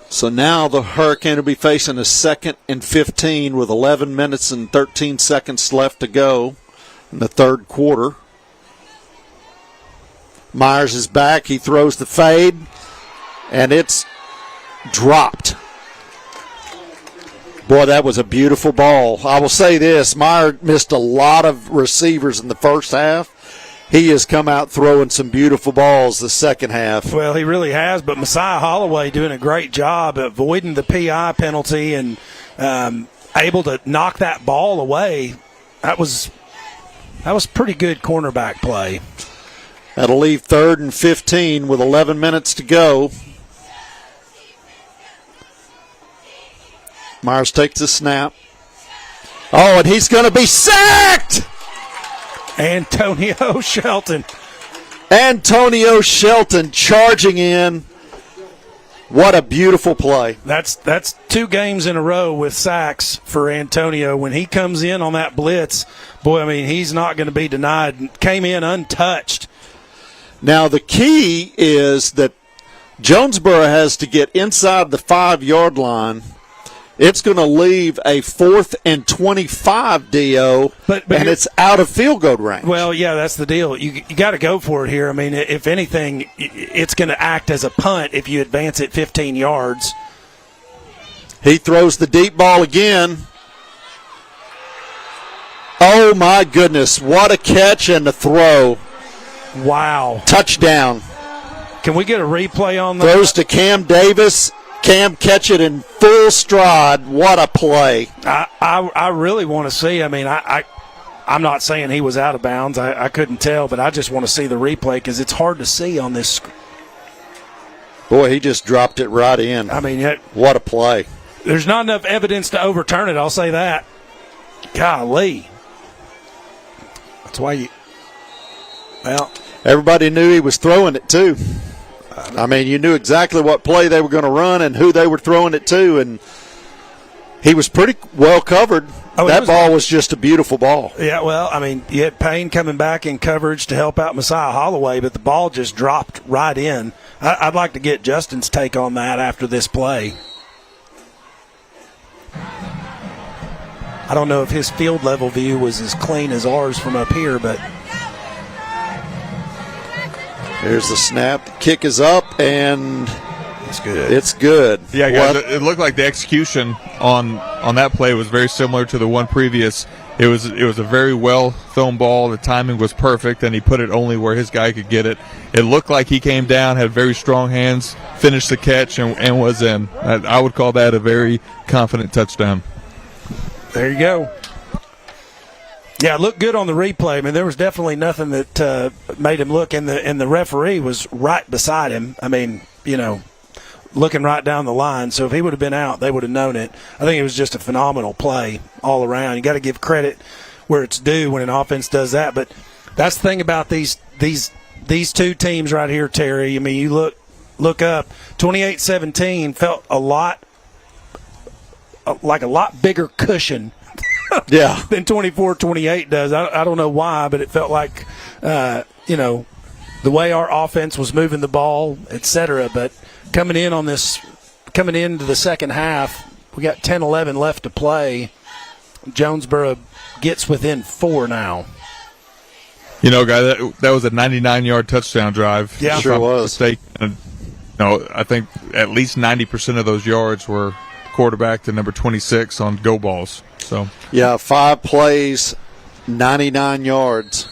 So now the Hurricane will be facing a 2nd and 15 with 11 minutes and 13 seconds left to go in the third quarter. Myers is back. He throws the fade, and it's dropped. Boy, that was a beautiful ball. I will say this, Meyer missed a lot of receivers in the first half. He has come out throwing some beautiful balls the second half. Well, he really has, but Messiah Holloway doing a great job avoiding the PI penalty and able to knock that ball away. That was pretty good cornerback play. That'll leave 3rd and 15 with 11 minutes to go. Myers takes the snap. Oh, and he's going to be sacked! Antonio Shelton charging in. What a beautiful play. That's 2 games in a row with sacks for Antonio. When he comes in on that blitz, boy, I mean, he's not going to be denied. Came in untouched. Now, the key is that Jonesboro has to get inside the 5-yard line. It's going to leave a 4th and 25 DO, and it's out of field goal range. Well, yeah, that's the deal. You got to go for it here. I mean, if anything, it's going to act as a punt if you advance it 15 yards. He throws the deep ball again. Oh, my goodness. What a catch and a throw. Wow. Touchdown. Can we get a replay on that? Throws to Cam Davis. Cam catch it in full stride. What a play. I really want to see. I mean, I'm not saying he was out of bounds. I couldn't tell, but I just want to see the replay because it's hard to see on this. Boy, he just dropped it right in. I mean, what a play. There's not enough evidence to overturn it, I'll say that. Golly. That's why you. Well, everybody knew he was throwing it, too. I mean, you knew exactly what play they were going to run and who they were throwing it to, and he was pretty well covered. That ball was just a beautiful ball. Yeah, well, I mean, you had Payne coming back in coverage to help out Messiah Holloway, but the ball just dropped right in. I'd like to get Justin's take on that after this play. I don't know if his field level view was as clean as ours from up here, but Here's the snap. The kick is up, and it's good. It's good. Yeah, guys, it looked like the execution on that play was very similar to the one previous. It was a very well thrown ball. The timing was perfect, and he put it only where his guy could get it. It looked like he came down, had very strong hands, finished the catch, and was in. I would call that a very confident touchdown. There you go. Yeah, it looked good on the replay. I mean, there was definitely nothing that made him look, and the referee was right beside him. I mean, looking right down the line. So if he would have been out, they would have known it. I think it was just a phenomenal play all around. You got to give credit where it's due when an offense does that. But that's the thing about these two teams right here, Terry. I mean, you look up, 28-17 felt like a lot bigger cushion. Yeah. Than 24-28 does. I don't know why, but it felt like, the way our offense was moving the ball, et cetera. But coming into the second half, we got 10-11 left to play. Jonesboro gets within 4 now. Guy, that was a 99-yard touchdown drive. Yeah, sure was. I think at least 90% of those yards were quarterback to number 26 on go balls. So yeah, 5 plays, 99 yards.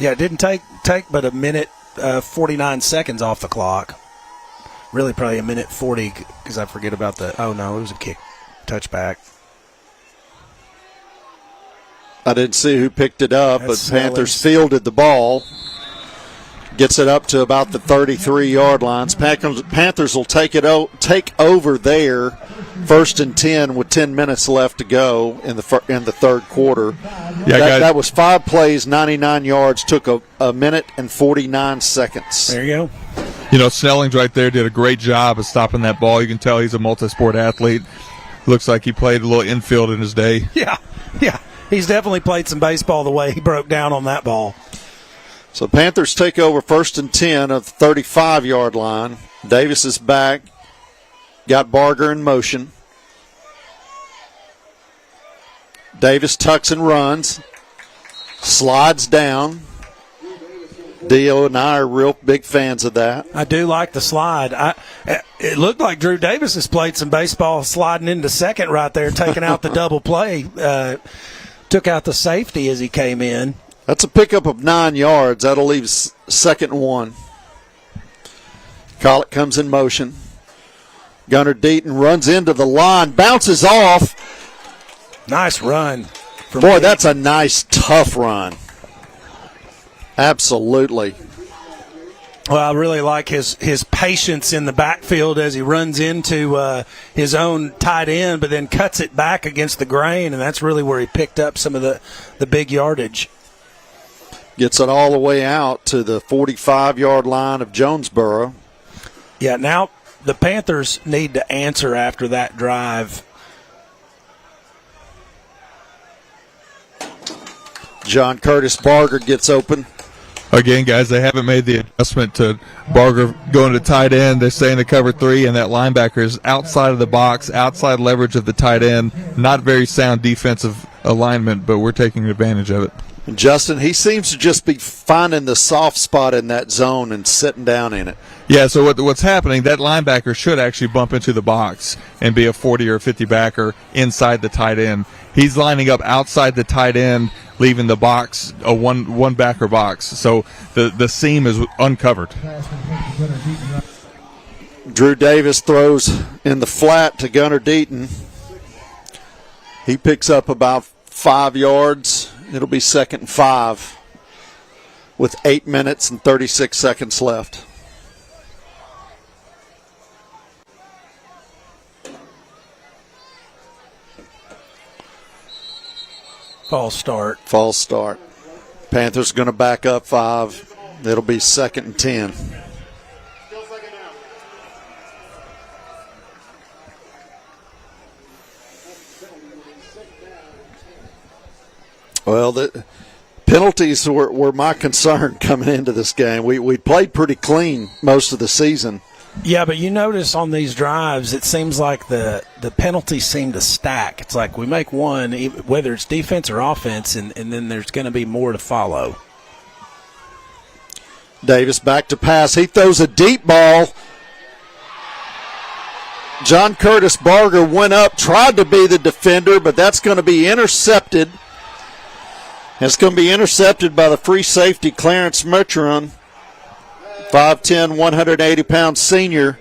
Yeah, it didn't take but a minute 49 seconds off the clock. Really, probably a minute 40 because I forget about it was a kick touchback. I didn't see who picked it up, but Panthers fielded the ball. Gets it up to about the 33-yard lines. Panthers will take over there, 1st and 10 with 10 minutes left to go in the third quarter. Yeah, that was 5 plays, 99 yards. Took a minute and 49 seconds. There you go. Snelling's right there did a great job of stopping that ball. You can tell he's a multi-sport athlete. Looks like he played a little infield in his day. Yeah. He's definitely played some baseball the way he broke down on that ball. So Panthers take over 1st and 10 of the 35-yard line. Davis is back. Got Barger in motion. Davis tucks and runs. Slides down. Dio and I are real big fans of that. I do like the slide. It looked like Drew Davis has played some baseball sliding into second right there, taking out the double play. Took out the safety as he came in. That's a pickup of 9 yards. That'll leave 2nd and 1. Collett comes in motion. Gunnar Deaton runs into the line, bounces off. Nice run. Boy, that's a nice, tough run. Absolutely. Well, I really like his patience in the backfield as he runs into his own tight end, but then cuts it back against the grain, and that's really where he picked up some of the big yardage. Gets it all the way out to the 45-yard line of Jonesboro. Yeah, now the Panthers need to answer after that drive. John Curtis Barger gets open. Again, guys, they haven't made the adjustment to Barger going to tight end. They stay in the cover 3, and that linebacker is outside of the box, outside leverage of the tight end. Not very sound defensive alignment, but we're taking advantage of it. And Justin, he seems to just be finding the soft spot in that zone and sitting down in it. Yeah, so what's happening, that linebacker should actually bump into the box and be a 40 or 50 backer inside the tight end. He's lining up outside the tight end, leaving the box a one backer box. So the seam is uncovered. Drew Davis throws in the flat to Gunnar Deaton. He picks up about 5 yards. It'll be 2nd and 5 with 8 minutes and 36 seconds left. False start. Panthers going to back up 5. It'll be 2nd and 10. Well, the penalties were my concern coming into this game. We played pretty clean most of the season. Yeah, but you notice on these drives, it seems like the penalties seem to stack. It's like we make one, whether it's defense or offense, and then there's going to be more to follow. Davis back to pass. He throws a deep ball. John Curtis Barger went up, tried to be the defender, but that's going to be intercepted. It's going to be intercepted by the free safety, Clarence Mertron, 5'10", 180-pound senior.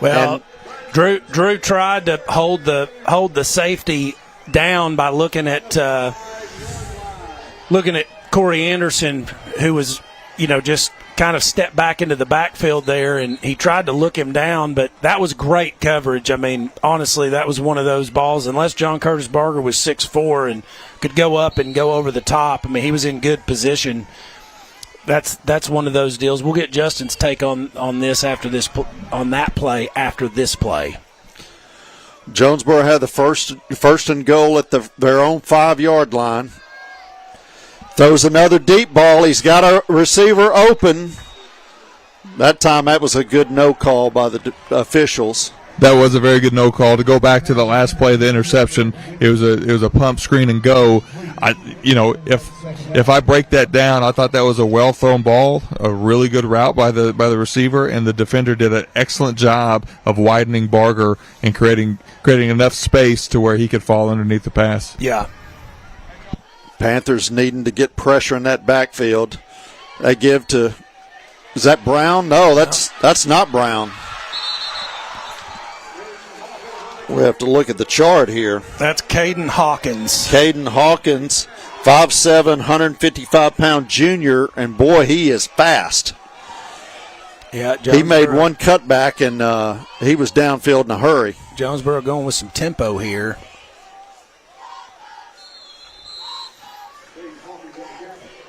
Well, Drew tried to hold the safety down by looking at Corey Anderson, who was, just kind of stepped back into the backfield there, and he tried to look him down, but that was great coverage. I mean, honestly, that was one of those balls, unless John Curtis Barger was 6'4" and could go up and go over the top. I mean, he was in good position. That's one of those deals. We'll get Justin's take on this after this, on that play after this play. Jonesboro had the first and goal at their own 5-yard line. Throws another deep ball. He's got a receiver open. That time, that was a good no call by the officials. That was a very good no call. To go back to the last play of the interception, it was a pump, screen, and go. If I break that down, I thought that was a well thrown ball, a really good route by the receiver, and the defender did an excellent job of widening Barger and creating enough space to where he could fall underneath the pass. Yeah. Panthers needing to get pressure in that backfield. They give to, is that Brown? No, that's not Brown. We have to look at the chart here. That's Caden Hawkins. Caden Hawkins, 5'7", 155-pound junior, and boy, he is fast. Yeah, he made one cutback, and he was downfield in a hurry. Jonesboro going with some tempo here.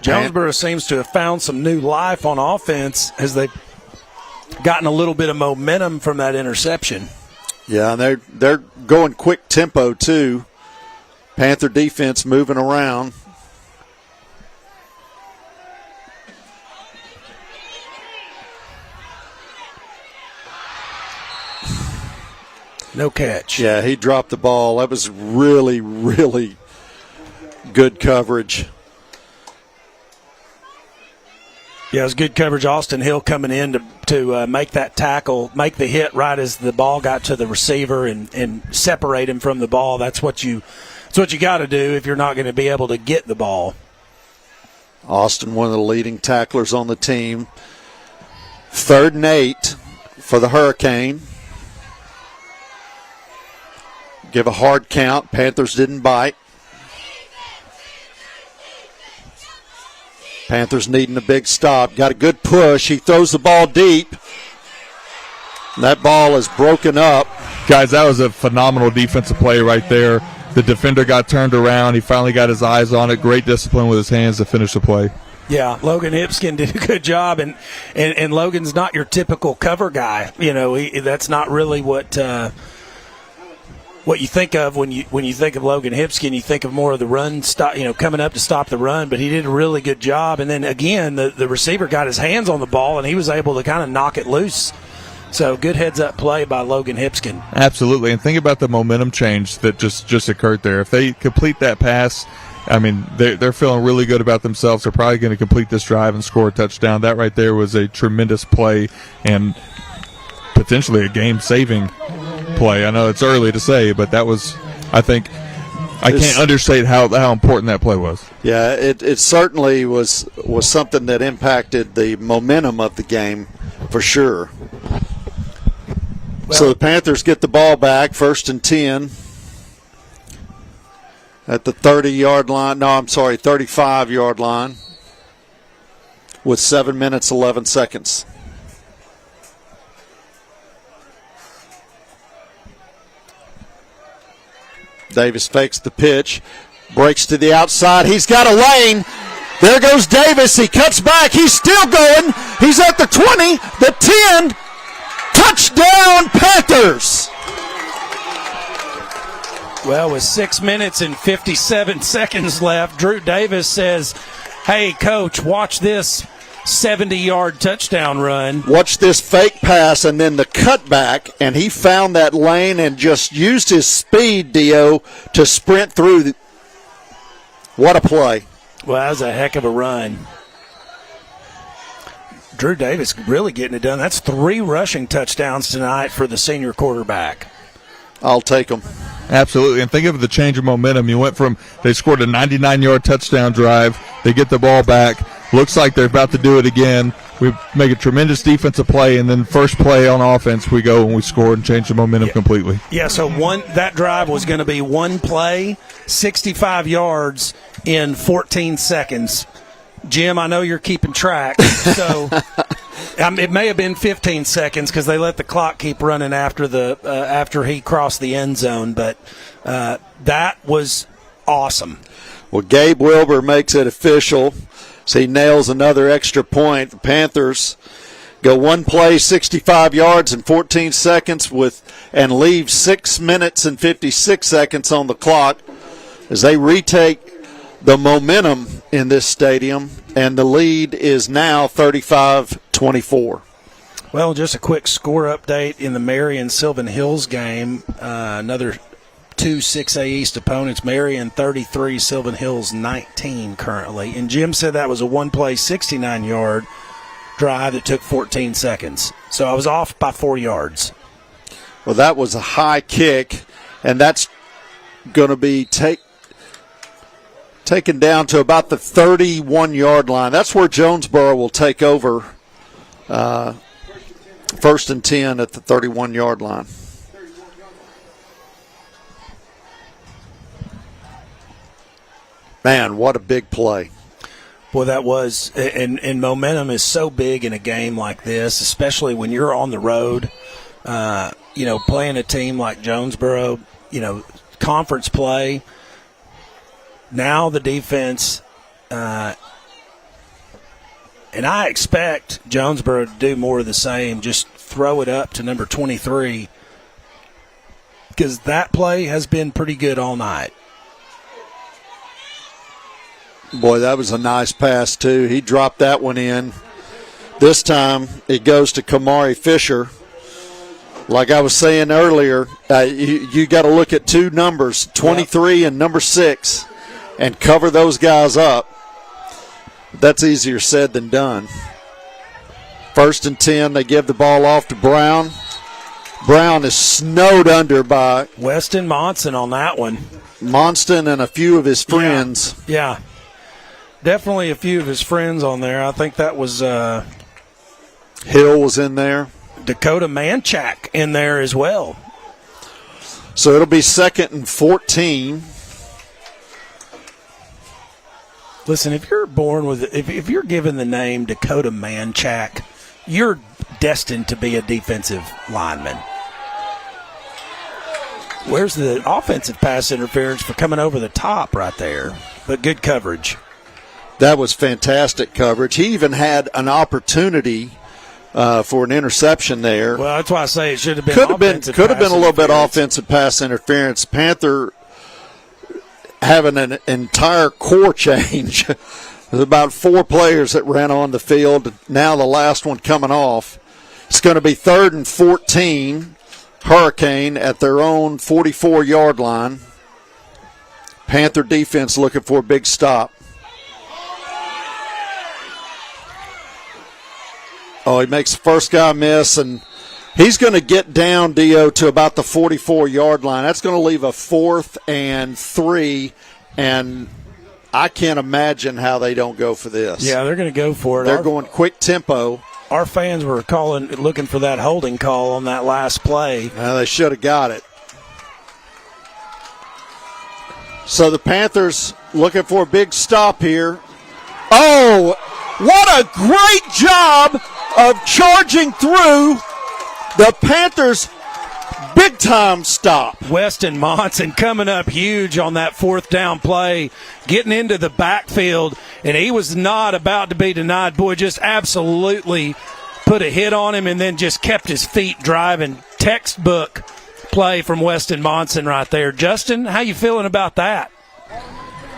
Jonesboro seems to have found some new life on offense as they've gotten a little bit of momentum from that interception. Yeah, and they're going quick tempo too. Panther defense moving around. No catch. Yeah, he dropped the ball. That was really, really good coverage. Yeah, it was good coverage. Austin Hill coming in to make that tackle, make the hit right as the ball got to the receiver and separate him from the ball. That's what you got to do if you're not going to be able to get the ball. Austin, one of the leading tacklers on the team. 3rd and 8 for the Hurricane. Give a hard count. Panthers didn't bite. Panthers needing a big stop. Got a good push. He throws the ball deep. That ball is broken up. Guys, that was a phenomenal defensive play right there. The defender got turned around. He finally got his eyes on it. Great discipline with his hands to finish the play. Yeah, Logan Hipskin did a good job, and Logan's not your typical cover guy. That's not really what you think of when you think of Logan Hipskin. You think of more of the run stop, coming up to stop the run. But he did a really good job. And then again, the receiver got his hands on the ball, and he was able to kind of knock it loose. So good heads-up play by Logan Hipskin. Absolutely, and think about the momentum change that just occurred there. If they complete that pass, I mean, they're feeling really good about themselves. They're probably going to complete this drive and score a touchdown. That right there was a tremendous play and potentially a game-saving play. I know it's early to say, but that was, I think, I can't understate how important that play was. Yeah, it certainly was something that impacted the momentum of the game for sure. So the Panthers get the ball back, 1st and 10 at the 30-yard line. No, I'm sorry, 35-yard line with 7 minutes, 11 seconds. Davis fakes the pitch, breaks to the outside. He's got a lane. There goes Davis. He cuts back. He's still going. He's at the 20, the 10. Touchdown, Panthers! Well, with 6 minutes and 57 seconds left, Drew Davis says, hey, Coach, watch this 70-yard touchdown run. Watch this fake pass and then the cutback, and he found that lane and just used his speed, Dio, to sprint through. What a play. Well, that was a heck of a run. Drew Davis really getting it done. That's 3 rushing touchdowns tonight for the senior quarterback. I'll take them. Absolutely, and think of the change of momentum. You went from they scored a 99-yard touchdown drive, they get the ball back, looks like they're about to do it again. We make a tremendous defensive play, and then first play on offense, we go and we score and change the momentum completely. Yeah, so that drive was going to be one play, 65 yards in 14 seconds. Jim, I know you're keeping track, so it may have been 15 seconds because they let the clock keep running after he crossed the end zone, but that was awesome. Well, Gabe Wilbur makes it official. So he nails another extra point. The Panthers go one play, 65 yards in 14 seconds and leave 6 minutes and 56 seconds on the clock as they retake the momentum in this stadium, and the lead is now 35-24. Well, just a quick score update in the Marion Sylvan Hills game. Another 2 6A East opponents, Marion 33, Sylvan Hills 19 currently. And Jim said that was a one-play, 69-yard drive that took 14 seconds. So I was off by 4 yards. Well, that was a high kick, and that's going to be taken down to about the 31-yard line. That's where Jonesboro will take over, 1st and 10 at the 31-yard line. Man, what a big play. Boy, that was, and momentum is so big in a game like this, especially when you're on the road, playing a team like Jonesboro, conference play. Now the defense, and I expect Jonesboro to do more of the same, just throw it up to number 23, because that play has been pretty good all night. Boy, that was a nice pass, too. He dropped that one in. This time it goes to Kamari Fisher. Like I was saying earlier, you got to look at 2 numbers, 23 and number 6, and cover those guys up. That's easier said than done. 1st and 10, they give the ball off to Brown. Brown is snowed under by Weston Monson on that one. Monston and a few of his friends. Yeah. Definitely a few of his friends on there. I think that was Hill was in there. Dakota Manchak in there as well. So it'll be 2nd and 14. Listen, if you're born with, if you're given the name Dakota Manchak, you're destined to be a defensive lineman. Where's the offensive pass interference for coming over the top right there? But good coverage. That was fantastic coverage. He even had an opportunity for an interception there. Well, that's why I say it should have been. Could have been a little bit offensive pass interference. Panther having an entire core change. There's about 4 players that ran on the field. Now the last one coming off. It's going to be 3rd and 14. Hurricane at their own 44-yard line. Panther defense looking for a big stop. Oh, he makes the first guy miss, and he's going to get down, Dio, to about the 44-yard line. That's going to leave a 4th and 3, and I can't imagine how they don't go for this. Yeah, they're going to go for it. They're going quick tempo. Our fans were looking for that holding call on that last play. Well, they should have got it. So the Panthers looking for a big stop here. Oh, what a great job of charging through the Panthers' big-time stop. Weston Monson coming up huge on that 4th down play, getting into the backfield, and he was not about to be denied. Boy, just absolutely put a hit on him and then just kept his feet driving. Textbook play from Weston Monson right there. Justin, how you feeling about that?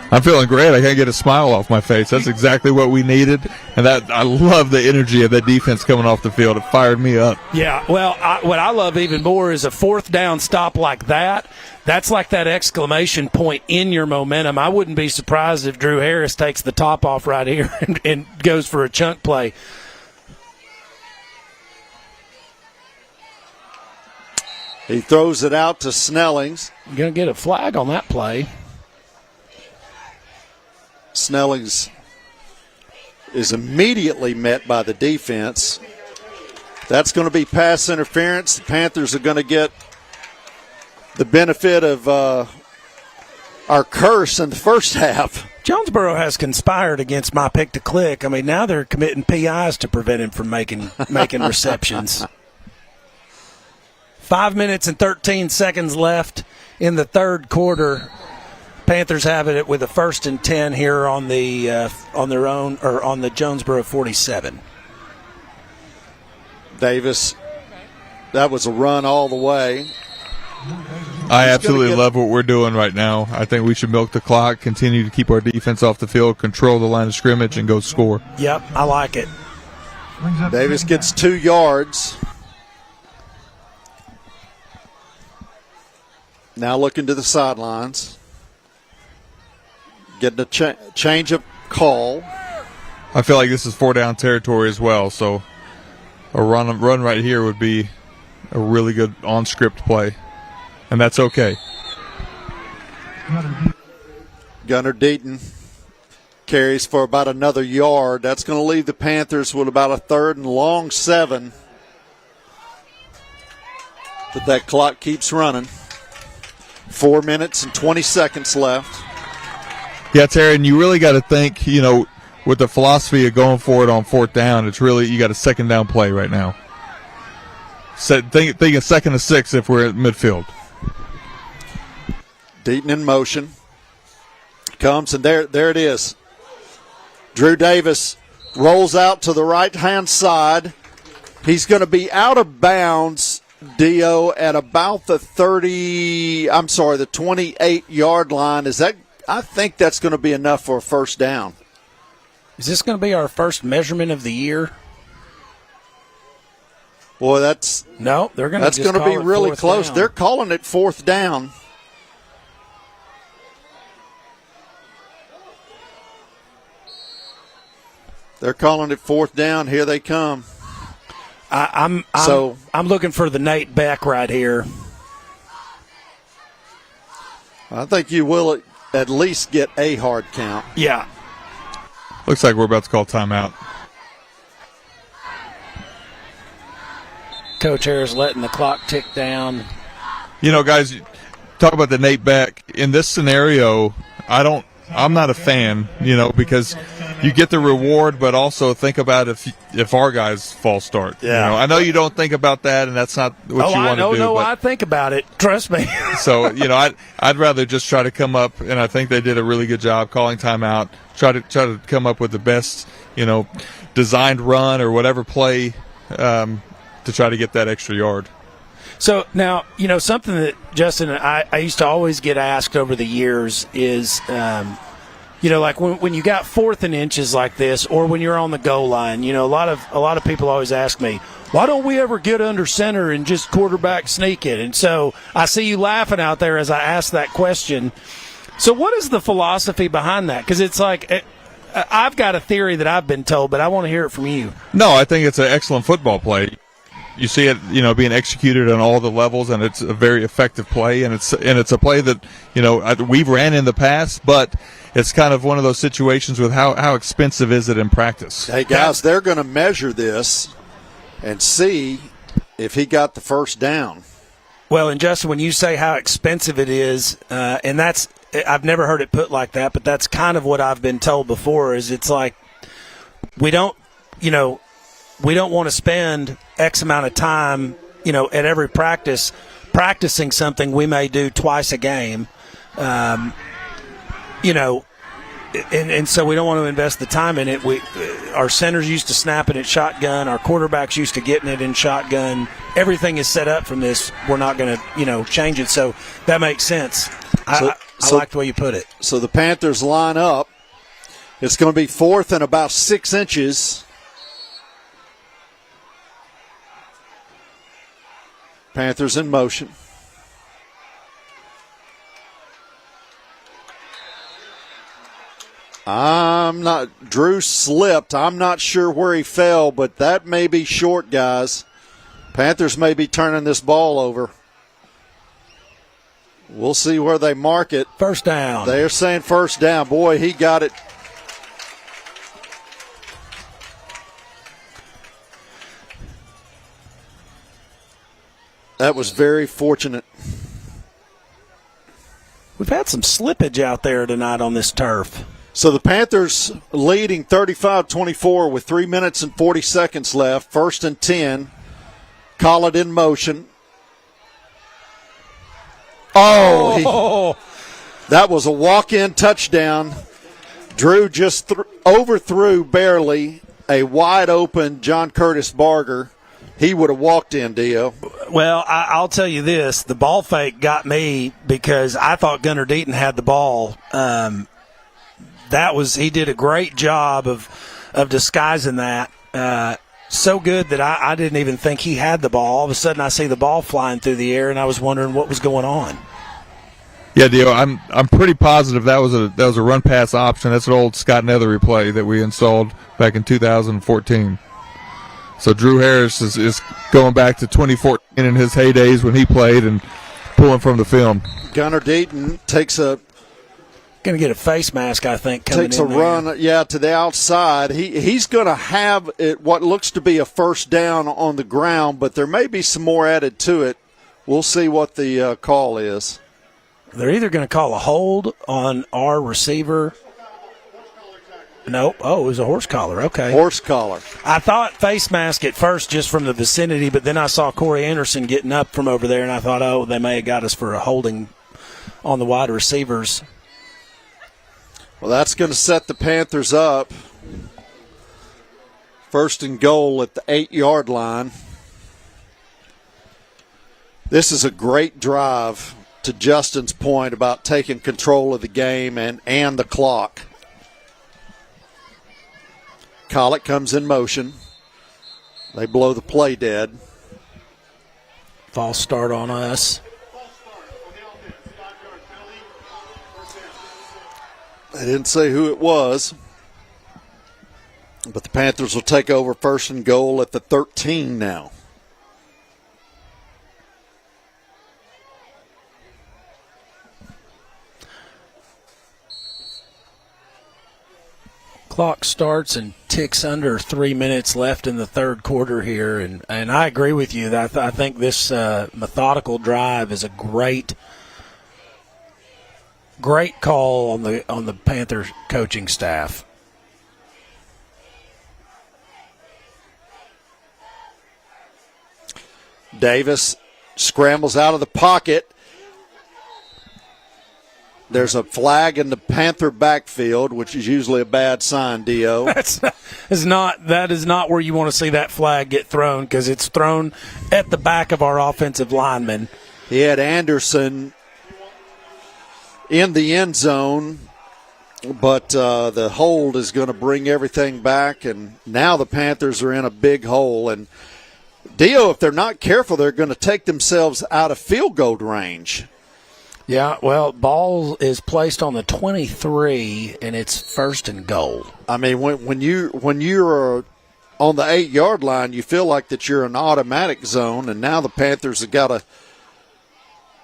I'm feeling great. I can't get a smile off my face. That's exactly what we needed, and that I love the energy of that defense coming off the field. It fired me up. Yeah, well, what I love even more is a 4th down stop like that. That's like that exclamation point in your momentum. I wouldn't be surprised if Drew Harris takes the top off right here and goes for a chunk play. He throws it out to Snellings. You're going to get a flag on that play. Snellings is immediately met by the defense. That's going to be pass interference. The Panthers are going to get the benefit of our curse in the first half. Jonesboro has conspired against my pick to click. I mean, now they're committing PIs to prevent him from making receptions. 5 minutes and 13 seconds left in the third quarter. Panthers have it with a 1st and 10 here on their own, or on the Jonesboro 47. Davis, that was a run all the way. I absolutely love what we're doing right now. I think we should milk the clock, continue to keep our defense off the field, control the line of scrimmage, and go score. Yep, I like it. Davis gets 2 yards. Now looking to the sidelines. Getting a change of call. I feel like this is 4-down territory as well, so a run right here would be a really good on-script play, and that's okay. Gunnar Deaton carries for about another yard. That's going to leave the Panthers with about a 3rd and long 7. But that clock keeps running. 4 minutes and 20 seconds left. Yeah, Terry, and you really got to think, with the philosophy of going for it on 4th down, it's really, you got a 2nd down play right now. Think a 2nd and 6 if we're at midfield. Deaton in motion. Comes, and there it is. Drew Davis rolls out to the right-hand side. He's going to be out of bounds, Dio, at about the 28-yard line. I think that's going to be enough for a 1st down. Is this going to be our first measurement of the year? Boy, they're going to be really close. Down. They're calling it 4th down. They're calling it 4th down. Here they come. I'm looking for the Nate Beck right here. I think you will at least get a hard count. Yeah. Looks like we're about to call timeout. Coach Harris letting the clock tick down. Guys, talk about the Nate Beck. In this scenario, I'm not a fan, because you get the reward, but also think about if our guys false start. Yeah. I know you don't think about that, and that's not what you want to do. I think about it. Trust me. So, I'd rather just try to come up, and I think they did a really good job calling timeout, try to come up with the best, designed run or whatever play to try to get that extra yard. So now, something that Justin and I used to always get asked over the years is, like when you got 4th and inches like this, or when you're on the goal line, a lot of people always ask me, why don't we ever get under center and just quarterback sneak it? And so I see you laughing out there as I ask that question. So what is the philosophy behind that? Because it's like, I've got a theory that I've been told, but I want to hear it from you. No, I think it's an excellent football play. You see it, being executed on all the levels, and it's a very effective play, and it's a play that, we've ran in the past, but it's kind of one of those situations with how expensive is it in practice. Hey, guys, they're going to measure this and see if he got the 1st down. Well, and Justin, when you say how expensive it is, and I've never heard it put like that, but that's kind of what I've been told before, is it's like we don't want to spend X amount of time, at every practice practicing something we may do twice a game, and so we don't want to invest the time in it. Our centers used to snapping it shotgun. Our quarterbacks used to getting it in shotgun. Everything is set up from this. We're not going to, change it. So that makes sense. I like the way you put it. So the Panthers line up. It's going to be 4th and about 6 inches. Panthers in motion. Drew slipped. I'm not sure where he fell, but that may be short, guys. Panthers may be turning this ball over. We'll see where they mark it. First down. They're saying first down. Boy, he got it. That was very fortunate. We've had some slippage out there tonight on this turf. So the Panthers leading 35-24 with 3 minutes and 40 seconds left. 1st and 10. Call it in motion. That was a walk-in touchdown. Drew just overthrew barely a wide-open John Curtis Barger. He would have walked in, Dio. Well, I'll tell you this. The ball fake got me because I thought Gunnar Deaton had the ball. He did a great job of disguising that. So good that I didn't even think he had the ball. All of a sudden, I see the ball flying through the air, and I was wondering what was going on. Yeah, Dio, I'm pretty positive that was a run pass option. That's an old Scott Nethery play that we installed back in 2014. So Drew Harris is going back to 2014 in his heydays when he played and pulling from the film. Gunnar Deaton going to get a face mask, I think, coming in. Takes a run, to the outside. He's going to have what looks to be a first down on the ground, but there may be some more added to it. We'll see what the call is. They're either going to call a hold on our receiver. Nope. Oh, it was a horse collar. Okay. Horse collar. I thought face mask at first just from the vicinity, but then I saw Corey Anderson getting up from over there, and I thought, they may have got us for a holding on the wide receivers. Well, that's going to set the Panthers up. 1st and goal at the 8-yard line. This is a great drive, to Justin's point about taking control of the game and the clock. Collett comes in motion. They blow the play dead. False start on us. They didn't say who it was, but the Panthers will take over 1st and goal at the 13 now. Clock starts and ticks under 3 minutes left in the third quarter here, and I agree with you. I think this methodical drive is a great call on the Panthers coaching staff. Davis scrambles out of the pocket. There's a flag in the Panther backfield, which is usually a bad sign, Dio. That is not where you want to see that flag get thrown, because it's thrown at the back of our offensive lineman. He had Anderson in the end zone, but the hold is going to bring everything back, and now the Panthers are in a big hole. And Dio, if they're not careful, they're going to take themselves out of field goal range. Yeah, well, ball is placed on the 23, and it's 1st and goal. I mean, when you're on the 8-yard line, you feel like that you're in automatic zone, and now the Panthers have got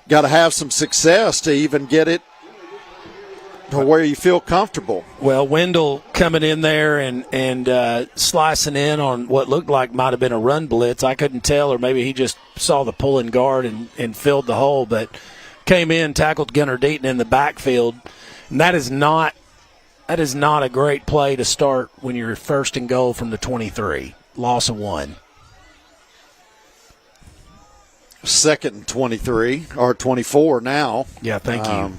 to have some success to even get it to where you feel comfortable. Well, Wendell coming in there and slicing in on what looked like might have been a run blitz. I couldn't tell, or maybe he just saw the pulling guard and filled the hole, but came in, tackled Gunnar Deaton in the backfield. And that is not a great play to start when you're 1st and goal from the 23. Loss of 1. 2nd and 23, or 24 now. Yeah, thank you.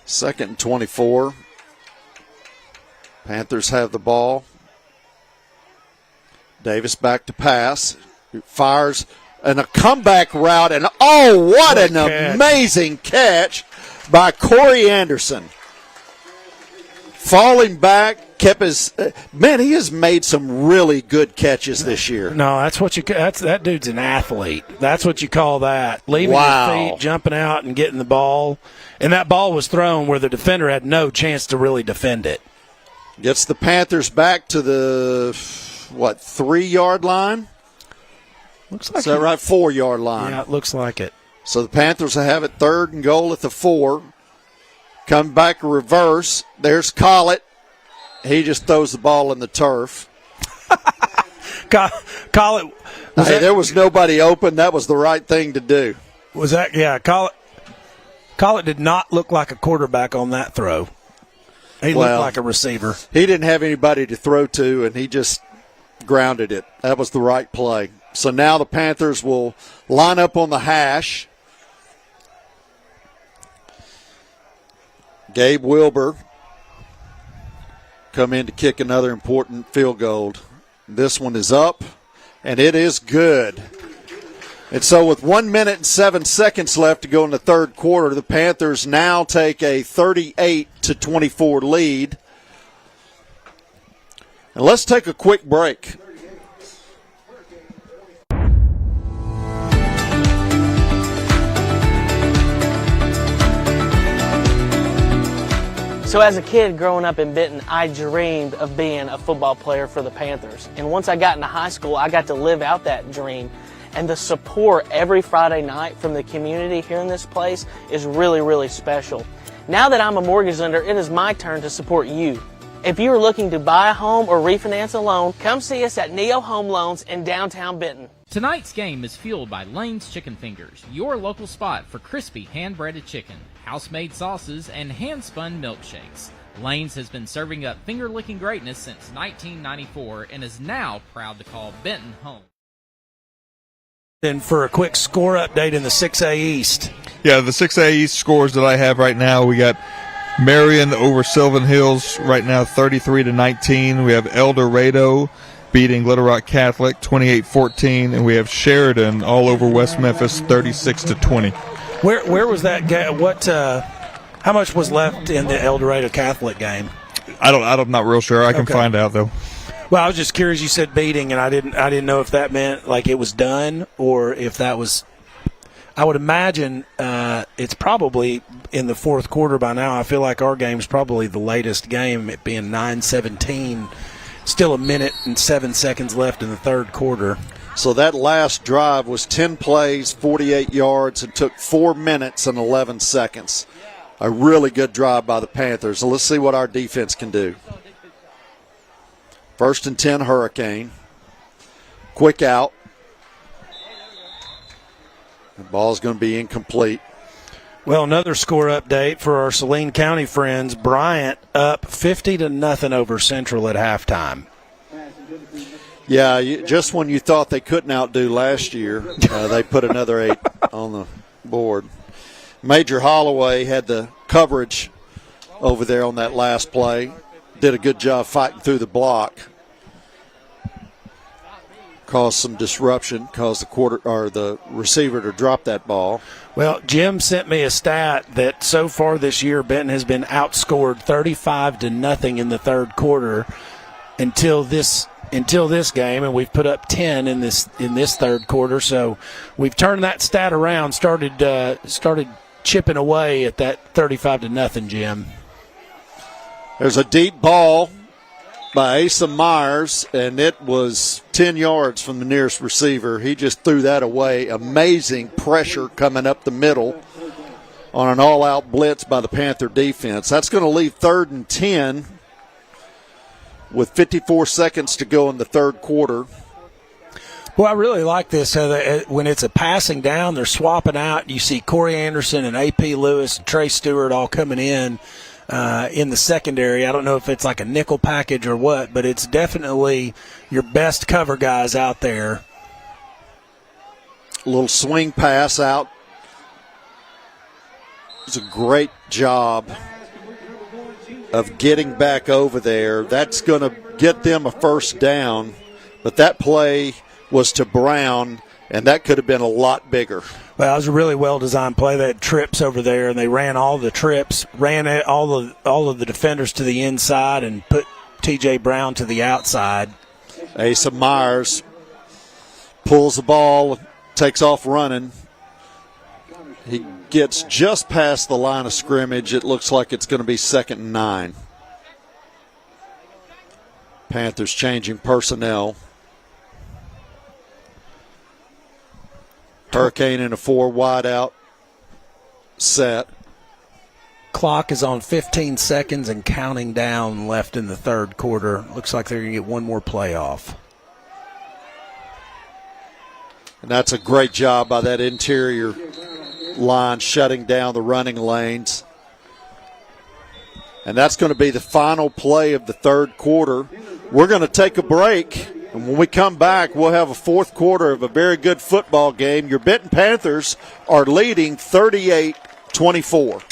2nd and 24. Panthers have the ball. Davis back to pass. Fires and a comeback route, and what an amazing catch by Corey Anderson. Falling back, kept his he has made some really good catches this year. No, that dude's an athlete. That's what you call that. Leaving his feet, jumping out and getting the ball. And that ball was thrown where the defender had no chance to really defend it. Gets the Panthers back to the 3-yard line? Looks like is that right? 4-yard line. Yeah, it looks like it. So the Panthers will have it 3rd and goal at the 4. Come back reverse. There's Collett. He just throws the ball in the turf. Collett. There was nobody open. That was the right thing to do. Was that? Yeah, Collett did not look like a quarterback on that throw. He looked like a receiver. He didn't have anybody to throw to, and he just grounded it. That was the right play. So now the Panthers will line up on the hash. Gabe Wilbur come in to kick another important field goal. This one is up, and it is good. And so with 1 minute and 7 seconds left to go in the 3rd quarter, the Panthers now take a 38-24 lead. And let's take a quick break. So as a kid growing up in Benton, I dreamed of being a football player for the Panthers. And once I got into high school, I got to live out that dream. And the support every Friday night from the community here in this place is really, really special. Now that I'm a mortgage lender, it is my turn to support you. If you are looking to buy a home or refinance a loan, come see us at Neo Home Loans in downtown Benton. Tonight's game is fueled by Lane's Chicken Fingers, your local spot for crispy hand-breaded chicken, house-made sauces, and hand-spun milkshakes. Lane's has been serving up finger-licking greatness since 1994 and is now proud to call Benton home. And for a quick score update in the 6A East. Yeah, the 6A East scores that I have right now, we got Marion over Sylvan Hills right now 33-19. We have El Dorado beating Little Rock Catholic 28-14, and we have Sheridan all over West Memphis 36-20. Where was that game? How much was left in the El Dorado Catholic game? I'm not real sure. I can find out though. Well, I was just curious. You said beating, and I didn't know if that meant like it was done or if that was. I would imagine it's probably in the 4th quarter by now. I feel like our game's probably the latest game, it being 9:17. Still 1 minute and 7 seconds left in the 3rd quarter. So that last drive was 10 plays, 48 yards, and took 4 minutes and 11 seconds. A really good drive by the Panthers. So let's see what our defense can do. 1st and 10 Hurricane. Quick out. The ball's going to be incomplete. Well, another score update for our Saline County friends. Bryant up 50-0 over Central at halftime. Yeah, just when you thought they couldn't outdo last year, they put another 8 on the board. Major Holloway had the coverage over there on that last play. Did a good job fighting through the block. Caused some disruption, caused the receiver to drop that ball. Well, Jim sent me a stat that so far this year Benton has been outscored 35-0 in the 3rd quarter until this game, and we've put up 10 in this 3rd quarter. So we've turned that stat around, started chipping away at that 35-0, Jim. There's a deep ball by Asa Myers, and it was 10 yards from the nearest receiver. He just threw that away. Amazing pressure coming up the middle on an all-out blitz by the Panther defense. That's going to leave 3rd and 10 with 54 seconds to go in the 3rd quarter. Well, I really like this. When it's a passing down, they're swapping out. You see Corey Anderson and A.P. Lewis and Trey Stewart all coming in the secondary. I don't know if it's like a nickel package or what, but it's definitely your best cover guys out there. A little swing pass out. It's a great job of getting back over there. That's going to get them a 1st down, but that play was to Brown, and that could have been a lot bigger. Well, it was a really well-designed play. They had trips over there, and they ran all the trips, ran all of the defenders to the inside and put T.J. Brown to the outside. Asa Myers pulls the ball, takes off running. He gets just past the line of scrimmage. It looks like it's going to be 2nd and 9. Panthers changing personnel. Hurricane in a 4 wide out set. Clock is on 15 seconds and counting down left in the third quarter. Looks like they're going to get one more play off. And that's a great job by that interior line shutting down the running lanes. And that's going to be the final play of the third quarter. We're going to take a break. And when we come back, we'll have a fourth quarter of a very good football game. Your Benton Panthers are leading 38-24.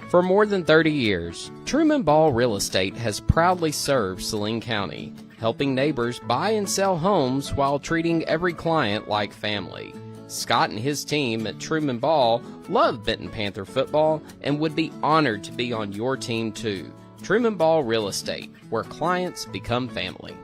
For more than 30 years, Truman Ball Real Estate has proudly served Saline County, helping neighbors buy and sell homes while treating every client like family. Scott and his team at Truman Ball love Benton Panther football and would be honored to be on your team too. Truman Ball Real Estate, where clients become family.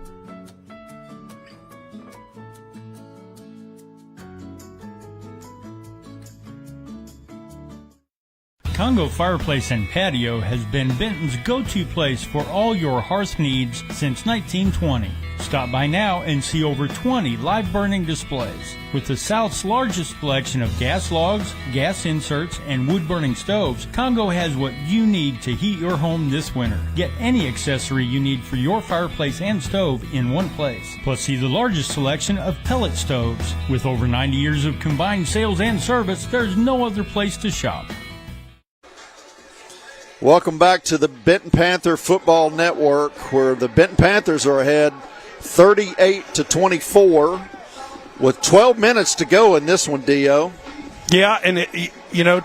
Congo Fireplace and Patio has been Benton's go-to place for all your hearth needs since 1920. Stop by now and see over 20 live burning displays. With the South's largest selection of gas logs, gas inserts, and wood-burning stoves, Congo has what you need to heat your home this winter. Get any accessory you need for your fireplace and stove in one place. Plus, see the largest selection of pellet stoves. With over 90 years of combined sales and service, there's no other place to shop. Welcome back to the Benton Panther Football Network, where the Benton Panthers are ahead 38-24 with 12 minutes to go in this one, Dio. Yeah, and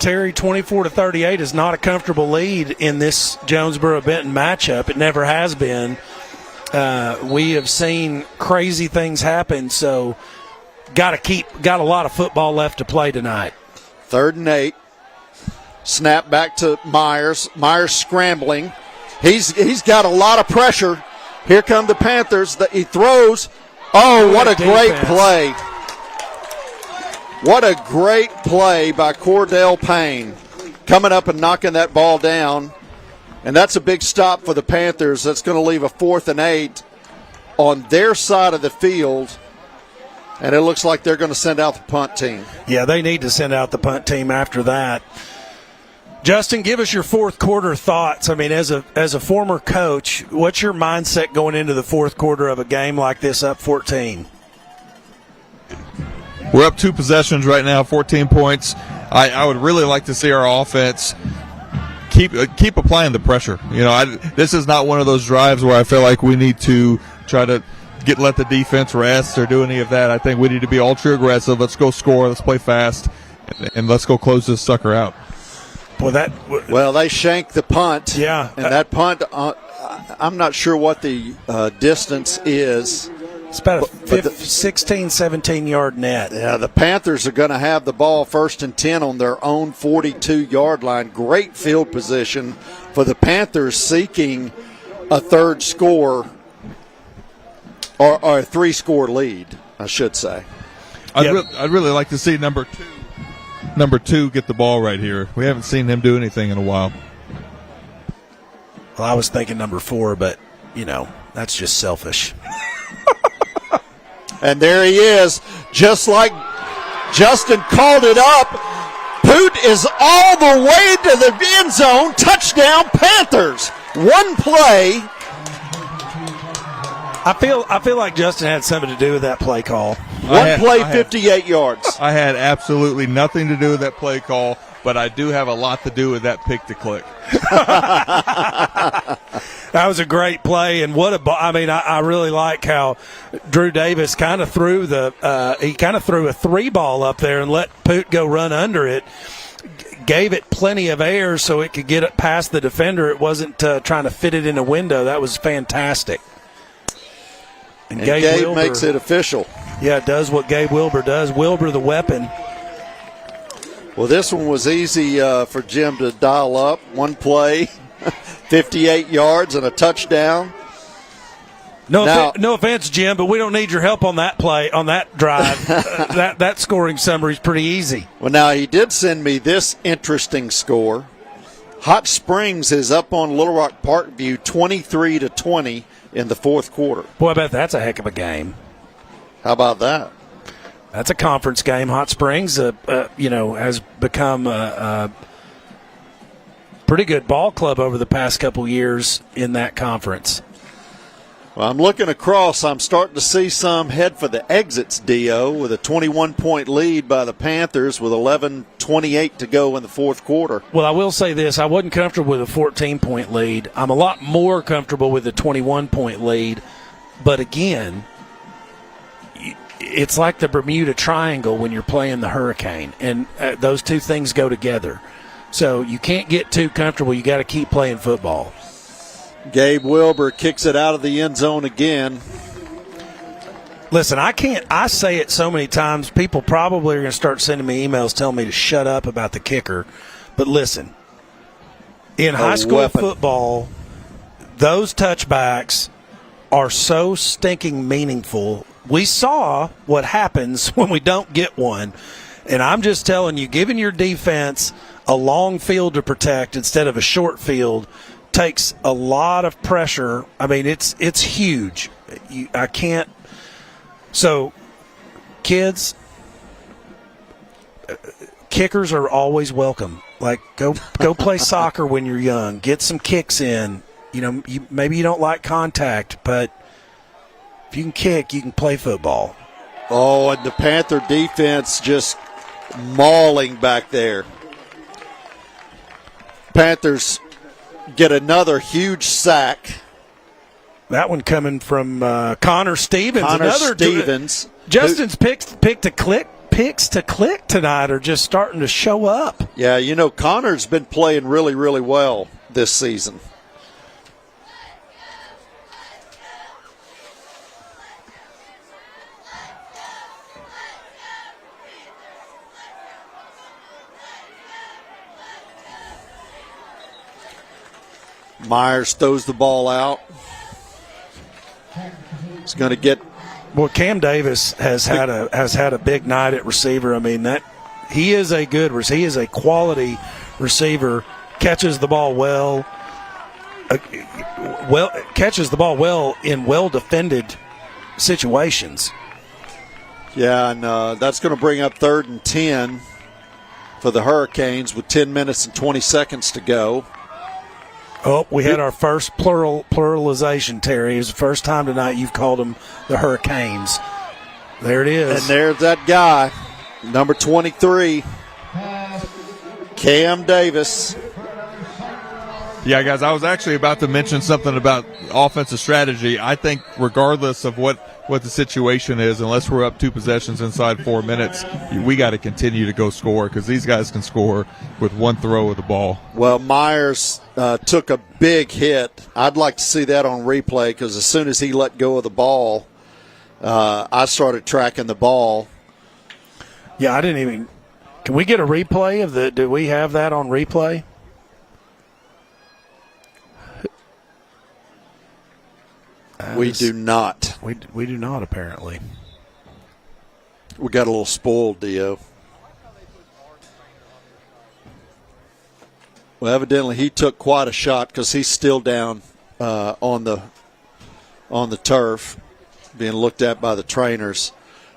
Terry, 24-38 is not a comfortable lead in this Jonesboro-Benton matchup. It never has been. We have seen crazy things happen, so got a lot of football left to play tonight. 3rd and 8. Snap back to Myers. Myers scrambling. He's got a lot of pressure. Here come the Panthers. He throws. Oh, what a great play. What a great play by Cordell Payne. Coming up and knocking that ball down. And that's a big stop for the Panthers. That's going to leave a 4th and 8 on their side of the field. And it looks like they're going to send out the punt team. Yeah, they need to send out the punt team after that. Justin, give us your fourth quarter thoughts. I mean, as a former coach, what's your mindset going into the fourth quarter of a game like this, up 14? We're up 2 possessions right now, 14 points. I would really like to see our offense keep applying the pressure. This is not one of those drives where I feel like we need to try to let the defense rest or do any of that. I think we need to be ultra aggressive. Let's go score. Let's play fast, and let's go close this sucker out. Well, they shanked the punt. Yeah. And that punt, I'm not sure what the distance is. It's about a 16, 17-yard net. Yeah, the Panthers are going to have the ball 1st and 10 on their own 42-yard line. Great field position for the Panthers seeking a 3rd score or a 3-score lead, I should say. I'd really like to see number 2 get the ball right here. We haven't seen him do anything in a while. Well, I was thinking number 4, but, that's just selfish. And there he is, just like Justin called it up. Poot is all the way to the end zone. Touchdown, Panthers. One play. I feel like Justin had something to do with that play call. One play, 58 yards. I had absolutely nothing to do with that play call, but I do have a lot to do with that pick to click. That was a great play, and I really like how Drew Davis kind of threw a 3 ball up there and let Poot go run under it. Gave it plenty of air so it could get it past the defender. It wasn't trying to fit it in a window. That was fantastic. And Gabe Wilbur makes it official. Yeah, it does what Gabe Wilbur does. Wilbur the weapon. Well, this one was easy for Jim to dial up. One play, 58 yards and a touchdown. No offense, Jim, but we don't need your help on that play, on that drive. that scoring summary is pretty easy. Well, now he did send me this interesting score. Hot Springs is up on Little Rock Parkview 23-20 in the fourth quarter. Boy, I bet that's a heck of a game. How about that? That's a conference game. Hot Springs, has become a pretty good ball club over the past couple years in that conference. Well, I'm looking across. I'm starting to see some head for the exits, Dio, with a 21-point lead by the Panthers with 11:28 to go in the fourth quarter. Well, I will say this. I wasn't comfortable with a 14-point lead. I'm a lot more comfortable with a 21-point lead. But again, it's like the Bermuda Triangle when you're playing the Hurricane, and those two things go together. So you can't get too comfortable. You got to keep playing football. Gabe Wilbur kicks it out of the end zone again. Listen, I say it so many times, people probably are going to start sending me emails telling me to shut up about the kicker. But listen, in high school football, those touchbacks are so stinking meaningful. We saw what happens when we don't get one. And I'm just telling you, giving your defense a long field to protect instead of a short field takes a lot of pressure. I mean, it's huge. I can't. So, kids, kickers are always welcome. Like, go play soccer when you're young. Get some kicks in. Maybe you don't like contact, but if you can kick, you can play football. Oh, and the Panther defense just mauling back there. Panthers get another huge sack. That one coming from Connor Stevens. Justin's picks to click tonight are just starting to show up. Yeah, Connor's been playing really, really well this season. Myers throws the ball out. He's going to get. Well, Cam Davis has had a big night at receiver. I mean, he is a quality receiver. Catches the ball well. Catches the ball well in well defended situations. Yeah, and that's going to bring up 3rd and 10 for the Hurricanes with 10 minutes and 20 seconds to go. Oh, we had our first pluralization, Terry. It was the first time tonight you've called them the Hurricanes. There it is. And there's that guy, number 23, Cam Davis. Yeah, guys, I was actually about to mention something about offensive strategy. I think regardless of what the situation is, unless we're up 2 possessions inside 4 minutes, we got to continue to go score because these guys can score with one throw of the ball. Well, Myers took a big hit. I'd like to see that on replay because as soon as he let go of the ball, I started tracking the ball. Yeah, I didn't even – can we get a replay of the – do we have that on replay? We do not. We do not, apparently. We got a little spoiled, Dio. Well, evidently he took quite a shot because he's still down on the turf, being looked at by the trainers.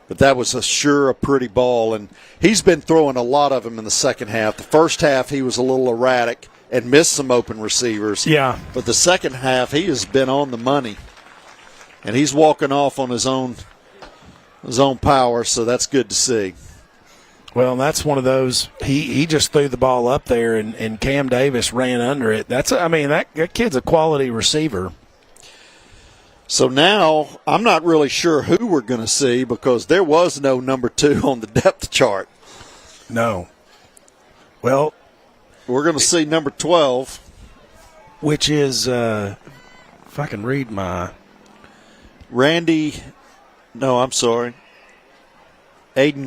But that was a pretty ball, and he's been throwing a lot of them in the second half. The first half he was a little erratic and missed some open receivers. Yeah. But the second half he has been on the money. And he's walking off on his own power, so that's good to see. Well, that's one of those. He just threw the ball up there, and Cam Davis ran under it. That kid's a quality receiver. So now I'm not really sure who we're going to see because there was no number 2 on the depth chart. No. Well, we're going to see number 12, which is if I can read my. Aiden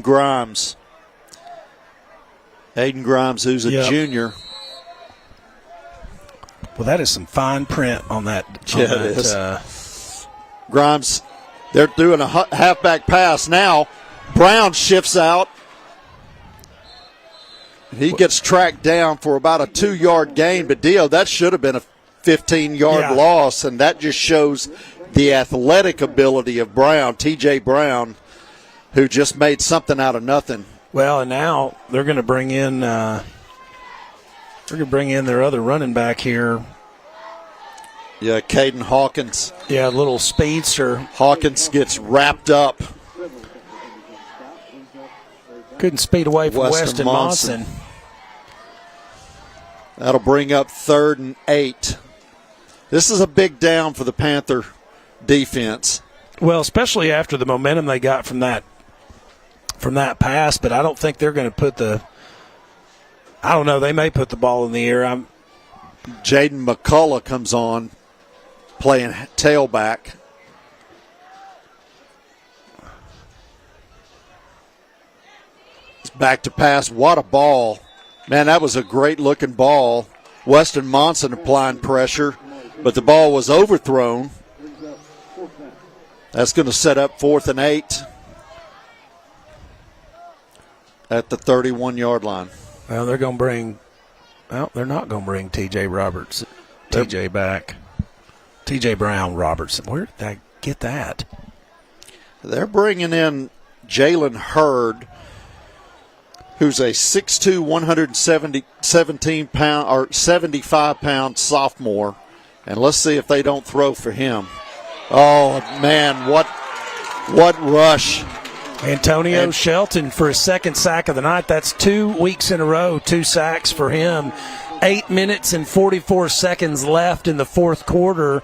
Grimes. Aiden Grimes, who's a junior. Well, that is some fine print on that. Yeah, it is. Grimes, they're doing a halfback pass now. Brown shifts out. He gets tracked down for about a 2-yard gain, but Dio, that should have been a 15-yard loss, and that just shows the athletic ability of Brown, T.J. Brown. who just made something out of nothing. Well, and now they're going to bring in their other running back here. Yeah, Caden Hawkins. Yeah, a little speedster. Hawkins gets wrapped up. Couldn't speed away from Weston Monson. That'll bring up 3rd and 8. This is a big down for the Panther defense. Well, especially after the momentum they got from that pass, but I don't think they're going to put I don't know, they may put the ball in the air. Jaden McCullough comes on, playing tailback. It's back to pass. What a ball. Man, that was a great-looking ball. Weston Monson applying pressure, but the ball was overthrown. That's going to set up 4th and 8 at the 31-yard line. Well, they're not going to bring T.J. back. T.J. Brown Robertson. Where did I get that? They're bringing in Jalen Hurd, who's a 6'2", 117-pound or 75-pound sophomore, and let's see if they don't throw for him. Oh man, what rush! Antonio Shelton for his 2nd sack of the night. That's 2 weeks in a row, 2 sacks for him. 8 minutes and 44 seconds left in the 4th quarter,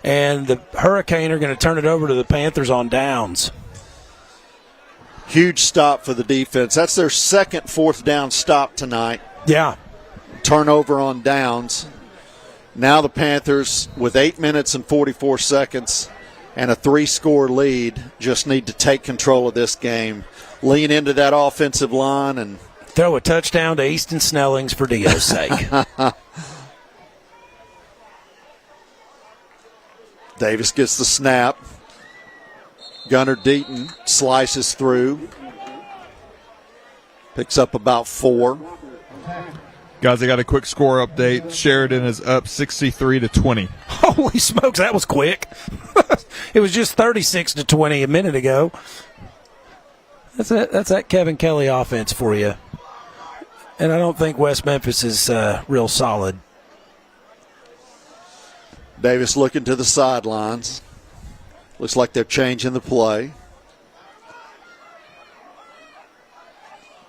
and the Hurricane are going to turn it over to the Panthers on downs. Huge stop for the defense. That's their 2nd 4th down stop tonight. Yeah. Turnover on downs. Now the Panthers, with 8 minutes and 44 seconds and a 3-score lead, just need to take control of this game. Lean into that offensive line and throw a touchdown to Easton Snellings for Dio's sake. Davis gets the snap. Gunnar Deaton slices through. Picks up about 4. Guys, I got a quick score update. Sheridan is up 63-20. Holy smokes, that was quick. It was just 36-20 a minute ago. That's that Kevin Kelly offense for you. And I don't think West Memphis is real solid. Davis looking to the sidelines. Looks like they're changing the play.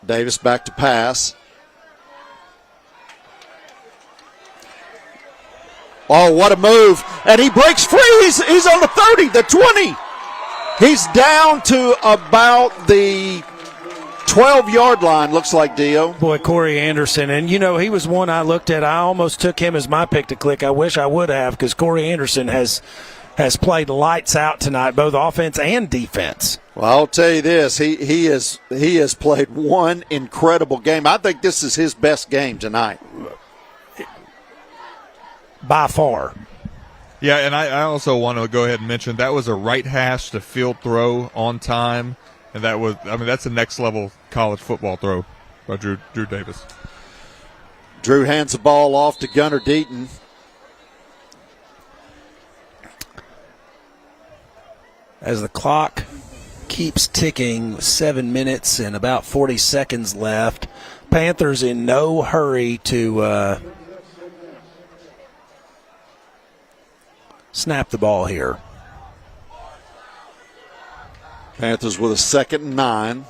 Davis back to pass. Oh, what a move. And he breaks free. He's on the 30, the 20. He's down to about the 12-yard line, looks like, Dio. Boy, Corey Anderson. And, you know, he was one I looked at. I almost took him as my pick to click. I wish I would have, because Corey Anderson has played lights out tonight, both offense and defense. Well, I'll tell you this. He has played one incredible game. I think this is his best game tonight. By far. Yeah, and I also want to go ahead and mention that was a right hash to field throw on time, and that's a next level college football throw by Drew Davis. Drew hands the ball off to Gunnar Deaton. As the clock keeps ticking, 7 minutes and about 40 seconds left. Panthers in no hurry to snap the ball here. Panthers with a 2nd and 9.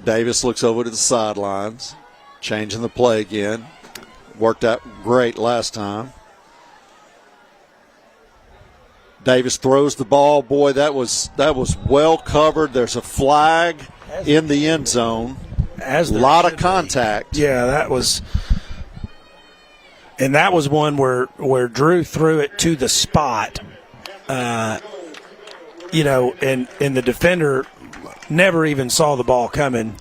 Davis looks over to the sidelines, changing the play again. Worked out great last time. Davis throws the ball. Boy, that was well covered. There's a flag in the end zone. A lot of contact. Yeah, that was. And that was one where Drew threw it to the spot, and the defender never even saw the ball coming.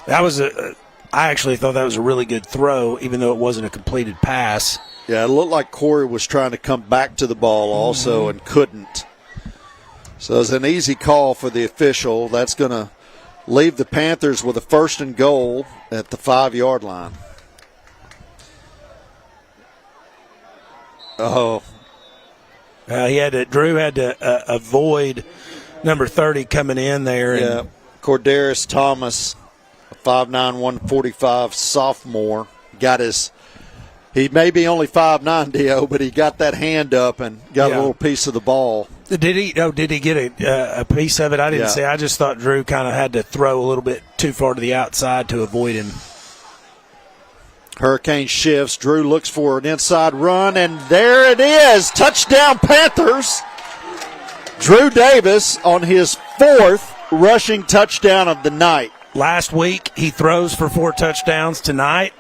I actually thought that was a really good throw, even though it wasn't a completed pass. Yeah, it looked like Corey was trying to come back to the ball also and couldn't. So it was an easy call for the official. That's going to leave the Panthers with a 1st and goal at the 5-yard line. Oh. Drew had to avoid number 30 coming in there. Yeah, Cordarius Thomas, a 5'9", 145 sophomore, he may be only 5'9", Dio, but he got that hand up and got a little piece of the ball. Did he get a piece of it? I didn't see. I just thought Drew kind of had to throw a little bit too far to the outside to avoid him. Hurricane shifts. Drew looks for an inside run, and there it is. Touchdown, Panthers. Drew Davis on his 4th rushing touchdown of the night. Last week, he throws for 4 touchdowns. Tonight,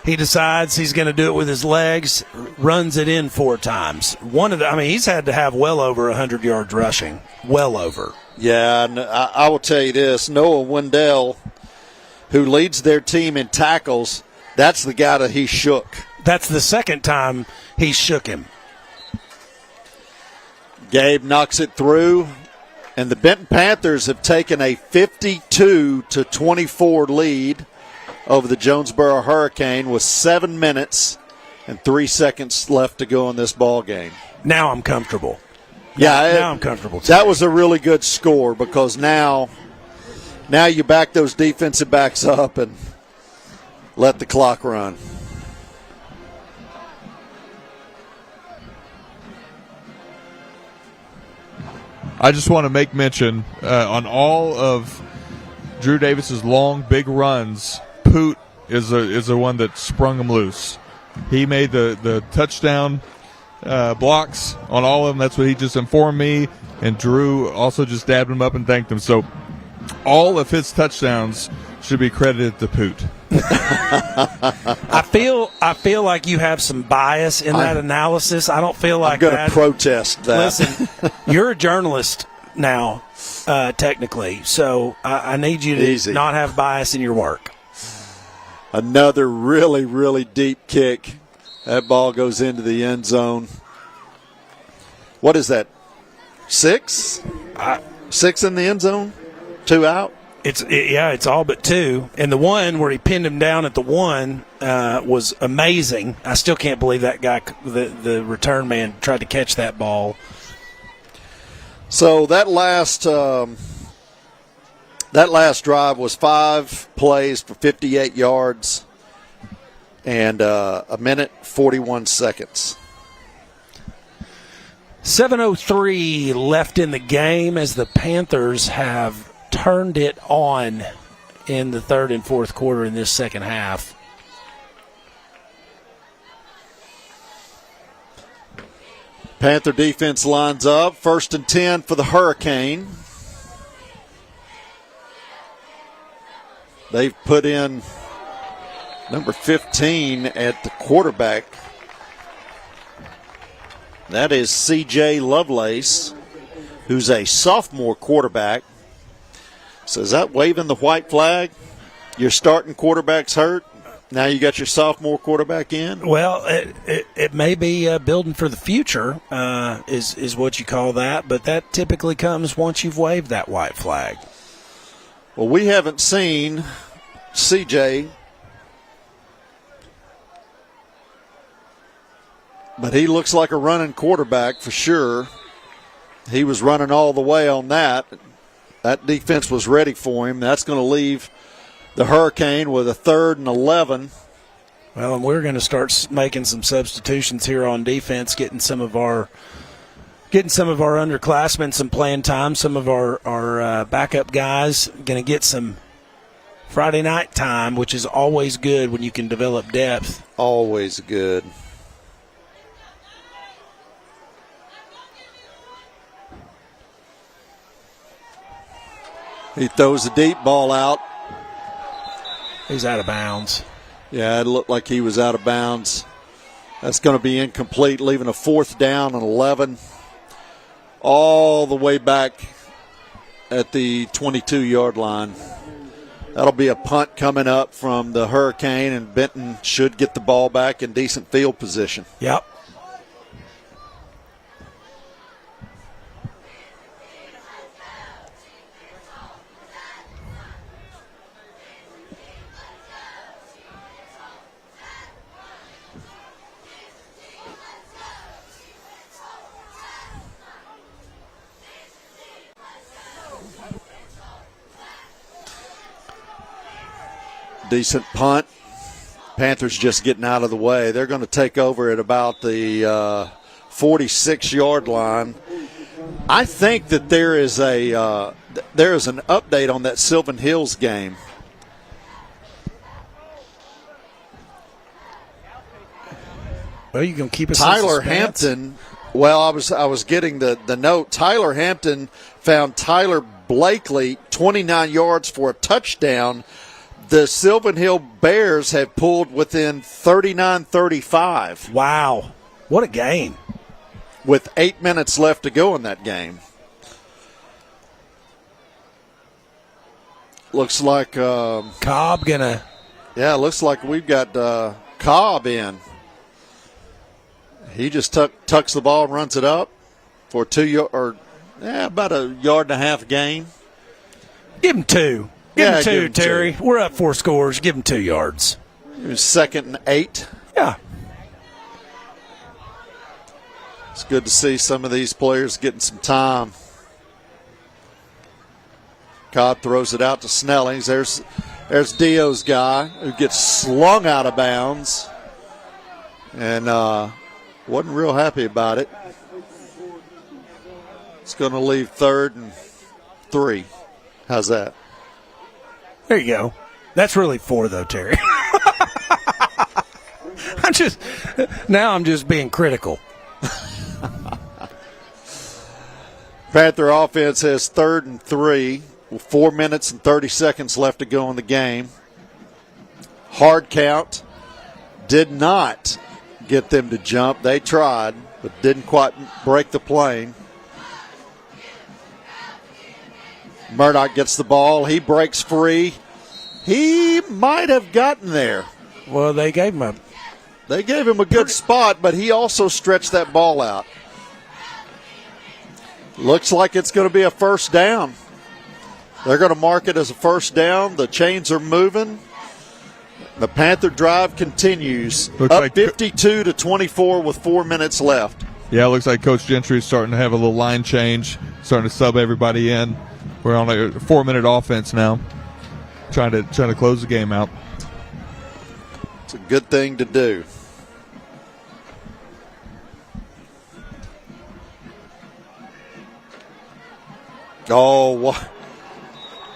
he decides he's going to do it with his legs, runs it in 4 times. He's had to have well over 100 yards rushing. Well over. Yeah, and I will tell you this. Noah Wendell, who leads their team in tackles, that's the guy that he shook. That's the second time he shook him. Gabe knocks it through, and the Benton Panthers have taken a 52-24 lead over the Jonesboro Hurricane with 7 minutes and 3 seconds left to go in this ball game. Now I'm comfortable. Now I'm comfortable. That was a really good score because now you back those defensive backs up and let the clock run. I just want to make mention on all of Drew Davis's long, big runs, Poot is the one that sprung him loose. He made the touchdown blocks on all of them. That's what he just informed me. And Drew also just dabbed him up and thanked him. So all of his touchdowns should be credited to Poot. I feel like you have some bias in that analysis. I don't feel like I'm going to protest that. Listen, you're a journalist now, technically, so I need you to not have bias in your work. Another really, really deep kick. That ball goes into the end zone. What is that? 6? 6 in the end zone? 2 out? It's all but 2. And the one where he pinned him down at the 1 was amazing. I still can't believe that guy, the return man, tried to catch that ball. So that last drive was 5 plays for 58 yards and a minute 41 seconds. 7:03 left in the game as the Panthers have turned it on in the third and fourth quarter in this second half. Panther defense lines up. 1st and 10 for the Hurricane. They've put in number 15 at the quarterback. That is C.J. Lovelace, who's a sophomore quarterback. So is that waving the white flag? Your starting quarterback's hurt. Now you got your sophomore quarterback in? Well, it may be building for the future is what you call that, but that typically comes once you've waved that white flag. Well, we haven't seen CJ, but he looks like a running quarterback for sure. He was running all the way on that. That defense was ready for him. That's going to leave the Hurricane with a 3rd and 11. Well, and we're going to start making some substitutions here on defense, getting some of our underclassmen some playing time, some of our backup guys going to get some Friday night time, which is always good when you can develop depth. Always good. He throws the deep ball out. He's out of bounds. Yeah, it looked like he was out of bounds. That's going to be incomplete, leaving a 4th down and 11 all the way back at the 22-yard line. That'll be a punt coming up from the Hurricane, and Benton should get the ball back in decent field position. Yep. Decent punt. Panthers just getting out of the way. They're going to take over at about the 46-yard line. I think that there is an update on that Sylvan Hills game. Well, you can keep us Tyler in suspense. Hampton. Well, I was getting the note. Tyler Hampton found Tyler Blakely 29 yards for a touchdown. The Sylvan Hill Bears have pulled within 39-35. Wow. What a game. With 8 minutes left to go in that game. Looks like Cobb gonna. Yeah, looks like we've got Cobb in. He just tucks the ball and runs it up for about a yard and a half gain. Give him two. Give him two, Terry. We're up 4 scores. Give him 2 yards. It was 2nd and 8. Yeah. It's good to see some of these players getting some time. Cobb throws it out to Snellings. There's Dio's guy who gets slung out of bounds and wasn't real happy about it. It's going to leave 3rd and 3. How's that? There you go. That's really 4, though, Terry. I'm just being critical. Panther offense has 3rd and 3 with 4 minutes and 30 seconds left to go in the game. Hard count did not get them to jump. They tried, but didn't quite break the plane. Murdoch gets the ball. He breaks free. He might have gotten there. Well, they gave him a good spot, but he also stretched that ball out. Looks like it's going to be a first down. They're going to mark it as a first down. The chains are moving. The Panther drive continues. Looks up like 52-24 with 4 minutes left. Yeah, it looks like Coach Gentry is starting to have a little line change, starting to sub everybody in. We're on a 4-minute offense now, trying to close the game out. It's a good thing to do. Oh,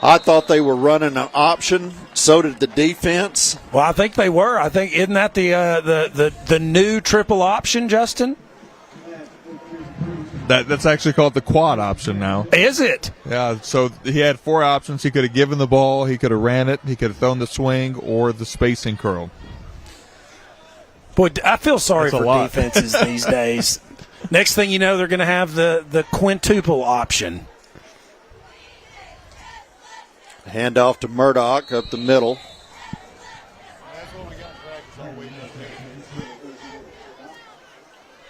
I thought they were running an option. So did the defense. Well, I think they were. I think isn't that the new triple option, Justin? That's actually called the quad option now. Is it? Yeah, so he had 4 options. He could have given the ball, he could have ran it, he could have thrown the swing, or the spacing curl. Boy, I feel sorry That's for defenses these days. Next thing you know, they're going to have the quintuple option. Handoff to Murdoch up the middle.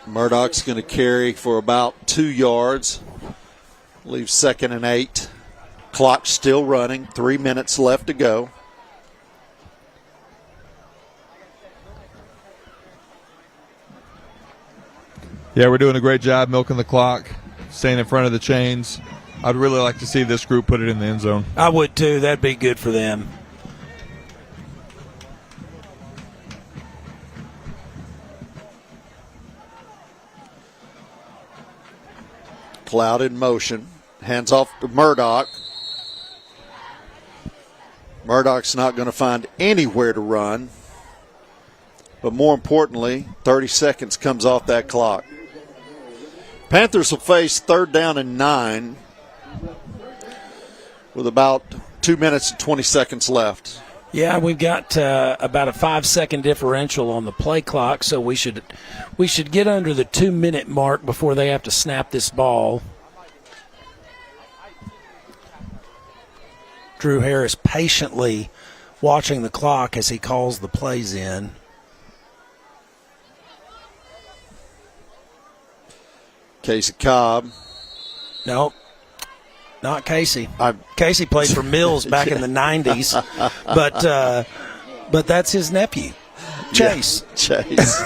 Murdoch's going to carry for about 2 yards. Leaves 2nd and 8. Clock still running. 3 minutes left to go. Yeah, we're doing a great job milking the clock, staying in front of the chains. I'd really like to see this group put it in the end zone. I would too. That'd be good for them. Cloud in motion. Hands off to Murdoch. Murdoch's not going to find anywhere to run. But more importantly, 30 seconds comes off that clock. Panthers will face 3rd down and 9 with about 2 minutes and 20 seconds left. Yeah, we've got about a 5-second differential on the play clock, so we should get under the 2-minute mark before they have to snap this ball. Drew Harris patiently watching the clock as he calls the plays in. Casey Cobb. Nope. Not Casey. Casey played for Mills back in the 90s, but that's his nephew, Chase. Yeah, Chase.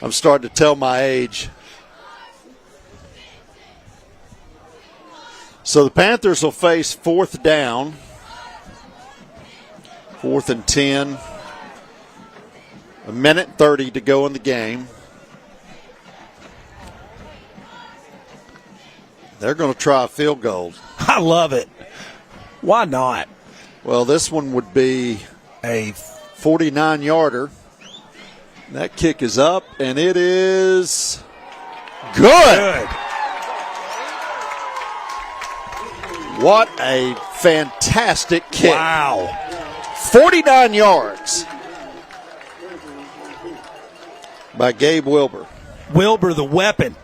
I'm starting to tell my age. So the Panthers will face 4th down. 4th and 10. A minute 30 to go in the game. They're going to try a field goal. I love it. Why not? Well, this one would be a 49-yarder. That kick is up, and it is good. What a fantastic kick. Wow. 49 yards by Gabe Wilbur. Wilbur the weapon.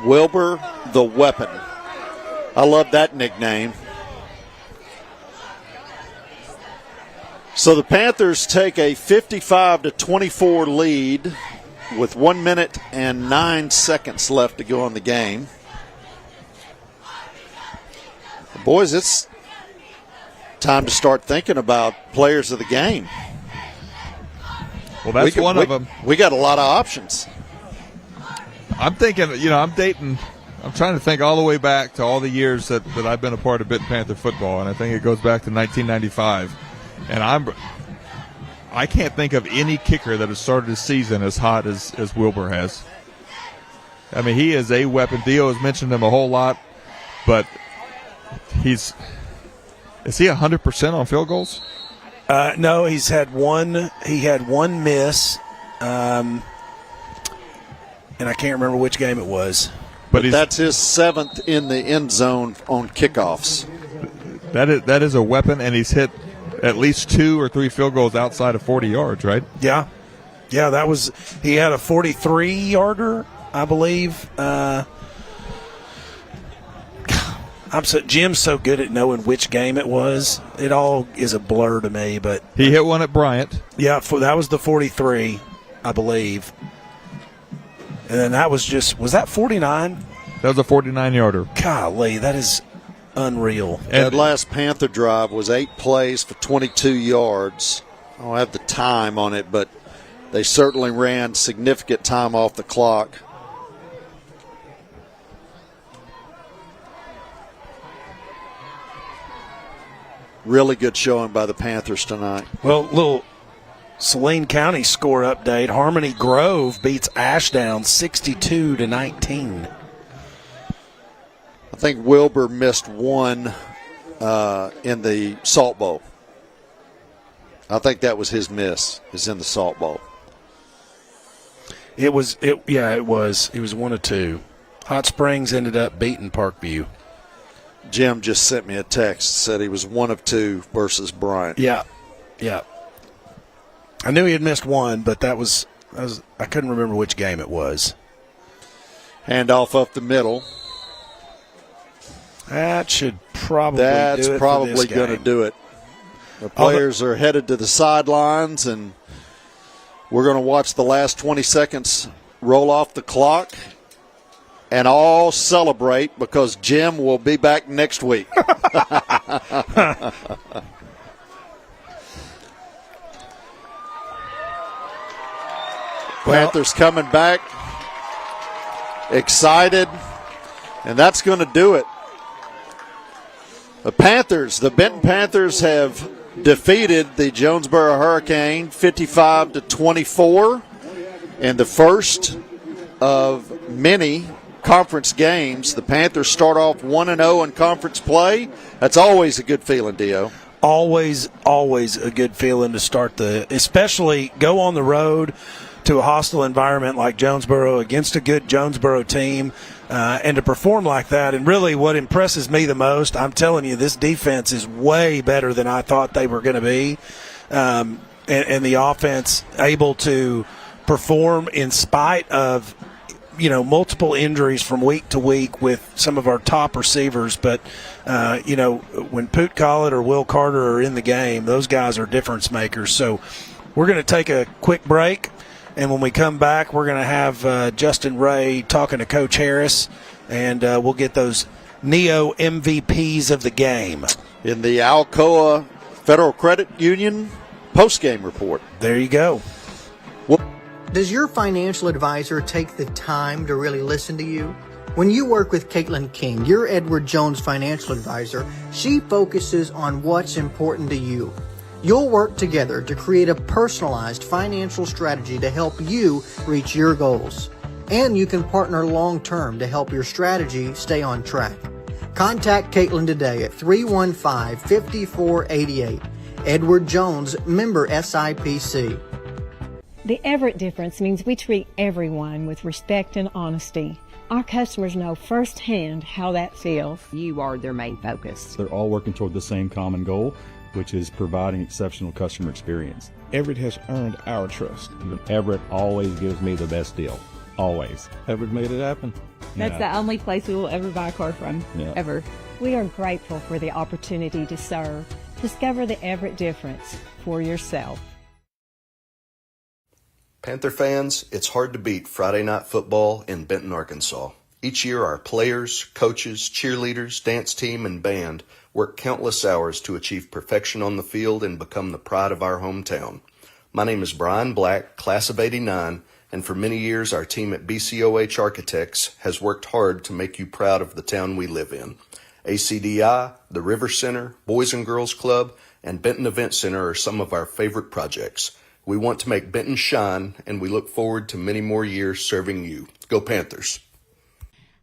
Wilbur the weapon. I love that nickname. So the Panthers take a 55-24 lead with 1 minute and 9 seconds left to go in the game. Boys, it's time to start thinking about players of the game. Well, that's one of them. We got a lot of options. I'm thinking, I'm trying to think all the way back to all the years that I've been a part of Benton Panther football, and I think it goes back to 1995. And I can't think of any kicker that has started the season as hot as Wilbur has. I mean, he is a weapon. Theo has mentioned him a whole lot, but is he 100% on field goals? No, he's had one. He had one miss, and I can't remember which game it was. But that's his 7th in the end zone on kickoffs. That is a weapon, and he's hit at least 2 or 3 field goals outside of 40 yards, right? Yeah, he had a 43-yarder, I believe. Jim's so good at knowing which game it was. It all is a blur to me. But he hit one at Bryant. Yeah, that was the 43, I believe. And then that was that 49? That was a 49-yarder. Golly, that is unreal. That last Panther drive was 8 plays for 22 yards. I don't have the time on it, but they certainly ran significant time off the clock. Really good showing by the Panthers tonight. Well, little Saline County score update. Harmony Grove beats Ashdown 62-19. I think Wilbur missed one in the Salt Bowl. I think that was his miss, is in the Salt Bowl. It was. It was 1 of 2. Hot Springs ended up beating Parkview. Jim just sent me a text, said he was 1 of 2 versus Bryant. Yeah. I knew he had missed one, but that was I couldn't remember which game it was. Handoff up the middle. That should probably That's do it probably going to do it. The players are headed to the sidelines, and we're going to watch the last 20 seconds roll off the clock and all celebrate because Jim will be back next week. Panthers coming back, excited, and that's going to do it. The Benton Panthers have defeated the Jonesboro Hurricane 55-24 in the first of many conference games. The Panthers start off 1-0 in conference play. That's always a good feeling, Dio. Always a good feeling to start especially go on the road to a hostile environment like Jonesboro against a good Jonesboro team, and to perform like that. And really what impresses me the most, I'm telling you, this defense is way better than I thought they were going to be, and the offense able to perform in spite of multiple injuries from week to week with some of our top receivers. But when Poot Collett or Will Carter are in the game, those guys are difference makers. So we're going to take a quick break. And when we come back, we're going to have Justin Ray talking to Coach Harris, and we'll get those Neo MVPs of the game. In the Alcoa Federal Credit Union postgame report. There you go. Does your financial advisor take the time to really listen to you? When you work with Caitlin King, your Edward Jones financial advisor, she focuses on what's important to you. You'll work together to create a personalized financial strategy to help you reach your goals. And you can partner long-term to help your strategy stay on track. Contact Caitlin today at 315-5488. Edward Jones, member SIPC. The Everett difference means we treat everyone with respect and honesty. Our customers know firsthand how that feels. You are their main focus. They're all working toward the same common goal, which is providing exceptional customer experience. Everett has earned our trust. Everett always gives me the best deal. Always. Everett made it happen. That's the only place we will ever buy a car from, ever. We are grateful for the opportunity to serve. Discover the Everett difference for yourself. Panther fans, it's hard to beat Friday night football in Benton, Arkansas. Each year our players, coaches, cheerleaders, dance team, and band work countless hours to achieve perfection on the field and become the pride of our hometown. My name is Brian Black, class of '89, and for many years our team at BCOH Architects has worked hard to make you proud of the town we live in. ACDI, the River Center, Boys and Girls Club, and Benton Event Center are some of our favorite projects. We want to make Benton shine, and we look forward to many more years serving you. Go Panthers!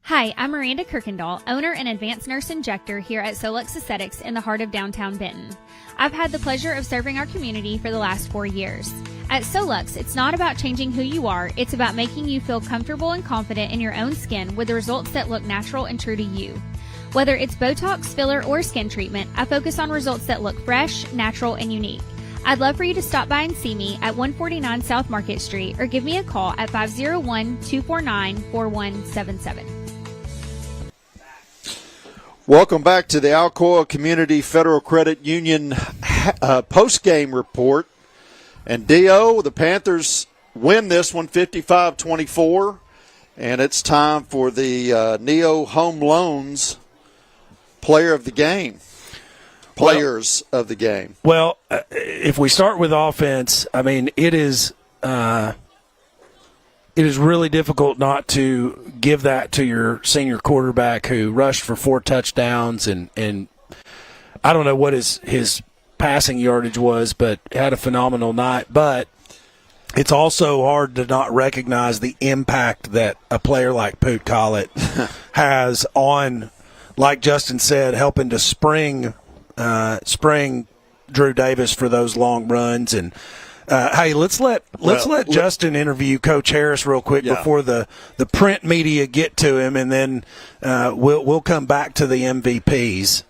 Hi, I'm Miranda Kirkendall, owner and advanced nurse injector here at Solux Aesthetics in the heart of downtown Benton. I've had the pleasure of serving our community for the last 4 years. At Solux, it's not about changing who you are, it's about making you feel comfortable and confident in your own skin with the results that look natural and true to you. Whether it's Botox, filler, or skin treatment, I focus on results that look fresh, natural, and unique. I'd love for you to stop by and see me at 149 South Market Street or give me a call at 501-249-4177. Welcome back to the Alcoa Community Federal Credit Union post-game report. And D.O., the Panthers win this one 55-24, and it's time for the Neo Home Loans Player of the Game. Players of the game. Well, if we start with offense, I mean, it is really difficult not to give that to your senior quarterback who rushed for 4 touchdowns and I don't know what his passing yardage was, but had a phenomenal night. But it's also hard to not recognize the impact that a player like Poot Collett has on, like Justin said, helping to spring Drew Davis for those long runs. And hey, let's let Justin interview Coach Harris real quick before the print media get to him, and then we'll come back to the MVPs.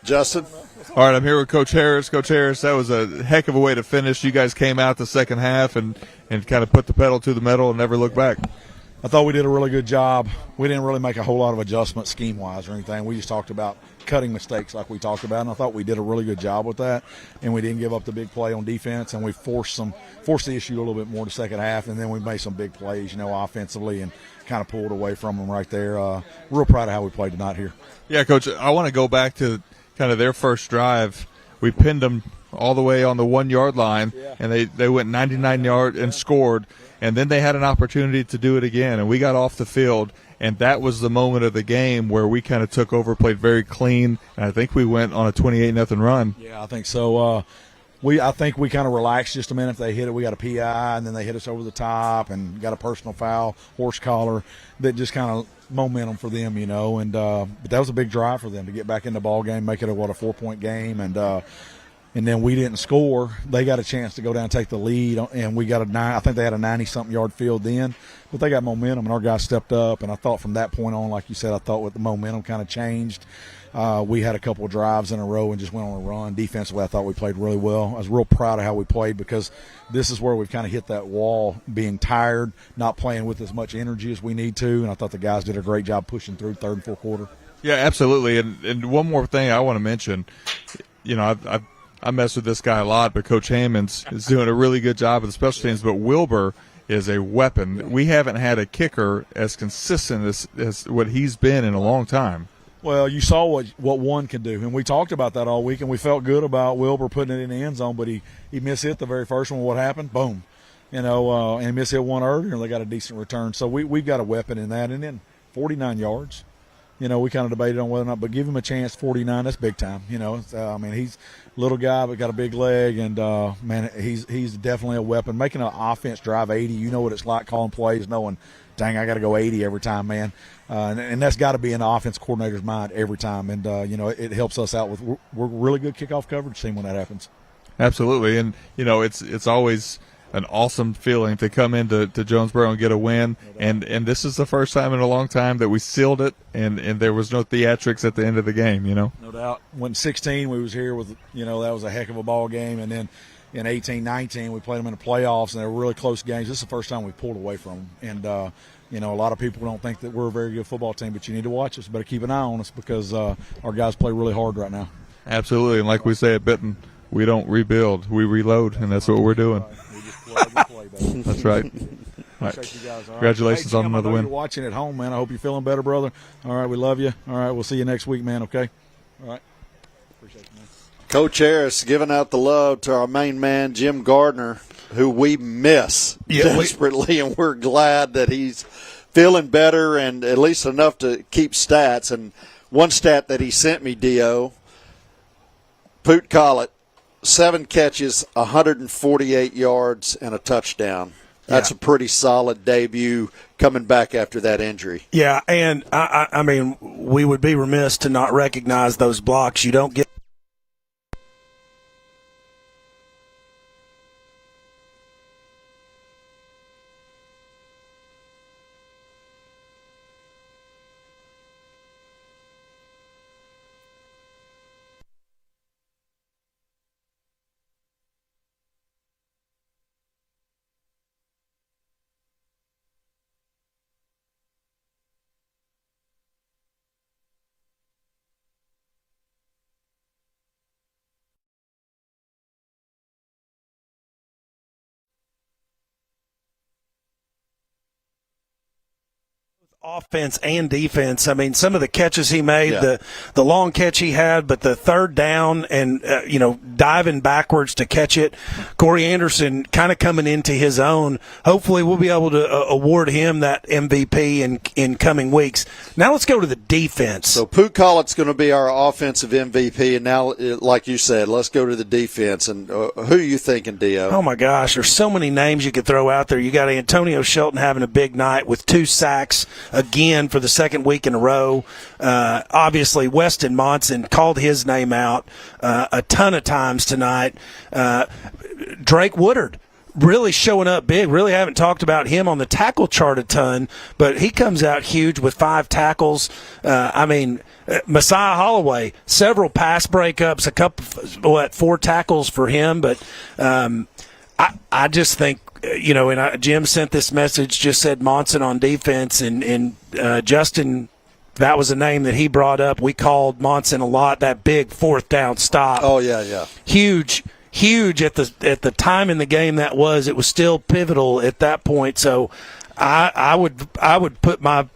Justin. All right, I'm here with Coach Harris. Coach Harris, that was a heck of a way to finish. You guys came out the second half and kind of put the pedal to the metal and never looked back. I thought we did a really good job. We didn't really make a whole lot of adjustments scheme-wise or anything. We just talked about cutting mistakes like we talked about, and I thought we did a really good job with that. And we didn't give up the big play on defense, and we forced the issue a little bit more in the second half, and then we made some big plays, offensively, and kind of pulled away from them right there. Real proud of how we played tonight here. Yeah, Coach, I want to go back to kind of their first drive. We pinned them all the way on the 1-yard line, and they went 99 yards and scored. And then they had an opportunity to do it again, and we got off the field, and that was the moment of the game where we kind of took over, played very clean, and I think we went on a 28-0 run. Yeah, I think so. I think we kind of relaxed just a minute. If they hit it, we got a PI, and then they hit us over the top and got a personal foul, horse collar, that just kind of momentum for them, And but that was a big drive for them to get back in the ball game, make it a 4-point game, and then we didn't score. They got a chance to go down and take the lead, and we got I think they had a 90-something yard field then, but they got momentum, and our guys stepped up. And I thought from that point on, like you said, I thought with the momentum kind of changed. We had a couple of drives in a row and just went on a run. Defensively, I thought we played really well. I was real proud of how we played because this is where we've kind of hit that wall, being tired, not playing with as much energy as we need to, and I thought the guys did a great job pushing through third and fourth quarter. Yeah, absolutely. And one more thing I want to mention, I mess with this guy a lot, but Coach Hammonds is doing a really good job of the special teams. But Wilbur is a weapon. We haven't had a kicker as consistent as what he's been in a long time. Well, you saw what one can do, and we talked about that all week, and we felt good about Wilbur putting it in the end zone, but he mishit the very first one. What happened? Boom. And he mishit one earlier, and they got a decent return. So we've got a weapon in that. And then 49 yards. we kind of debated on whether or not, but give him a chance. 49, that's big time. I mean, he's a little guy but got a big leg, and man, he's definitely a weapon. Making an offense drive 80, you know what it's like calling plays, knowing, dang, I got to go 80 every time, man. And that's got to be in the offense coordinator's mind every time. And it helps us out with we're really good kickoff coverage team when that happens. Absolutely, and it's always an awesome feeling to come into Jonesboro and get a win, and this is the first time in a long time that we sealed it, and there was no theatrics at the end of the game. No doubt. When 16, we was here with that was a heck of a ball game, and then in 18-19 we played them in the playoffs, and they were really close games. This is the first time we pulled away from them, and a lot of people don't think that we're a very good football team, but you need to watch us. Better keep an eye on us because our guys play really hard right now. Absolutely, and like we say at Benton, we don't rebuild, we reload, and that's what we're doing. That's right. All right. You guys. All Congratulations right. on another win. You're watching at home, man. I hope you're feeling better, brother. All right, we love you. All right, we'll see you next week, man. Okay. All right. Appreciate you, man. Coach Harris giving out the love to our main man, Jim Gardner, who we miss desperately, and we're glad that he's feeling better and at least enough to keep stats. And one stat that he sent me, Dio, Poot Collett, 7 catches, 148 yards, and a touchdown. That's a pretty solid debut coming back after that injury. Yeah, and I mean, we would be remiss to not recognize those blocks. You don't get offense and defense. I mean, some of the catches he made, the long catch he had, but the third down and, diving backwards to catch it. Corey Anderson kind of coming into his own. Hopefully we'll be able to award him that MVP in coming weeks. Now let's go to the defense. So Poot Collett's going to be our offensive MVP, and now, like you said, let's go to the defense. And who are you thinking, Dio? Oh, my gosh, there's so many names you could throw out there. You got Antonio Shelton having a big night with 2 sacks again for the second week in a row. Obviously, Weston Monson called his name out a ton of times tonight. Drake Woodard really showing up big. Really haven't talked about him on the tackle chart a ton, but he comes out huge with 5 tackles. Messiah Holloway, several pass breakups, a couple, 4 tackles for him. But I just think, and Jim sent this message, just said Monson on defense, and Justin, that was a name that he brought up. We called Monson a lot, that big 4th down stop. Oh, yeah. Huge at the time in the game that was. It was still pivotal at that point. So I would put my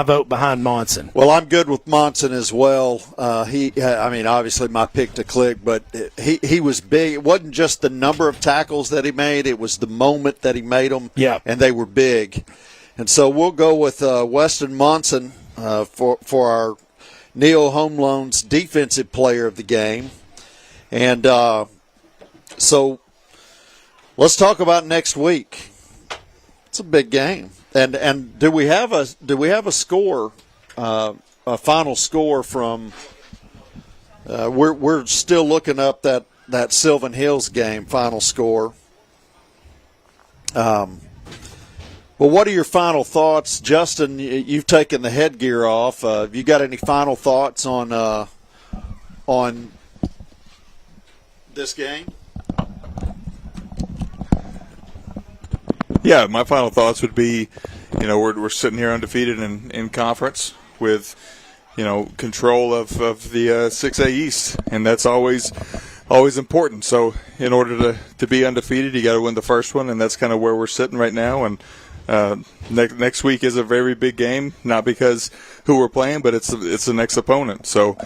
vote behind Monson. Well, I'm good with Monson as well. Obviously my pick to click, but he was big. It wasn't just the number of tackles that he made; it was the moment that he made them. Yeah, and they were big. And so we'll go with Weston Monson for our Neo Home Loans Defensive Player of the Game. And so let's talk about next week. It's a big game. And do we have a score, a final score from? We're still looking up that Sylvan Hills game final score. Well, what are your final thoughts, Justin? You've taken the headgear off. Have you got any final thoughts on this game? Yeah, my final thoughts would be, we're sitting here undefeated in conference with, control of the 6A East, and that's always important. So in order to be undefeated, you got to win the first one, and that's kind of where we're sitting right now. And next week is a very big game, not because who we're playing, but it's the next opponent. So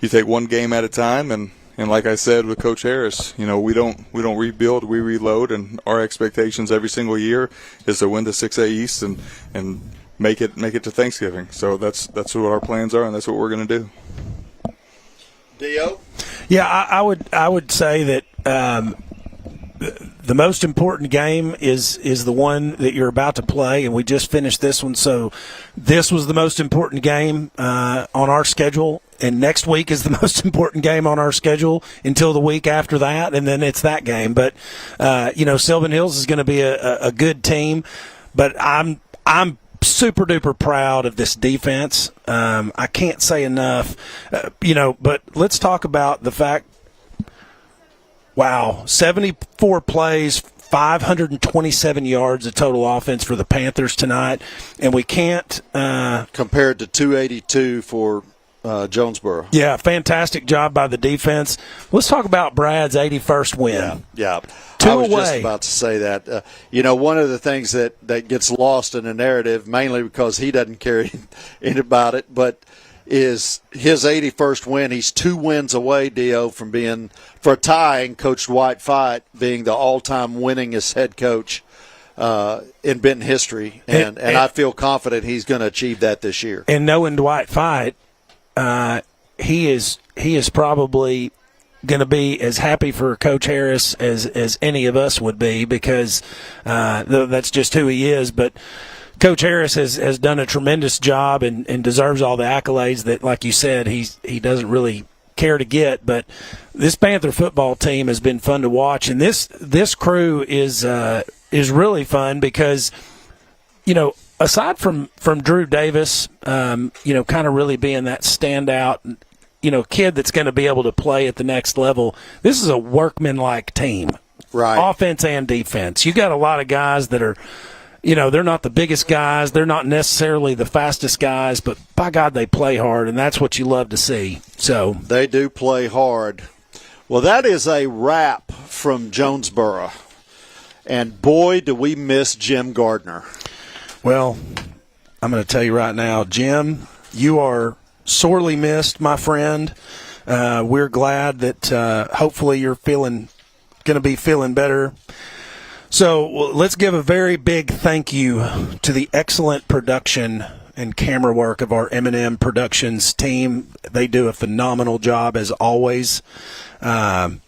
you take one game at a time, and like I said with Coach Harris, we don't rebuild, we reload, and our expectations every single year is to win the 6A East and make it to Thanksgiving. So that's what our plans are, and that's what we're going to do. Dio? Yeah, I would say that the most important game is the one that you're about to play, and we just finished this one. So this was the most important game on our schedule, and next week is the most important game on our schedule until the week after that, and then it's that game. But Sylvan Hills is going to be a good team, but I'm super duper proud of this defense. I can't say enough, but let's talk about the fact, wow, 74 plays, 527 yards of total offense for the Panthers tonight, and we can't compared to 282 for Jonesboro. Yeah, fantastic job by the defense. Let's talk about Brad's 81st win. Yeah. I was just about to say that. One of the things that gets lost in the narrative, mainly because he doesn't care anything about it, but is his 81st win. He's 2 wins away, Dio, from being, for a tie, and Coach Dwight Fite being the all-time winningest head coach in Benton history. And I feel confident he's going to achieve that this year. And knowing Dwight Fite, he is probably going to be as happy for Coach Harris as any of us would be, because that's just who he is. But Coach Harris has done a tremendous job and deserves all the accolades that, like you said, he doesn't really care to get. But this Panther football team has been fun to watch, and this crew is really fun because, aside from Drew Davis, kind of really being that standout, kid that's going to be able to play at the next level, this is a workman-like team, right? Offense and defense. You got a lot of guys that are, they're not the biggest guys, they're not necessarily the fastest guys, but by God, they play hard, and that's what you love to see. So they do play hard. Well, that is a wrap from Jonesboro, and boy, do we miss Jim Gardner. Well, I'm going to tell you right now, Jim, you are sorely missed, my friend. We're glad that hopefully you're going to be feeling better. So let's give a very big thank you to the excellent production and camera work of our M&M Productions team. They do a phenomenal job as always. I'm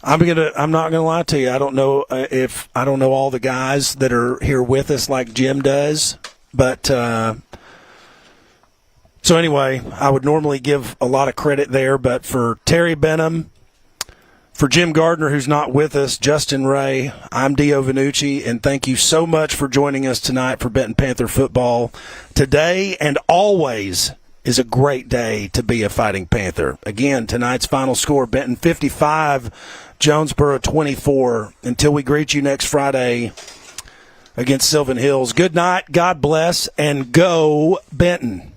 not gonna lie to you. I don't know all the guys that are here with us like Jim does, but so anyway, I would normally give a lot of credit there, but for Terry Benham, for Jim Gardner, who's not with us, Justin Ray, I'm Dio Vanucci, and thank you so much for joining us tonight for Benton Panther football. Today and always is a great day to be a Fighting Panther. Again, tonight's final score, Benton 55, Jonesboro 24. Until we greet you next Friday against Sylvan Hills, good night, God bless, and go Benton.